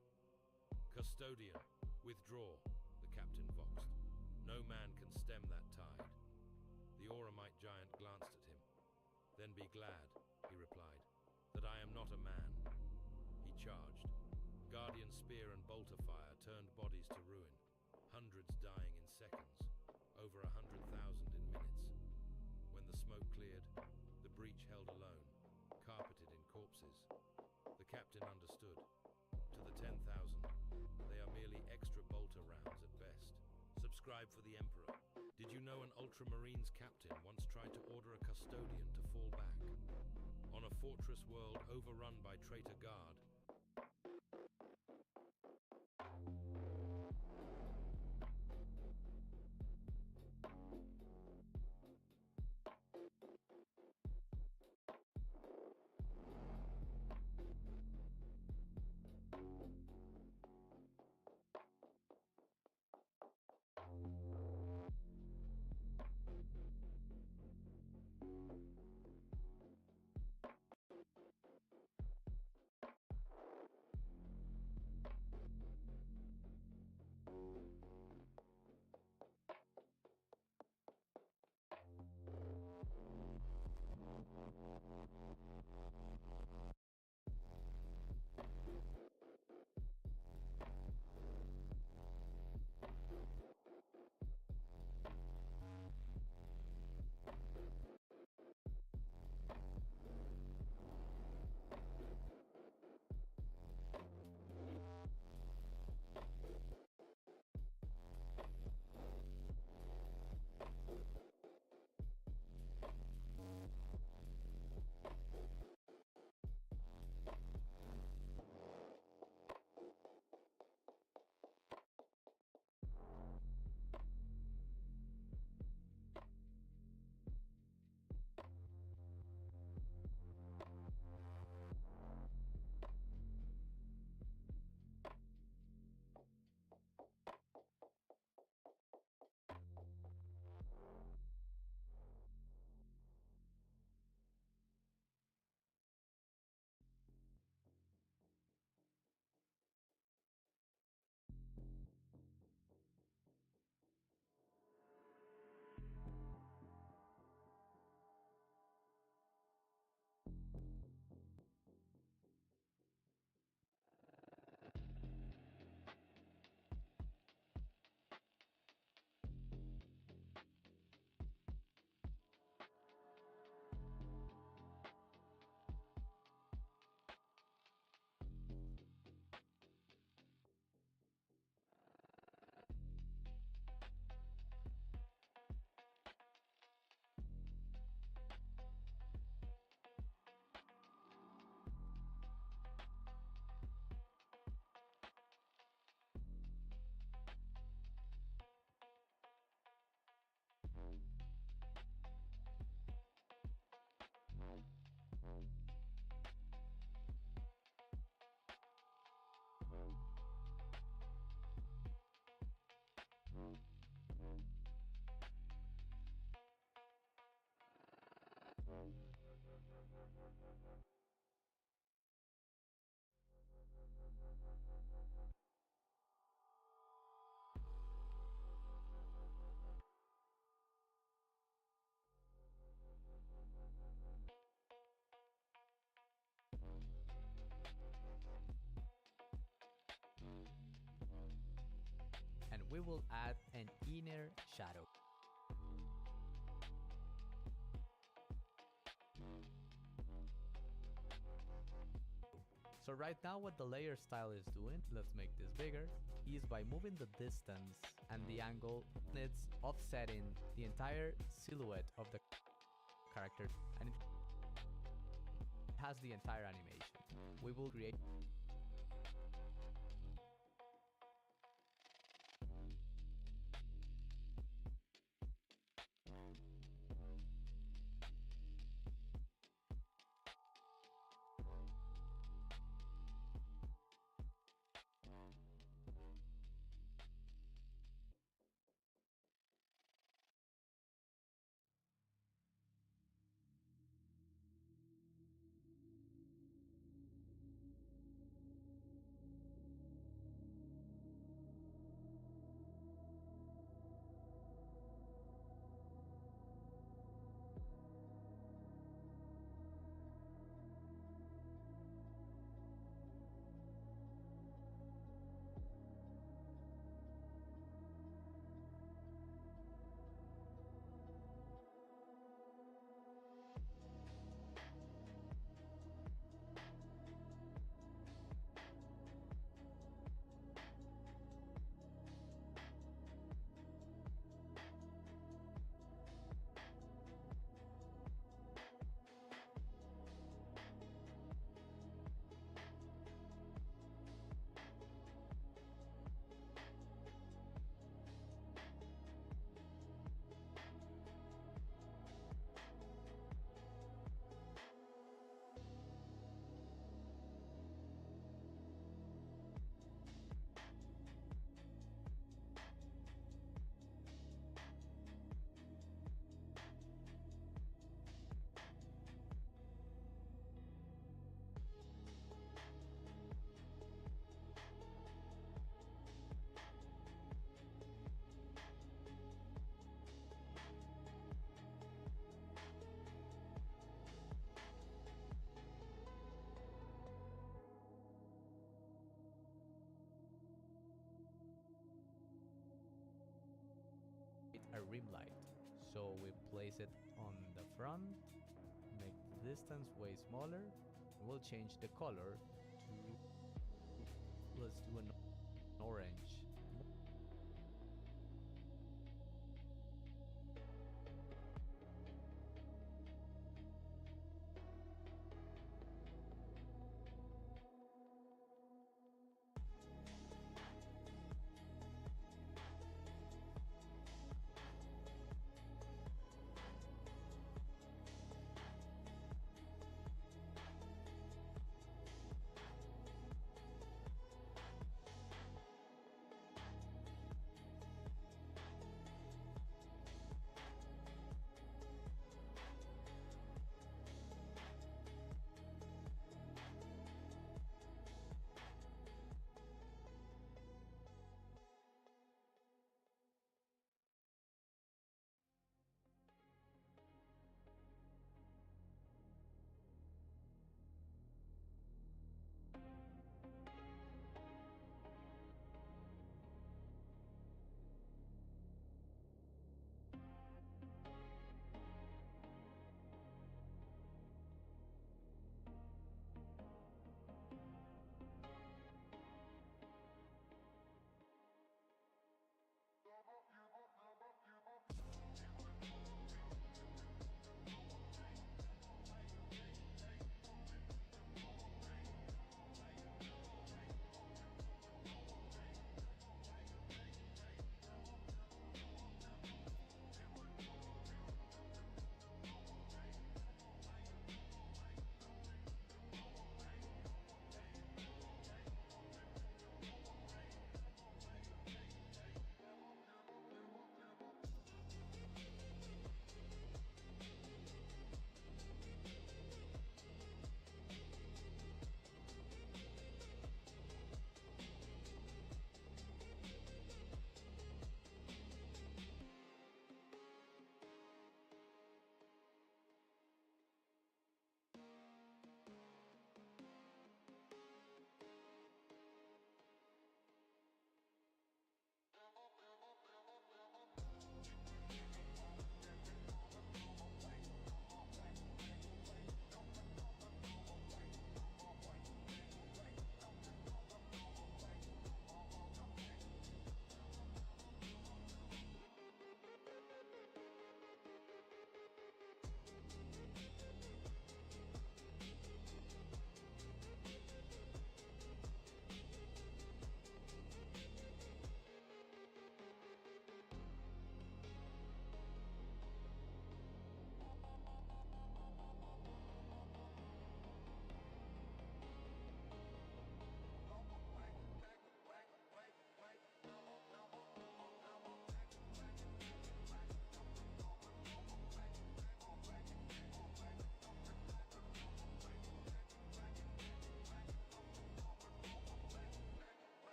Custodian, withdraw, the captain voxed. No man can stem that tide. The Auramite giant glanced at him. Then be glad, he replied, that I am not a man. He charged. Guardian spear and bolter fire turned bodies to ruin, hundreds dying in seconds, over 100,000 in minutes. When the smoke cleared, the breach held alone, carpeted in corpses. The captain understood. To the 10,000, they are merely extra bolter rounds at best. Subscribe for the Emperor. Did you know an Ultramarines captain once tried to order a custodian to fall back? On a fortress world overrun by traitor guard, and we will add an inner shadow. So right now what the layer style is doing, let's make this bigger, is by moving the distance and the angle, it's offsetting the entire silhouette of the character, and it has the entire animation. We will create rim light. So we place it on the front, make the distance way smaller. We'll change the color to, let's do an orange.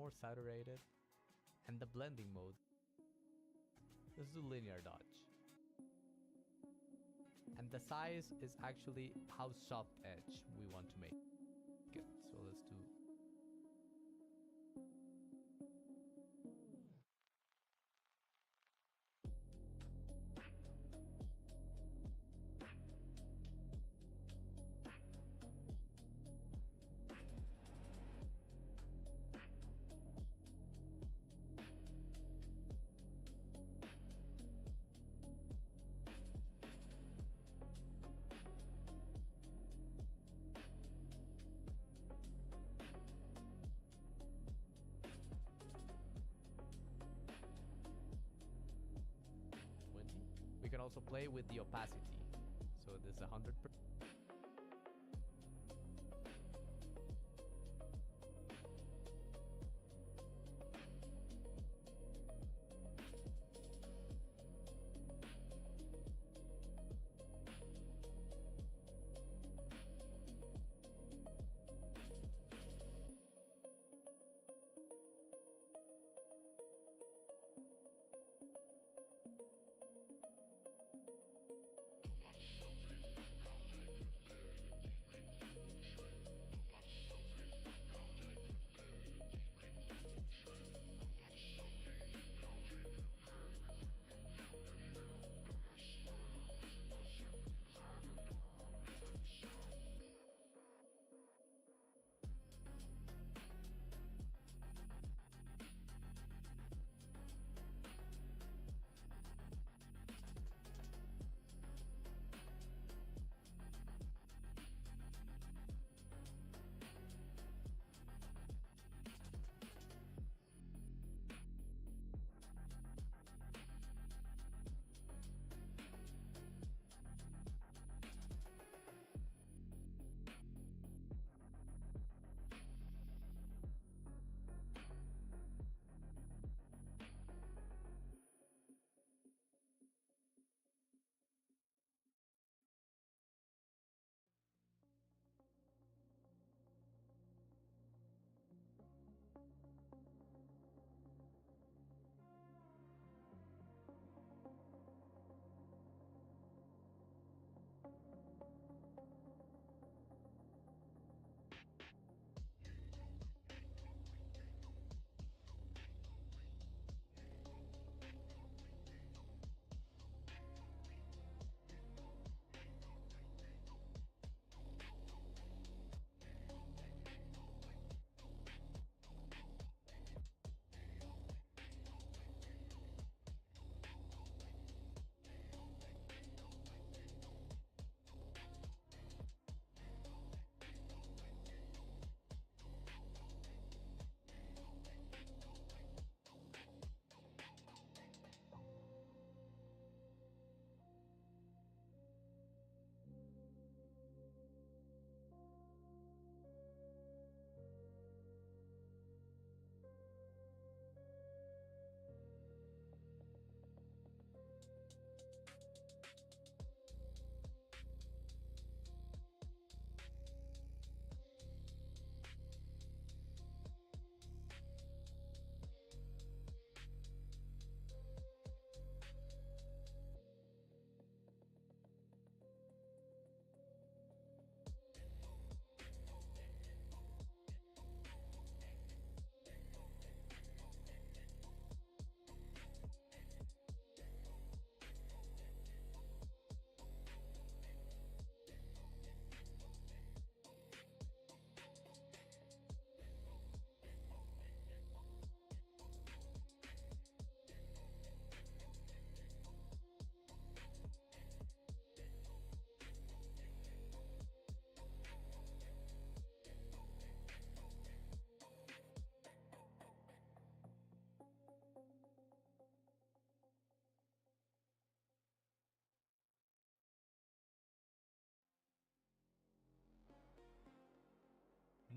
more saturated. And the blending mode. Let's do linear dodge. And the size is actually how soft edge we want to make it. So let's do. We can also play with the opacity. So this is 100%.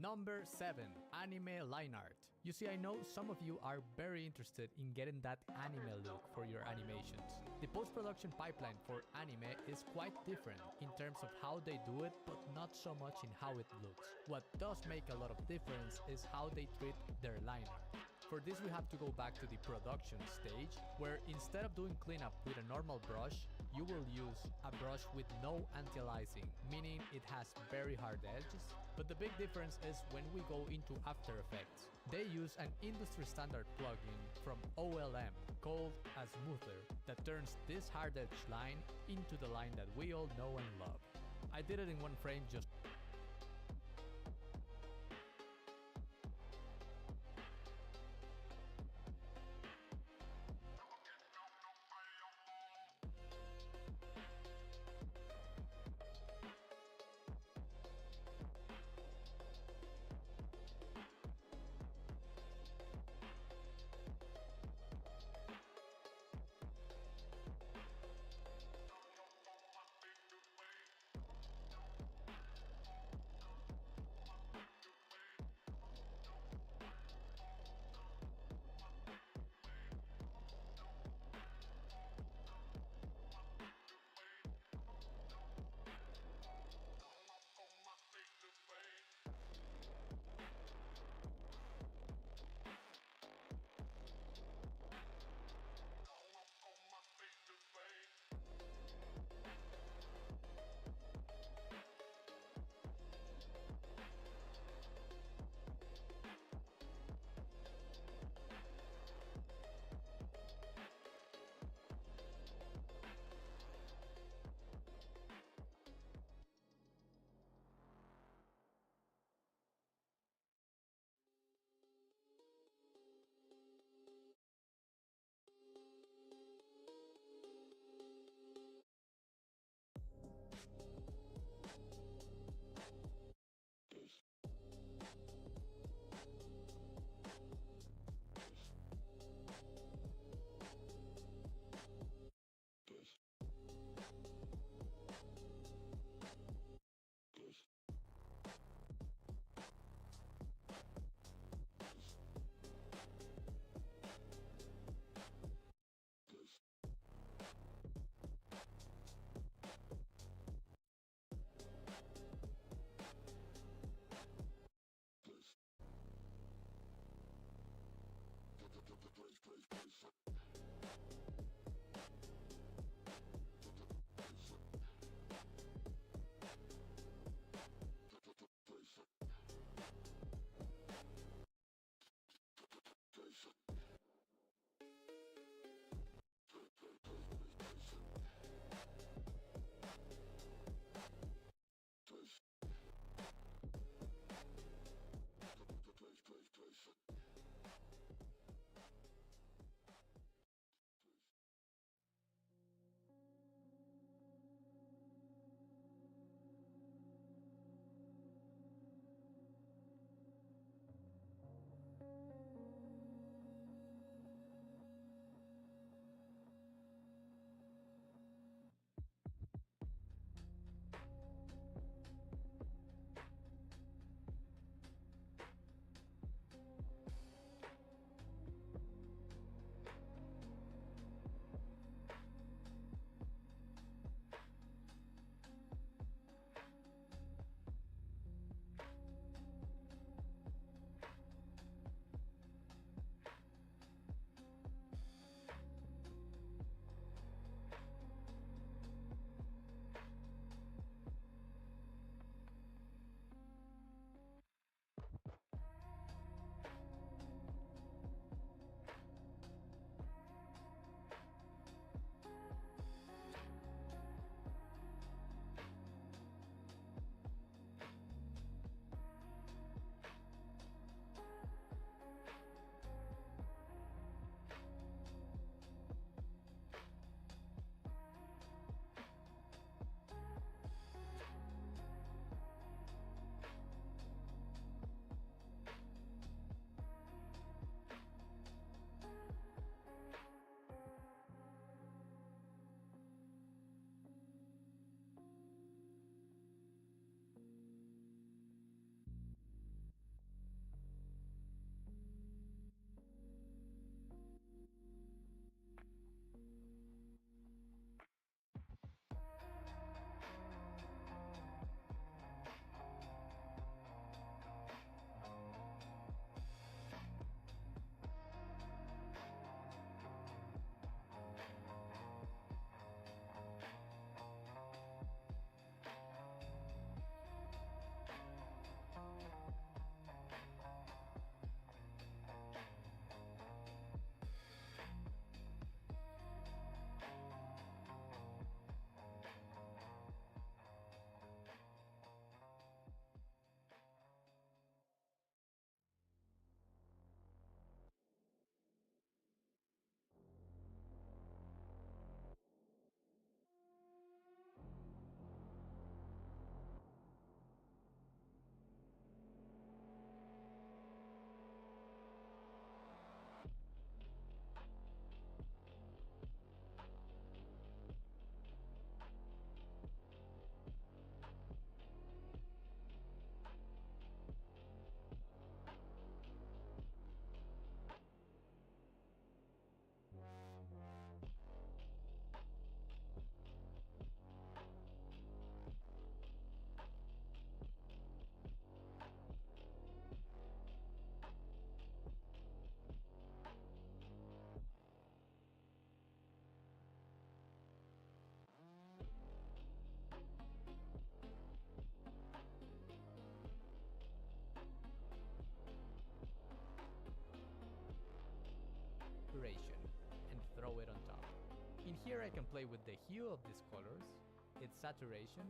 Number 7. Anime line art. You see, I know some of you are very interested in getting that anime look for your animations. The post-production pipeline for anime is quite different in terms of how they do it, but not so much in how it looks. What does make a lot of difference is how they treat their line art. For this we have to go back to the production stage, where instead of doing cleanup with a normal brush, you will use a brush with no anti-aliasing, meaning it has very hard edges. But the big difference is when we go into After Effects. They use an industry standard plugin from OLM called a smoother that turns this hard edge line into the line that we all know and love. I did it in one frame just here I can play with the hue of these colors, its saturation,